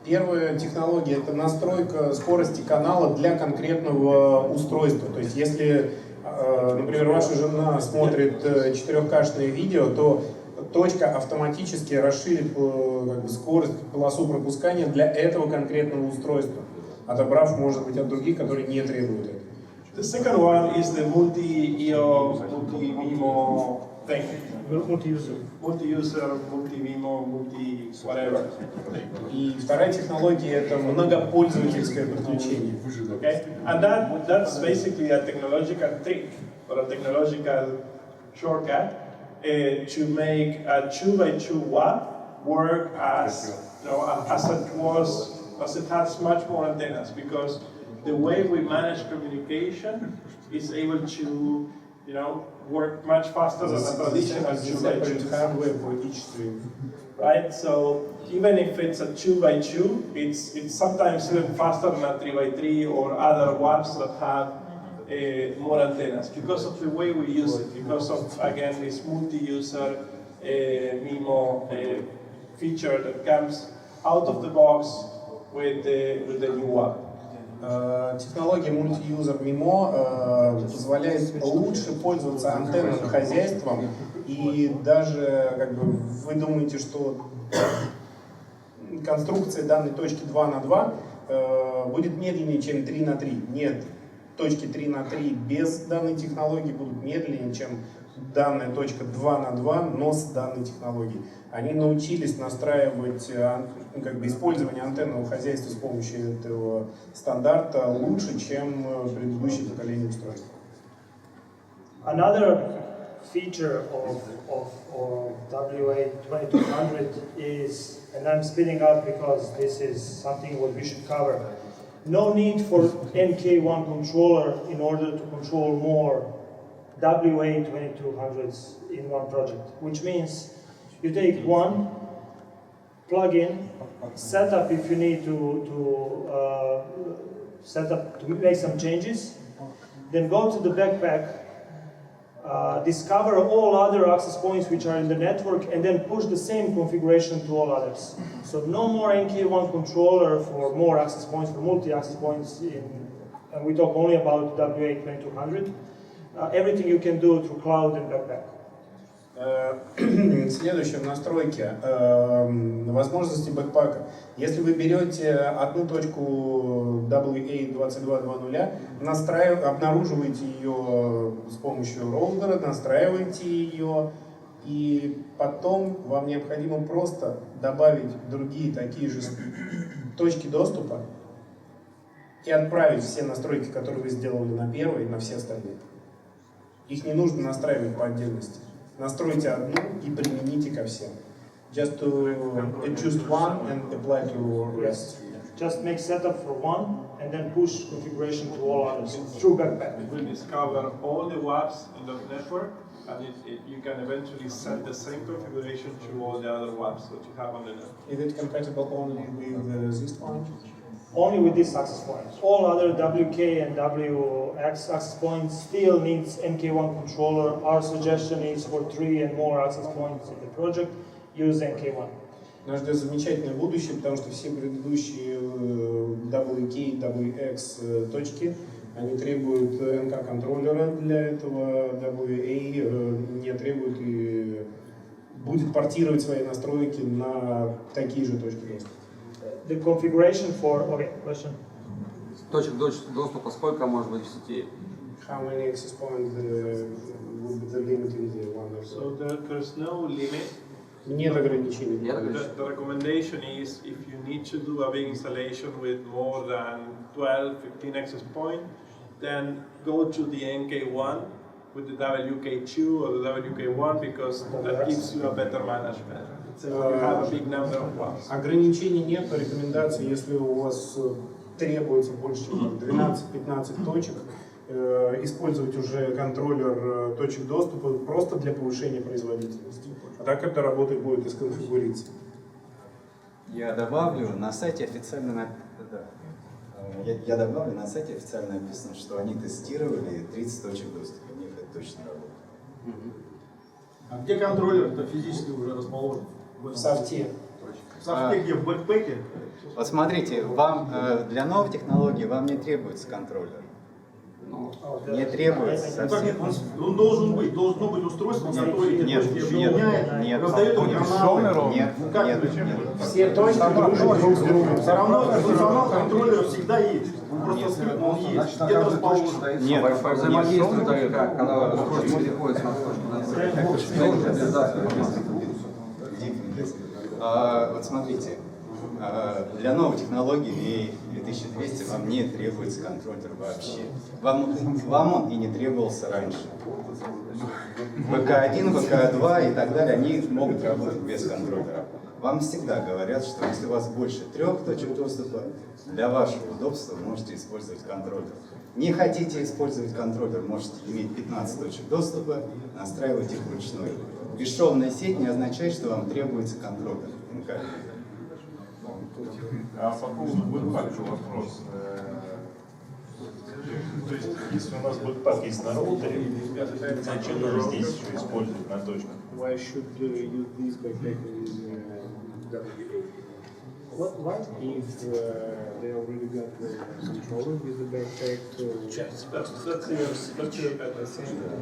Первая технология – это настройка скорости канала для конкретного устройства. То есть, если, например, ваша жена смотрит 4К-шное видео, то точка автоматически расширит как бы, скорость, полосу пропускания для этого конкретного устройства, отобрав, может быть, от других, которые не требуют этого. The second one is the multi-IO, multi-MIMO thing. Multi-user. Multi-user, multi-MIMO, multi-whatever. И вторая технология это многопользовательское подключение. Okay? And that's basically a technological trick or a technological shortcut to make a 2x2 WAP work as it has much more antennas, because the way we manage communication is able to work much faster than a traditional 2x2 hardware for each stream. Right? So even if it's a 2x2, it's sometimes even faster than a 3x3 or other WAPs that have more antennas, because of the way we use it, because of, again, this multi-user MIMO feature that comes out of the box with the new WAP. Технология мульти-юзер MIMO позволяет лучше пользоваться антенным хозяйством, и даже вы думаете, что конструкция данной точки 2 на 2 будет медленнее, чем 3 на 3. Нет, точки 3 на 3 без данной технологии будут медленнее, чем данная точка 2 на 2, но с данной технологией. Они научились настраивать использование антенного хозяйства с помощью этого стандарта лучше, чем предыдущее поколение устройств. Another feature of WA2200 is, and I'm speeding up because this is something what we should cover, no need for NK1 controller in order to control more WA2200s in one project, which means you take one, plug in, set up if you need to set up to make some changes, then go to the backpack, discover all other access points which are in the network, and then push the same configuration to all others. So no more NK1 controller for more access points, for multi-access points, and we talk only about WA2200. Everything you can do through cloud and backpack. Следующее в настройке возможности бэкпака. Если вы берете одну точку WA2220, обнаруживаете ее с помощью роутера, настраиваете ее, и потом вам необходимо просто добавить другие такие же точки доступа и отправить все настройки, которые вы сделали на первой, на все остальные. Их не нужно настраивать по отдельности. Настройте одну и примените ко всем. Just to adjust one and apply to rest. Just make setup for one and then push configuration to all others through backpack. It will discover all the WAPs in the network, and you can eventually set the same configuration to all the other WAPs that you have on the network. Is it compatible only with this one? Only with this access point. All other WK and WX access points still needs NK1 controller. Our suggestion is for 3 and more access points in the project, use NK1. Нас ждет замечательное будущее, потому что все предыдущие WK и WX точки, они требуют NK-контроллера для этого, WA не требует и будет портировать свои настройки на такие же точки доступа. The configuration for, okay, question. Точек доступа сколько может быть в сети? How many access points will be the limit in the one? So there's no limit. Нет ограничений. The recommendation is if you need to do a big installation with more than 12, 15 access points, then go to the NK1 with the WK2 or the WK1 because that gives you a better management. So you have a big number of ones. Ограничений нет, но рекомендации, если у вас требуется больше, чем 12-15 точек, использовать уже контроллер точек доступа просто для повышения производительности. А так это работать будет из конфигурации. Я добавлю, на сайте официально написано, что они тестировали 30 точек доступа. У них это точно работает. А где контроллер-то физически уже расположен? В софте. В софте где? В бэкпэке? Вот смотрите, вам для новой технологии вам не требуется контроллер. Не требуется совсем. Он должен быть, должно быть устройство, которое эти Нет, точки нет, объединяет, нет. раздает им каналы. Нет, Как нет, почему? нет. Все точки дружат друг с другом. Все равно функционал контроллера всегда есть. Он просто скрыт, но он есть. Где-то расположен. Нет, Взаимодействует так, как когда устройство переходит Вот смотрите, для новой технологии VA2200 вам не требуется контроллер вообще. Вам он и не требовался раньше. ВК1, ВК2 и так далее, они могут работать без контроллера. Вам всегда говорят, что если у вас больше 3 точек доступа, для вашего удобства вы можете использовать контроллер. Не хотите использовать контроллер, можете иметь 15 точек доступа, настраивать их вручную. Бесшовная сеть не означает, что вам требуется контроллер. А по поводу бэкпака вопрос. То есть, если у нас бэкпак есть на роутере, зачем нам здесь еще использовать на точках? Why should use this backpack with WA? Why? If they already got the controller with the backpack,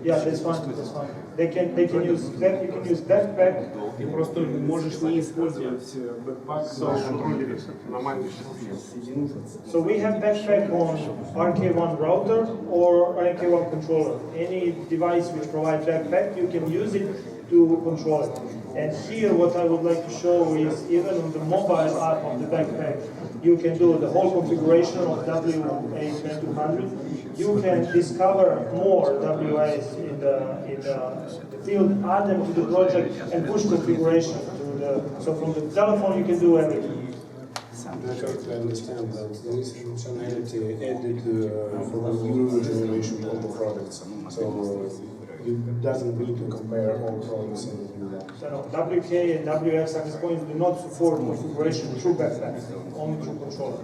Yeah, that's fine. That's fine. They can use back. You can use backpack. ты просто можешь не использовать бэкпак в контроллере на маленьких соединениях. So we have backpack on RK1 router or RK1 controller. Any device which provides backpack, you can use it to control it. And here what I would like to show is even on the mobile app of the backpack, you can do the whole configuration of WA2200. You can discover more WAs in the field, add them to the project and push configuration to the, so from the telephone you can do everything. I totally understand that this functionality added for the new generation of the products. So it doesn't need to compare all products in the new one. So no, WK and WX access points do not support configuration through backpack, only through controller.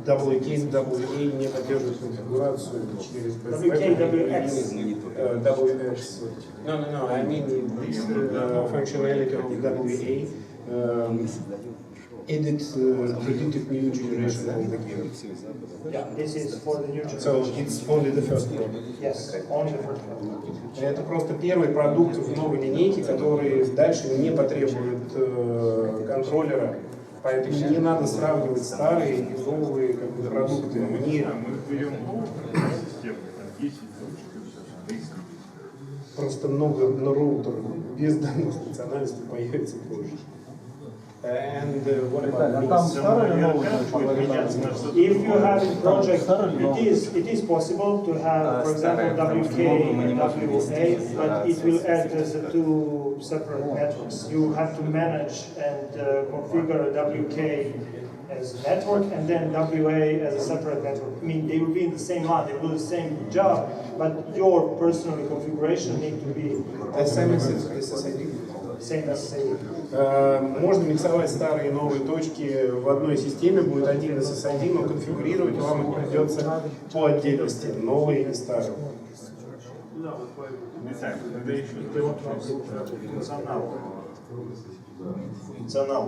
WK и WA не поддерживают конфигурацию через WK, WX. WX. No, I mean this functionality of WA added predicted new generation of the gear. Yeah, this is for the new generation. So it's only the first product. Yes, only the first one. Это просто первый продукт в новой линейке, который дальше не потребует контроллера. Поэтому не надо сравнивать старые и новые продукты. Мы берем новую систему, 10 точек. Просто много на роутерах без данных стационарности появится позже. And what about If you have a project, it is possible to have, for example, WK and WA, but it will act as two separate networks. You have to manage and configure WK as a network and then WA as a separate network. I mean, they will be in the same line, they will do the same job, but your personal configuration need to be same as SSID. Можно миксовать старые и новые точки в одной системе, будет один SSID, но конфигурировать вам их придется по отдельности, новые и старые. Функционал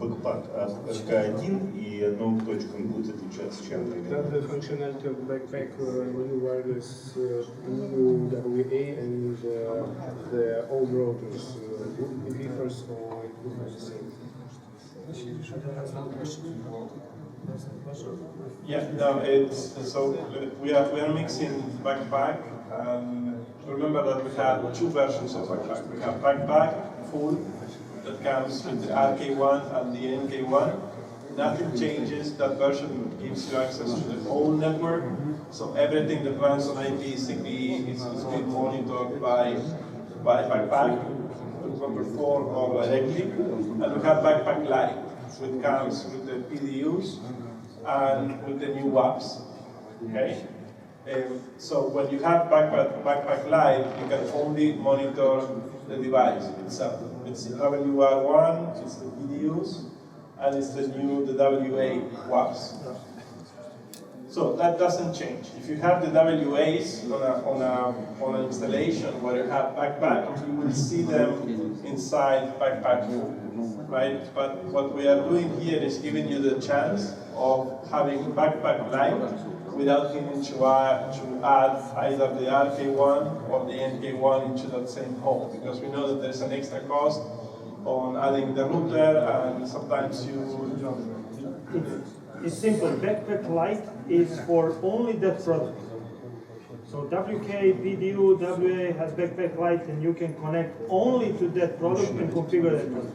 бэкпак от RK1 и одну точку он будет отличаться чем-то? The functionality of the backpack new wireless new WA and the old routers it differs or it will be the same. Yeah, no, it's so we are mixing backpack. Remember that we had two versions of backpack. We have backpack full that comes with the RK1 and the NK1. Nothing changes. That version gives you access to the whole network. So everything that runs on IP, CPE is being monitored by backpack to perform or directly. And we have backpack Lite, which comes with the PDUs and with the new WAPs. Okay. So when you have backpack Lite, you can only monitor the device itself. It's the WR1, it's the PDUs, and it's the WA WAPs. So that doesn't change. If you have the WAs on an installation where you have backpack, you will see them inside backpack 4, right? But what we are doing here is giving you the chance of having backpack light without needing to add either the RK1 or the NK1 into that same hole, because we know that there's an extra cost on adding the router, and sometimes It's simple. Backpack Lite is for only that product. So WK, PDU, WA has Backpack Lite, and you can connect only to that product and configure that product.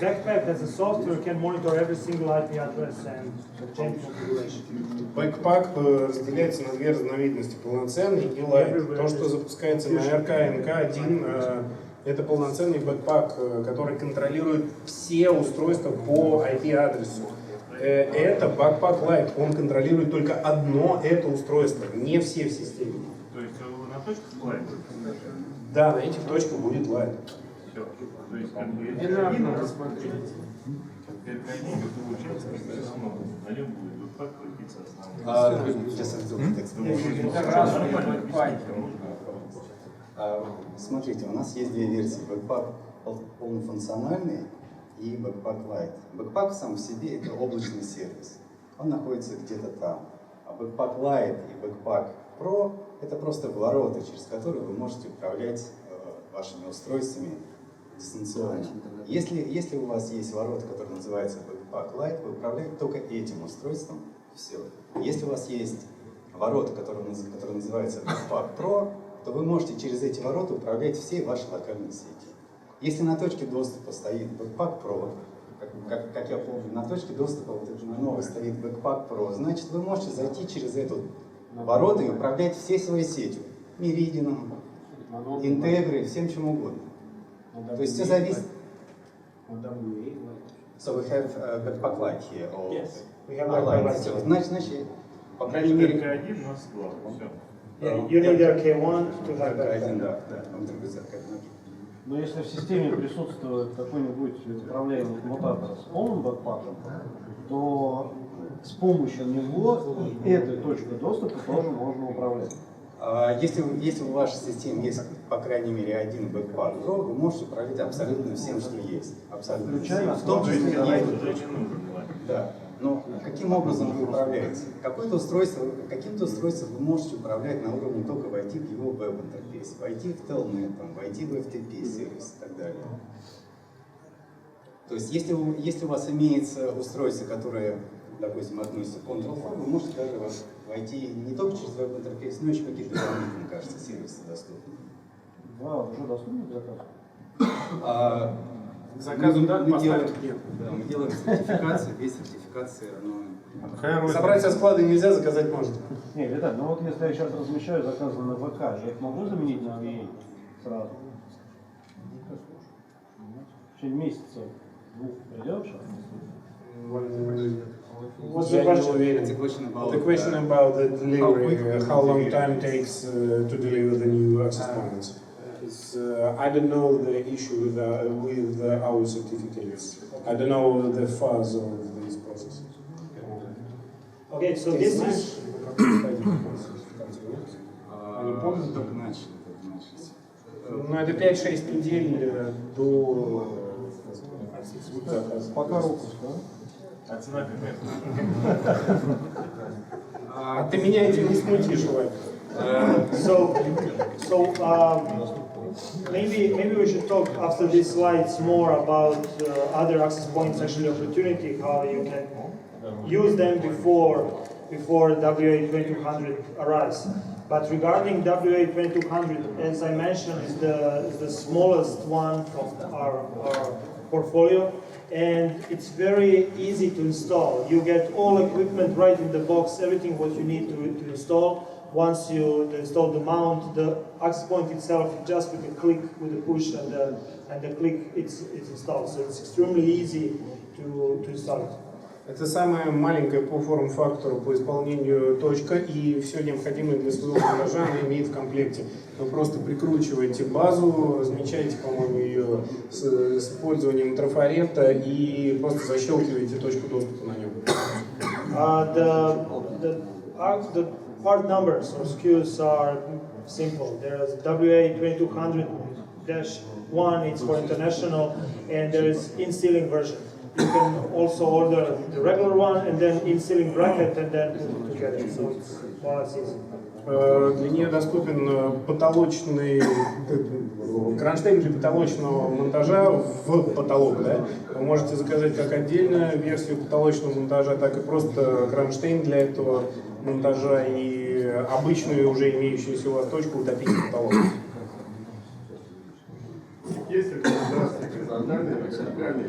Backpack as a software can monitor every single IP address and change configuration. Backpack разделяется на две разновидности: полноценный и Lite. То, что запускается на РК-НК-1, это полноценный бэкпак, который контролирует все устройства по IP-адресу. Это Backpack Lite, он контролирует только одно это устройство, не все в системе. То есть на точках Lite? Да, на этих точках будет Lite. Все. То есть как бы Не надо посмотреть. Получается, на нем будет бэкпак крутиться Смотрите, у нас есть две версии: Backpack полнофункциональный и Backpack Lite. Backpack сам в себе это облачный сервис, он находится где-то там. А Backpack Lite и Backpack Pro это просто ворота, через которые вы можете управлять вашими устройствами дистанционно. Если у вас есть ворота, которые называются Backpack Lite, вы управляете только этим устройством, все. Если у вас есть ворота, которые называются Backpack Pro, то вы можете через эти ворота управлять всей вашей локальной сетью. Если на точке доступа стоит Backpack Pro, как я помню, на точке доступа вот этой новой стоит Backpack Pro, значит вы можете зайти через эту ворота и управлять всей своей сетью, Меридианом, Интегрой, всем чем угодно. То есть все зависит. So we have Backpack Lite here. Or Yes, we have Backpack Lite. Lite. Значит, по крайней мере, РК1 у нас два. Все. Yeah, you need RK1 to have РК1, backpack. да, он требует РК1. Но если в системе присутствует какой-нибудь управляемый коммутатор с полным бэкпаком, то с помощью него этой точкой доступа тоже можно управлять. Если в вашей системе есть, по крайней мере, один Backpack Pro, вы можете управлять абсолютно всем, что есть. Абсолютно всем. В том числе да. Но каким образом вы управляете? Каким-то устройством вы можете управлять на уровне только войти в его веб-интерфейс, войти в Telnet, войти в FTP сервис и так далее. То есть, если у вас имеется устройство, которое, допустим, относится к Control4, вы можете даже войти не только через веб-интерфейс, но еще какие-то дополнительные, мне кажется, сервисы доступны. Да, уже доступны к заказу. Заказу да, мы делаем сертификацию, без сертификации собрать со склада нельзя, заказать можно. Не, Виталий, ну вот если я сейчас размещаю заказы на ВК, я их могу заменить на VA сразу? В течение месяца двух придет сейчас? Я не уверен. The question about the delivery, how long time takes to deliver the new access points. I don't know the issue with our certificates. I don't know the fuzz of this process. Okay, so this is. Они помнят, только начали. Ну, это 5-6 недель до заказа. Пока руку, да? А цена какая? Ты меня этим не смутишь, Вань. Maybe we should talk after these slides more about other access points actually opportunity, how you can use them before WA2200 arrives. But regarding WA2200, as I mentioned, is the smallest one from our portfolio, and it's very easy to install. You get all equipment right in the box, everything what you need to install. Once you install the mount, the access point itself, just with a click, with a push and the click, it's installed. So it's extremely easy to install it. Это самая маленькая по форм-фактору, по исполнению точка, и все необходимое для своего монтажа она имеет в комплекте. Вы просто прикручиваете базу, размечаете, по-моему, ее с использованием трафарета и просто защелкиваете точку доступа на нем. The part numbers or SKUs are simple. There's WA2200-1, it's for international, and there is in-ceiling version. You can also order the regular one and then in-ceiling bracket and then put it together. So it's more or less easy. Для нее доступен потолочный кронштейн для потолочного монтажа в потолок. Да? Вы можете заказать как отдельную версию потолочного монтажа, так и просто кронштейн для этого монтажа и обычную уже имеющуюся у вас точку утопить в потолок. Есть рекомендации горизонтальные или вертикальные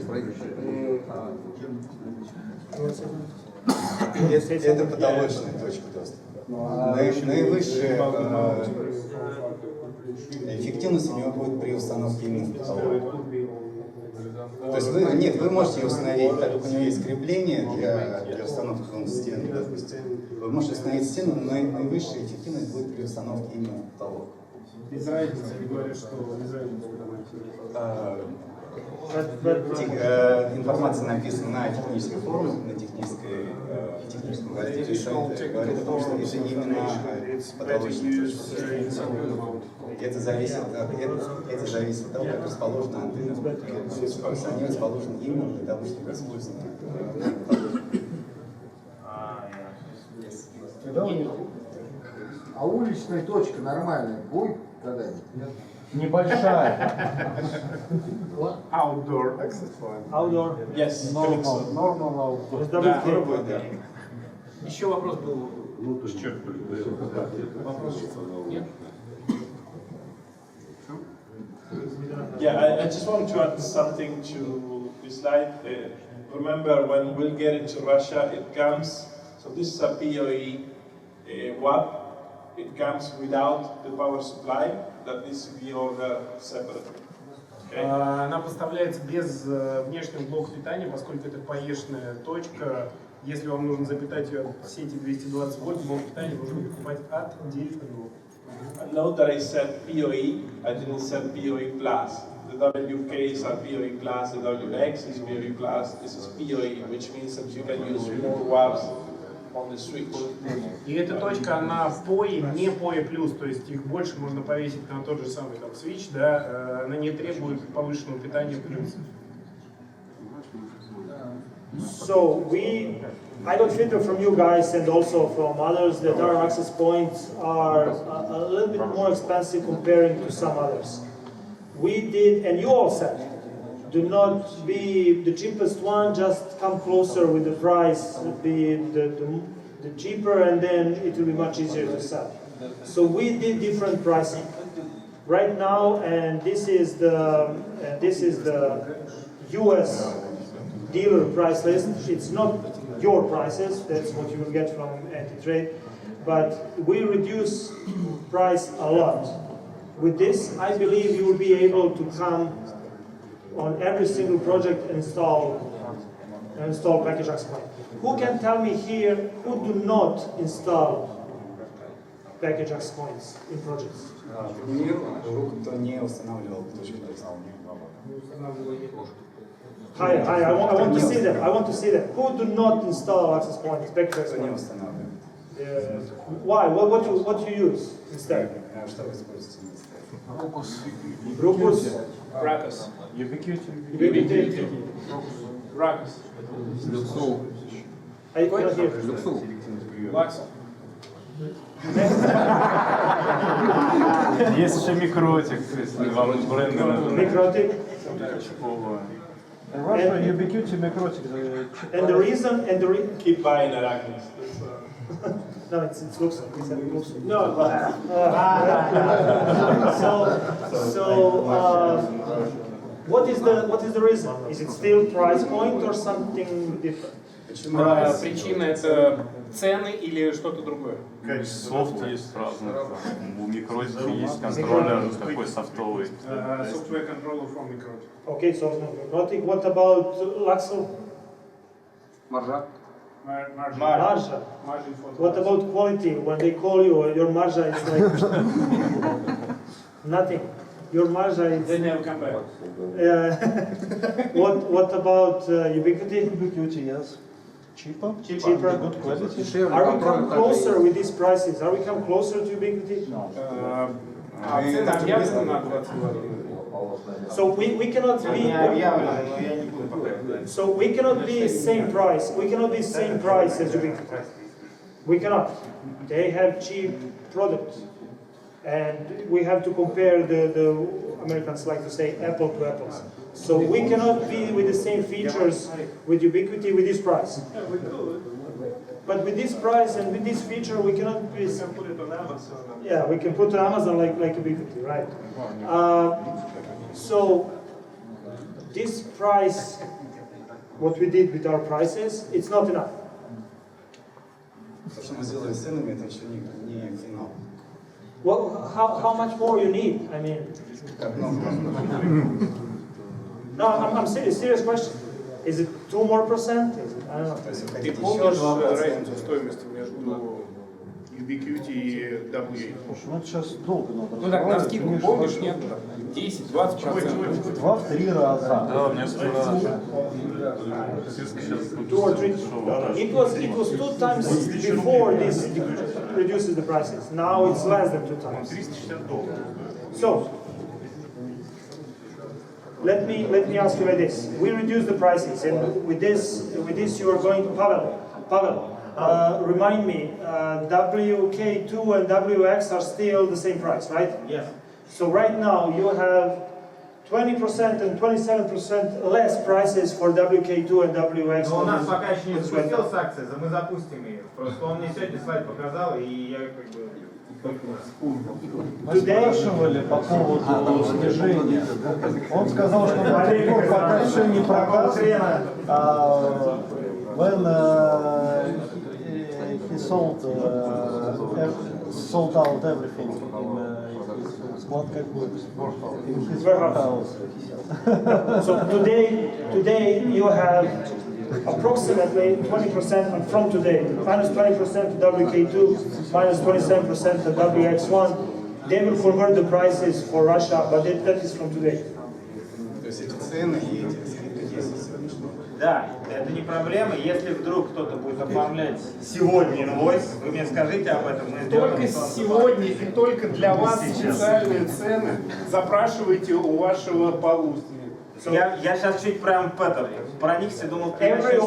Это потолочная точка доступа. Наивысшая эффективность у него будет при установке именно в потолок. То есть вы можете установить, так как у него есть крепление для установки стены, допустим. Вы можете установить стену, но наивысшая эффективность будет при установке именно в потолок. Без разницы, говорят, что без разницы. Информация написана на технической форуме, на техническом разделе сайта, говорит о том, что это именно потолочная точка. Это зависит от того, как расположена антенна. Они расположены именно для того, чтобы использовать А уличная точка нормальная будет когда-нибудь? Небольшая. Outdoor access point. Outdoor? Yes. Normal outdoor. Еще вопрос был. Нет? Yeah, I just want to add something to this slide. Remember, when we'll get into Russia, it comes, so this is a PoE WAP. It comes without the power supply, that needs to be ordered separately. Okay? Она поставляется без внешнего блока питания, поскольку это PoE-шная точка. Если вам нужно запитать ее от сети 220 вольт, блок питания нужно покупать отдельно. And note that I said PoE, I didn't say PoE plus. The WKs are PoE plus, the WX is PoE plus, this is PoE, which means that you can use more watts on the switch. И эта точка, она PoE, не PoE плюс, то есть их больше можно повесить на тот же самый там switch, да, она не требует повышенного питания плюс. So I got feedback from you guys and also from others that our access points are a little bit more expensive comparing to some others. We did, and you all said, do not be the cheapest one, just come closer with the price, be the cheaper, and then it will be much easier to sell. So we did different pricing. Right now, and this is the US dealer price list. It's not your prices, that's what you will get from anti-trade, but we reduce price a lot. With this, I believe you will be able to come on every single project and install package access point. Who can tell me here who do not install package access points in projects? Кто не устанавливал точку доступа. Hi, I want to see them. I want to see them. Who do not install access points, package access points? Why? What you use instead? Rupus. Rackus. Ubiquiti. Rackus. Люксу. I cannot hear. Люксу. Лаксо. Есть еще микротик, если вам бренды нужны. Microtic. Russia, Ubiquiti, Microtic. And the reason, keep buying Arachnis. No, it's Luxor. It's Luxor. No, what is the reason? Is it still price point or something different? Причина это цены или что-то другое? Софт есть разный. У микротика есть контроллер такой софтовый. Software controller from Microtic. Okay, so Microtic. What about Luxor? Маржа. Marja. What about quality? When they call you, your marja is like nothing. Your marja is. They never come back. What about Ubiquiti? Ubiquiti, yes. Cheaper? Cheaper. Good quality. Are we come closer with these prices? Are we come closer to Ubiquiti? А цены объявлены на 22 гривны. So we cannot be. So we cannot be same price. We cannot be same price as Ubiquiti. We cannot. They have cheap products, and we have to compare the Americans like to say apple to apples. So we cannot be with the same features with Ubiquiti with this price. But with this price and with this feature, we cannot be. We can put it on Amazon. Yeah, we can put on Amazon like Ubiquiti, right? So this price, what we did with our prices, it's not enough. То, что мы сделали с ценами, это еще не финал. Well, how much more you need? I mean, Как много? no, I'm serious question. Is it 2 more percent? Is it, I don't know. Ты помнишь разницу стоимости между Ubiquiti и WA? Ну, это сейчас долго надо. Ну так, на скидку помнишь, нет? 10-20%. 2-3 раза. Да, мне сказали. 2 or 3. It was 2 times before this reduces the prices. Now it's less than 2 times. So let me ask you like this. We reduce the prices, and with this you are going to Pavel. Remind me, WK2 and WX are still the same price, right? Yes. So right now you have 20% and 27% less prices for WK2 and WX. Но у нас пока еще не запустилась акция, мы запустим ее. Просто он мне сегодня слайд показал, и я как бы только вспомнил. Мы спрашивали по поводу снижения. Он сказал, что Microsoft пока еще не продаст. When he sold out everything in his warehouse. So today you have approximately 20% from today, minus 20% to WK2, minus 27% to WX1. They will convert the prices for Russia, but that is from today. То есть эти цены и эти скидки есть сегодняшние. Да, это не проблема. Если вдруг кто-то будет оформлять сегодня инвойс, вы мне скажите об этом. Мы Только сегодня и только для вас специальные цены запрашивайте у вашего полуственника. Я сейчас чуть прям проникся, думал, Every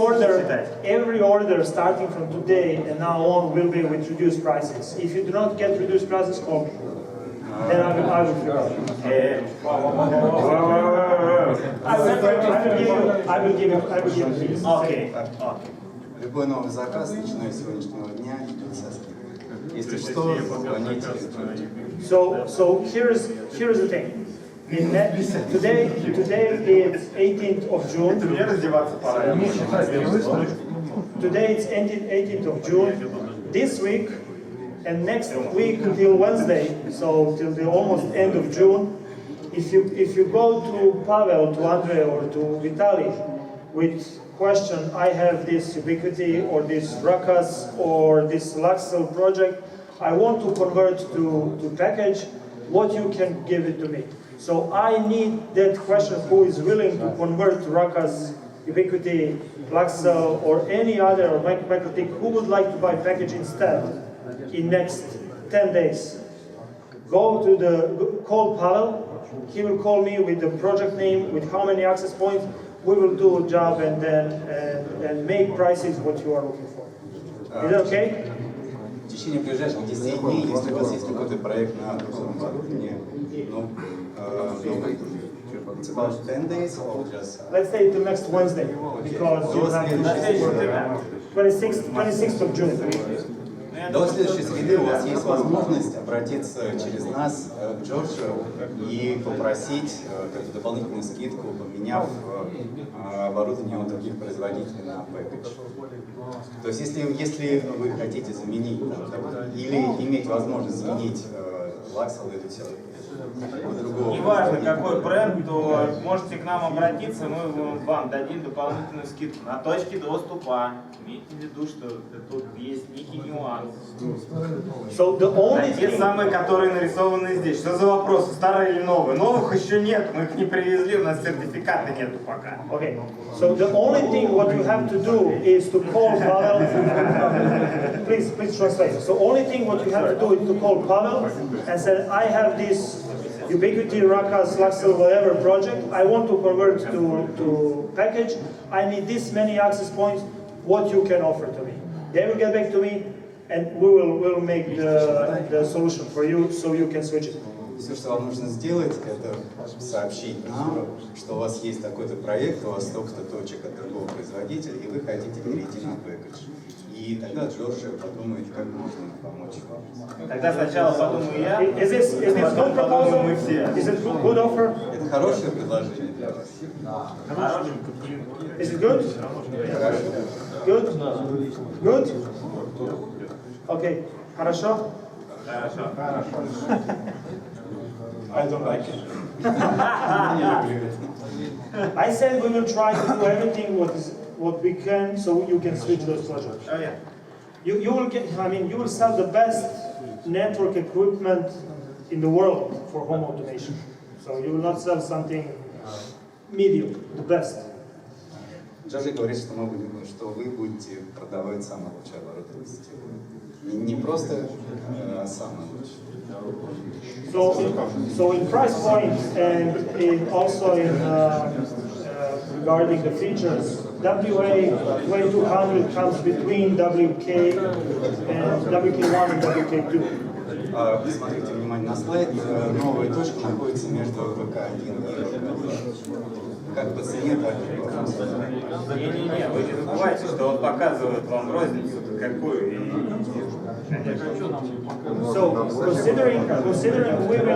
order starting from today and now on will be with reduced prices. If you do not get reduced prices, call me. Then I will figure out. I will give you. Okay. Любой новый заказ, начиная с сегодняшнего дня, идет со скидкой. Если что, звоните. So here's the thing. Today it's 18th of June. Today it's 18th of June. This week and next week till Wednesday, so till the almost end of June, if you go to Pavel, to Andrei, or to Vitaly with question, I have this Ubiquiti or this Rakas or this Luxel project, I want to convert to package, what you can give it to me. So I need that question who is willing to convert to Rakas, Ubiquiti, Luxel, or any other, or MicroTik, who would like to buy package instead in next 10 days. Call Pavel, he will call me with the project name, with how many access points, we will do a job and then make prices what you are looking for. Is that okay? В течение ближайших 10 дней, если у вас есть какой-то проект на другом уровне, it's about 10 days or just... Let's say till next Wednesday, because you have 26th of June. До следующей среды у вас есть возможность обратиться через нас к Джорджу и попросить дополнительную скидку, поменяв оборудование у других производителей на пэкэдж. То есть если вы хотите заменить или иметь возможность заменить Лаксел или все. Другого. Неважно какой бренд, то можете к нам обратиться, мы вам дадим дополнительную скидку на точки доступа. Имейте в виду, что тут есть некий нюанс. So the only Те самые, которые нарисованы здесь. Что за вопросы? Старые или новые? Новых еще нет, мы их не привезли, у нас сертификата нету пока. Okay, so the only thing what you have to do is to call Pavel. Please translate. So only thing what you have to do is to call Pavel and say, I have this Ubiquiti, Rakas, Laxel, whatever project. I want to convert to package. I need this many access points. What you can offer to me? They will get back to me, and we'll make the solution for you so you can switch it. Все, что вам нужно сделать, это сообщить нам, что у вас есть такой-то проект, у вас столько-то точек от другого производителя, и вы хотите перейти на пэкэдж. И тогда Джордж подумает, как можно помочь вам. Тогда сначала подумаю я. Is this good proposal? Is it good offer? Это хорошее предложение для вас. Is it good? Good? Good? Okay. Хорошо? I don't like it. I said we will try to do everything what we can so you can switch those projects. Oh yeah. You will get, I mean, you will sell the best network equipment in the world for home automation. So you will not sell something medium, the best. Джорджи говорит, что вы будете продавать самое лучшее оборудование системы. Не просто самое лучшее. So in price point and also in regarding the features, WA2200 comes between WK and WK1 and WK2. Посмотрите внимание на слайд. Новая точка находится между ВК1 и ВК2. Как по цене, так и по функции. Не-не-не, вы не забывайте, что он показывает вам розницу какую. So considering we will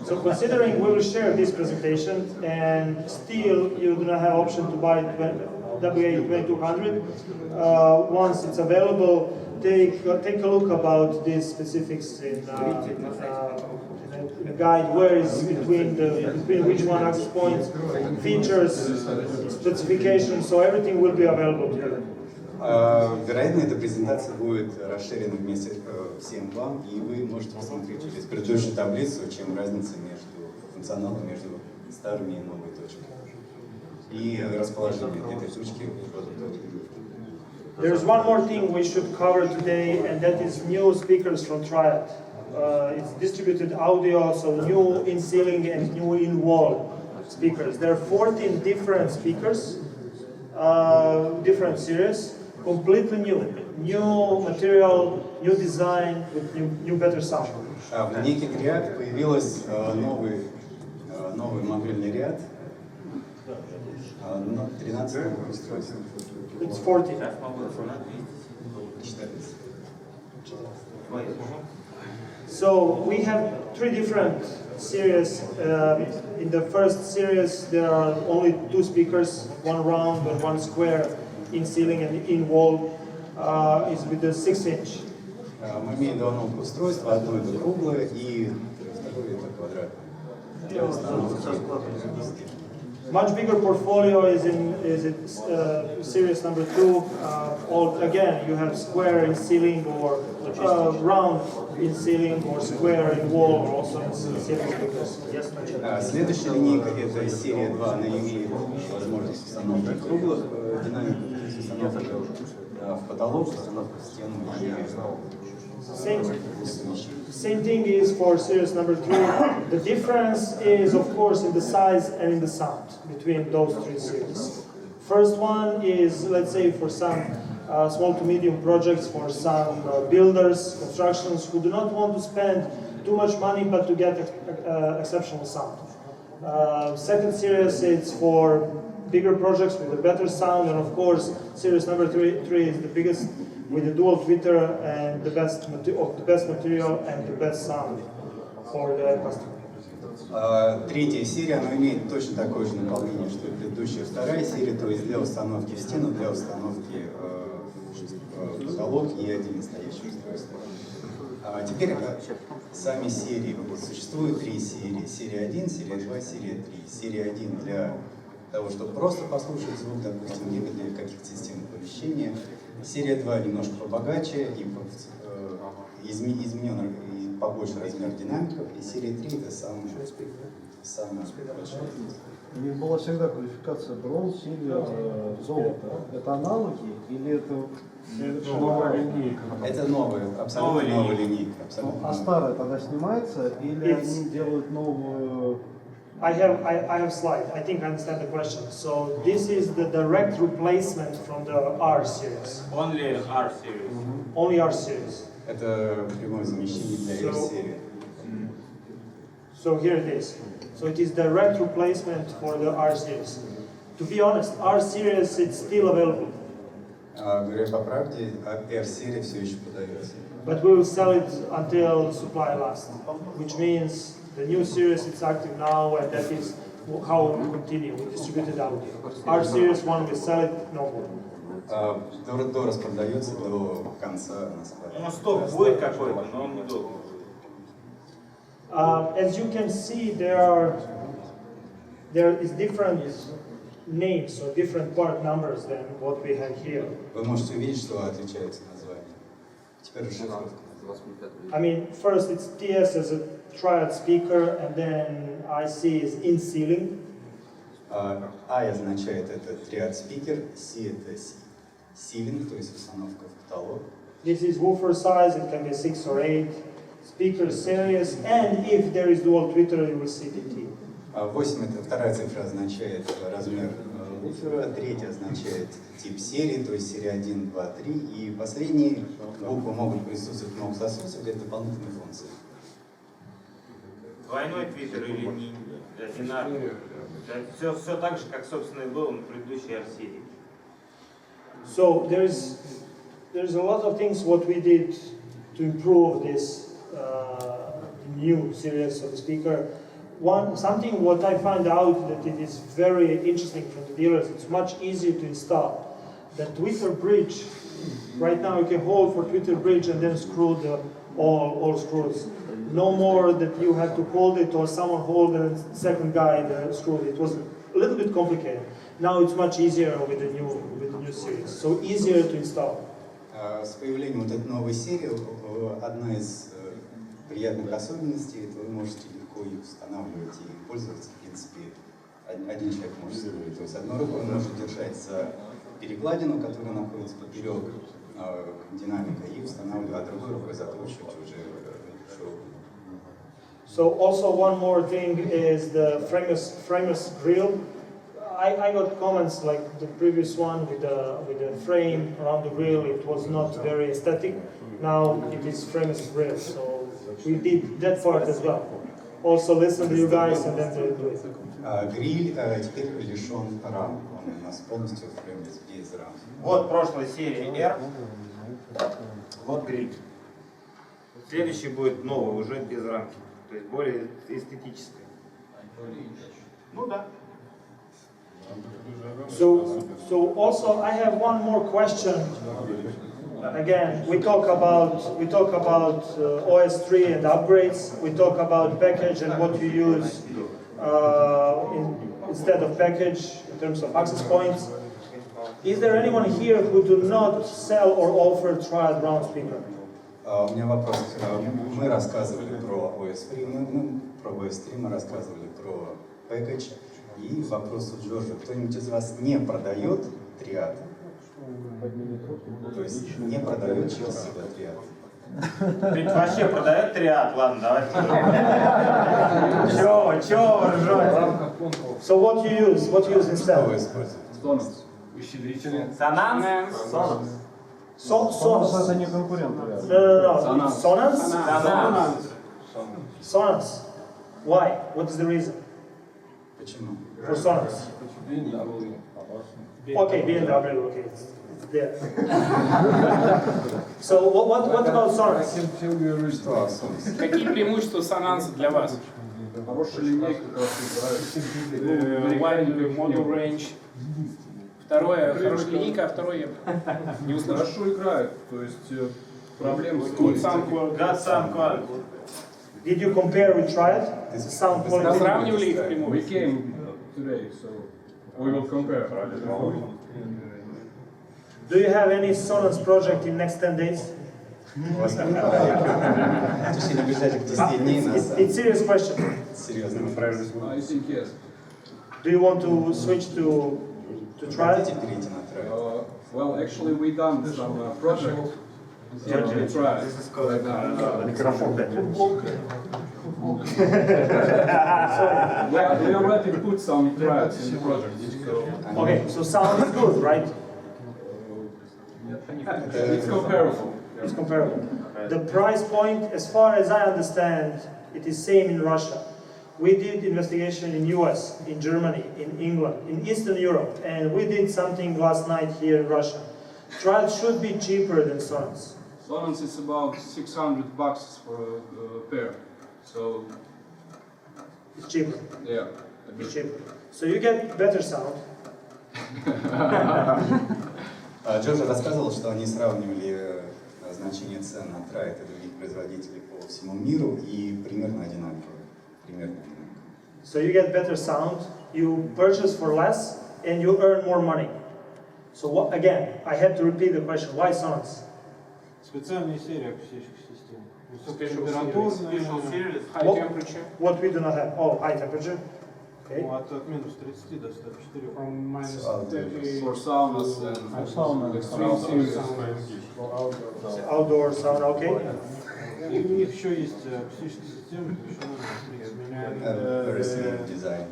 So considering we will share this presentation and still you do not have option to buy WA2200, once it's available, take a look about these specifics in the guide. Where is between which one access points, features, specifications, so everything will be available together. Вероятно, эта презентация будет расширена вместе всем вам, и вы можете посмотреть через предыдущую таблицу, чем разница между функционалом между старыми и новыми точками. И расположение этой точки в продуктовой. There's one more thing we should cover today, and that is new speakers from Triad. It's distributed audio, so new in-ceiling and new in-wall speakers. There are 14 different speakers, different series, completely new. New material, new design, with new better sound. В линейке Triad появилась новый модульный ряд. 13 устройств. It's 40. So we have three different series. In the first series, there are only two speakers, one round and one square in ceiling and in wall is with the 6-inch. Мы имеем два новых устройства, одно это круглое и второе это квадратное. Much bigger portfolio is in series number 2. Again, you have square in ceiling or round in ceiling or square in wall, or also in ceiling speakers. Yes, Следующая линейка это серия 2, она имеет возможность установки круглых динамиков, то есть установки в потолок, установку в стену Same thing is for series number 3. The difference is, of course, in the size and in the sound between those three series. First one is, let's say, for some small to medium projects, for some builders, constructions who do not want to spend too much money but to get exceptional sound. Second series is for bigger projects with a better sound, and of course, series number 3 is the biggest, with the dual tweeter and the best material and the best sound for the customer. Третья серия, она имеет точно такое же наполнение, что и предыдущая вторая серия, то есть для установки в стену, для установки в потолок и один настоящий устройство. Теперь сами серии. Существует три серии. Серия 1, серия 2, серия 3. Серия 1 для того, чтобы просто послушать звук, допустим, либо для каких-то систем оповещения. Серия 2 немножко побогаче и изменен и побольше размер динамиков. И серия 3 это самая большая. У них была всегда квалификация бронз, сильвер, золото. Это аналоги или это новая линейка? Это новая, абсолютно новая линейка. А старая тогда снимается или они делают новую? I have slide. I think I understand the question. So this is the direct replacement from the R series. Only R series. Only R series. Это прямое замещение для R серии. So here it is. So it is direct replacement for the R series. To be honest, R series it's still available. Говоря по правде, R серия все еще продается. But we will sell it until supply lasts, which means the new series is active now, and that is how we continue with distributed audio. R series one we sell it no more. До распродается до конца на складе. Ну, стоп будет какой-то, но он недолго. As you can see, there is different names or different part numbers than what we have here. Вы можете увидеть, что отличается название. Теперь расшифровка. I mean, first it's TS as a triad speaker, and then IC is in ceiling. I означает это триад спикер, C это ceiling, то есть установка в потолок. This is woofer size, it can be 6 or 8. Speaker series, and if there is dual tweeter, you will see DT. 8 это вторая цифра означает размер вуфера, третья означает тип серии, то есть серия 1, 2, 3, и последние буквы могут присутствовать, могут отсутствовать для дополнительной функции. Двойной твиттер или не одинарный. Все так же, как, собственно, и было на предыдущей R-серии. So there's a lot of things what we did to improve this new series of the speaker. Something what I find out that it is very interesting from the dealers, it's much easier to install. The tweeter bridge, right now you can hold for tweeter bridge and then screw all screws. No more that you have to hold it or someone hold and second guy screw it. It was a little bit complicated. Now it's much easier with the new series, so easier to install. С появлением вот этой новой серии одна из приятных особенностей, это вы можете легко их устанавливать и пользоваться, в принципе, один человек может сделать. То есть одной рукой он может держать за перекладину, которая находится поперек динамика, и устанавливать, а другой рукой закручивать уже шоу. So also one more thing is the frameless grill. I got comments like the previous one with the frame around the grill. It was not very aesthetic. Now it is frameless grill. So we did that part as well. Also listen to you guys and then do it. Гриль теперь лишен рам. Он у нас полностью фреймлес, без рам. Вот прошлая серия R. Вот гриль. Следующий будет новый, уже без рамки. То есть более эстетическое. Ну да. So also I have one more question. Again, we talk about OS3 and upgrades. We talk about package and what you use instead of package in terms of access points. Is there anyone here who do not sell or offer triad round speaker? У меня вопрос. Мы рассказывали про OS3, мы рассказывали про package. И вопрос у Джорджа. Кто-нибудь из вас не продает триад? То есть не продает через себя триад? Ведь вообще продает триад? Ладно, давайте. Чего вы ржете? So what you use? What you use instead? Что вы используете? Sonance? Sonance. Это не конкурент. No. Sonance. Why? What is the reason? Почему? For Sonance. Okay, BMW. Okay, it's there. So what about Sonance? Какие преимущества Sonance для вас? Хорошая линейка, Wide model range. Второе, хорошая линейка, а второе не услышал. Хорошо играет, то есть проблем с Got sound quality. Did you compare with trial? Sound quality. Сравнивали их прямую. We came today, so we will compare. Do you have any Sonance project in next 10 days? It's serious question. I think yes. Do you want to switch to trial? Well, actually, we done some project. So we try. We already put some trials in the project. So. Okay, so sound is good, right? It's comparable. It's comparable. The price point, as far as I understand, it is same in Russia. We did investigation in US, in Germany, in England, in Eastern Europe, and we did something last night here in Russia. Trial should be cheaper than Sonance. Sonance is about $600 for a pair. So it's cheaper. Yeah, it's cheaper. So you get better sound. Джордж рассказывал, что они сравнивали значение цен на трайт и других производителей по всему миру и примерно одинаково. So you get better sound, you purchase for less, and you earn more money. So what, again, I have to repeat the question, why Sonance? Специальные серии акустических систем. Special series, high temperature. What we do not have? Oh, high temperature. Okay. От минус 30 до 104, from minus 30. For saunas and extreme series. Outdoor sound, okay. И у них еще есть акустические системы, design.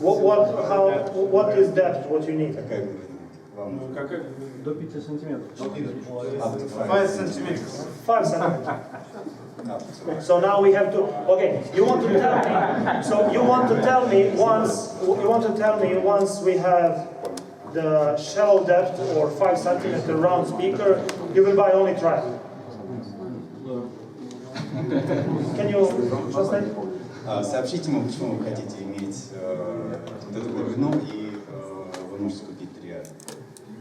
What is depth? What you need? До 5 сантиметров. 5 centimeters. 5 centimeters. So now we have to. Okay, you want to tell me. So you want to tell me once. You want to tell me once we have the shallow depth or 5 centimeter round speaker, you will buy only trial. Can you translate? Сообщите ему, почему вы хотите иметь эту глубину, и вы можете купить триад.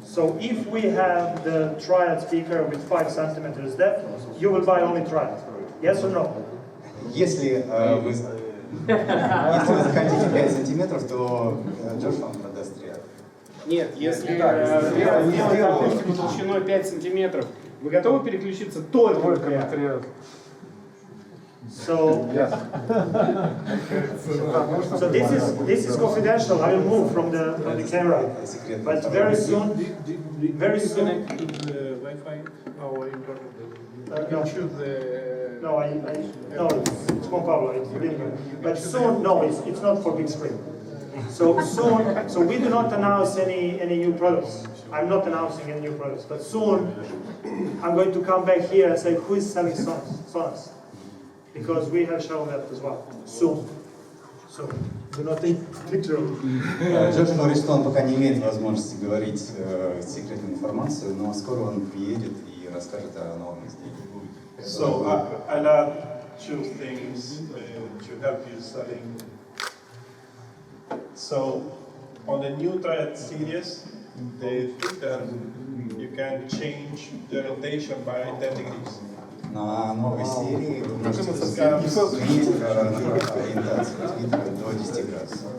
So if we have the triad speaker with 5 centimeters depth, you will buy only triad. Yes or no? Если вы захотите 5 сантиметров, то Джордж вам продаст триад. Нет, если сделать акустику толщиной 5 сантиметров, вы готовы переключиться только на триад? So, so this is confidential. I will move from the camera, but very soon. Connect to the Wi-Fi or internet. You choose the. No, no, it's Juan Pablo. It's video. But soon, no, it's not for big screen. So soon, so we do not announce any new products. I'm not announcing any new products, but soon I'm going to come back here and say who is selling Sonance. Because we have shallow depth as well. Soon. So do not think literally. Джордж говорит, что он пока не имеет возможности говорить секретную информацию, но скоро он приедет и расскажет о новом изделии. So I'll add two things to help you selling. So on the new Triad series, the filter, you can change the rotation by 10 degrees. На новой серии вы можете изменить ориентацию фильтра до 10 градусов.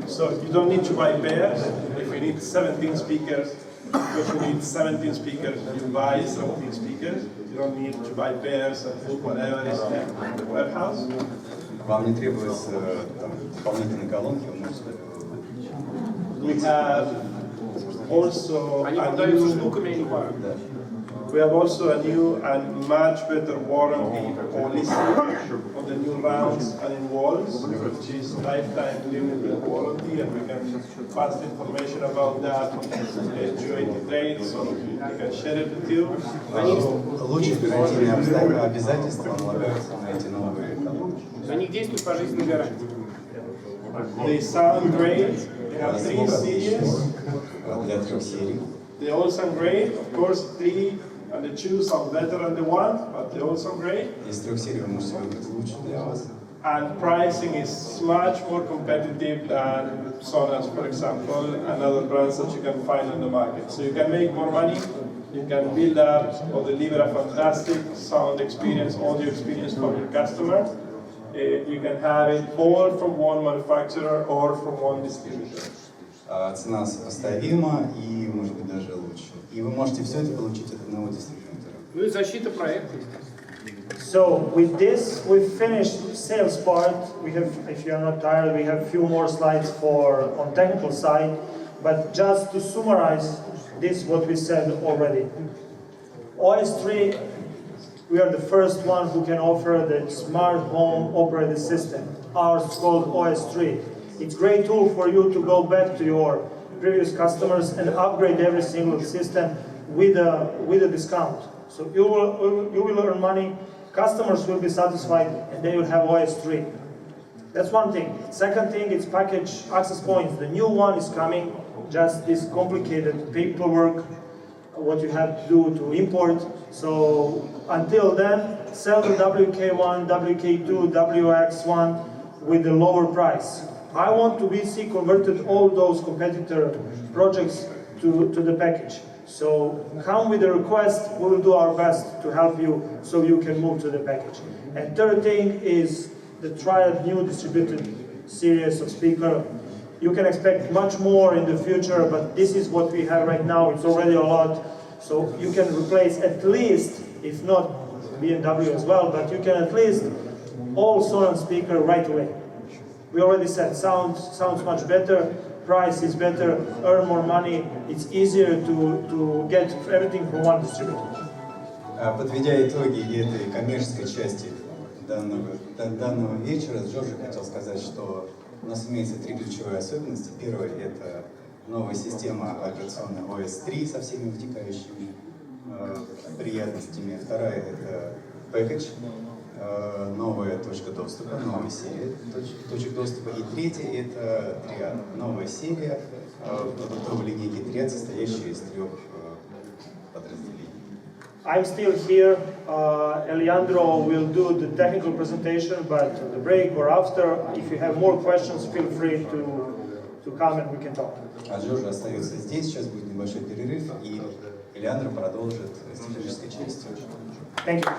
So you don't need to buy pairs. If you need 17 speakers, if you need 17 speakers, you buy 17 speakers. You don't need to buy pairs and put whatever is in the warehouse. Вам не требуется дополнительной колонки, вы можете... We have also we have also a new and much better warranty policy on the new rounds and in walls, which is lifetime limited warranty, and we can pass the information about that to 80 trades, so we can share it with you. Лучшие гарантийные обязательства налагаются на эти новые колонки. На них действует пожизненная гарантия. They sound great. We have 3 series. Для 3 серий. They all sound great. Of course, 3 and the two sound better than the one, but they're also great. Из трех серий вы можете выбрать лучшую для вас. And pricing is much more competitive than Sonos, for example, and other brands that you can find on the market. So you can make more money, you can build up or deliver a fantastic sound experience, audio experience for your customer. You can have it all from one manufacturer or from one distributor. Цена сопоставима и, может быть, даже лучше. И вы можете все это получить от одного дистрибьютора. Ну и защита проекта. So with this, we've finished sales part. We have, if you are not tired, we have a few more slides for on technical side. But just to summarize this, what we said already. OS3, we are the first one who can offer the smart home operating system. Ours is called OS3. It's a great tool for you to go back to your previous customers and upgrade every single system with a discount. So you will earn money, customers will be satisfied, and they will have OS3. That's one thing. Second thing, it's package access points. The new one is coming, just this complicated paperwork, what you have to do to import. So until then, sell the WK1, WK2, WX1 with a lower price. I want to see converted all those competitor projects to the package. So come with a request, we will do our best to help you so you can move to the package. And third thing is the tried new distributed series of speaker. You can expect much more in the future, but this is what we have right now. It's already a lot. So you can replace at least, if not BMW as well, but you can at least all Sonos speaker right away. We already said sounds much better, price is better, earn more money, it's easier to get everything from one distributor. Подведя итоги этой коммерческой части данного вечера, Джорджи хотел сказать, что у нас имеется три ключевые особенности. Первое – это новая система операционная OS3 со всеми вытекающими приятностями. Вторая – это пэкэдж, новая точка доступа, новая серия точек доступа. И третья – это триад, новая серия продуктовой линейки триад, состоящая из трех подразделений. I'm still here. Eliandro will do the technical presentation, but at the break or after, if you have more questions, feel free to come and we can talk. А Джорджи остается здесь, сейчас будет небольшой перерыв, и Элеандро продолжит с технической частью. Thank you.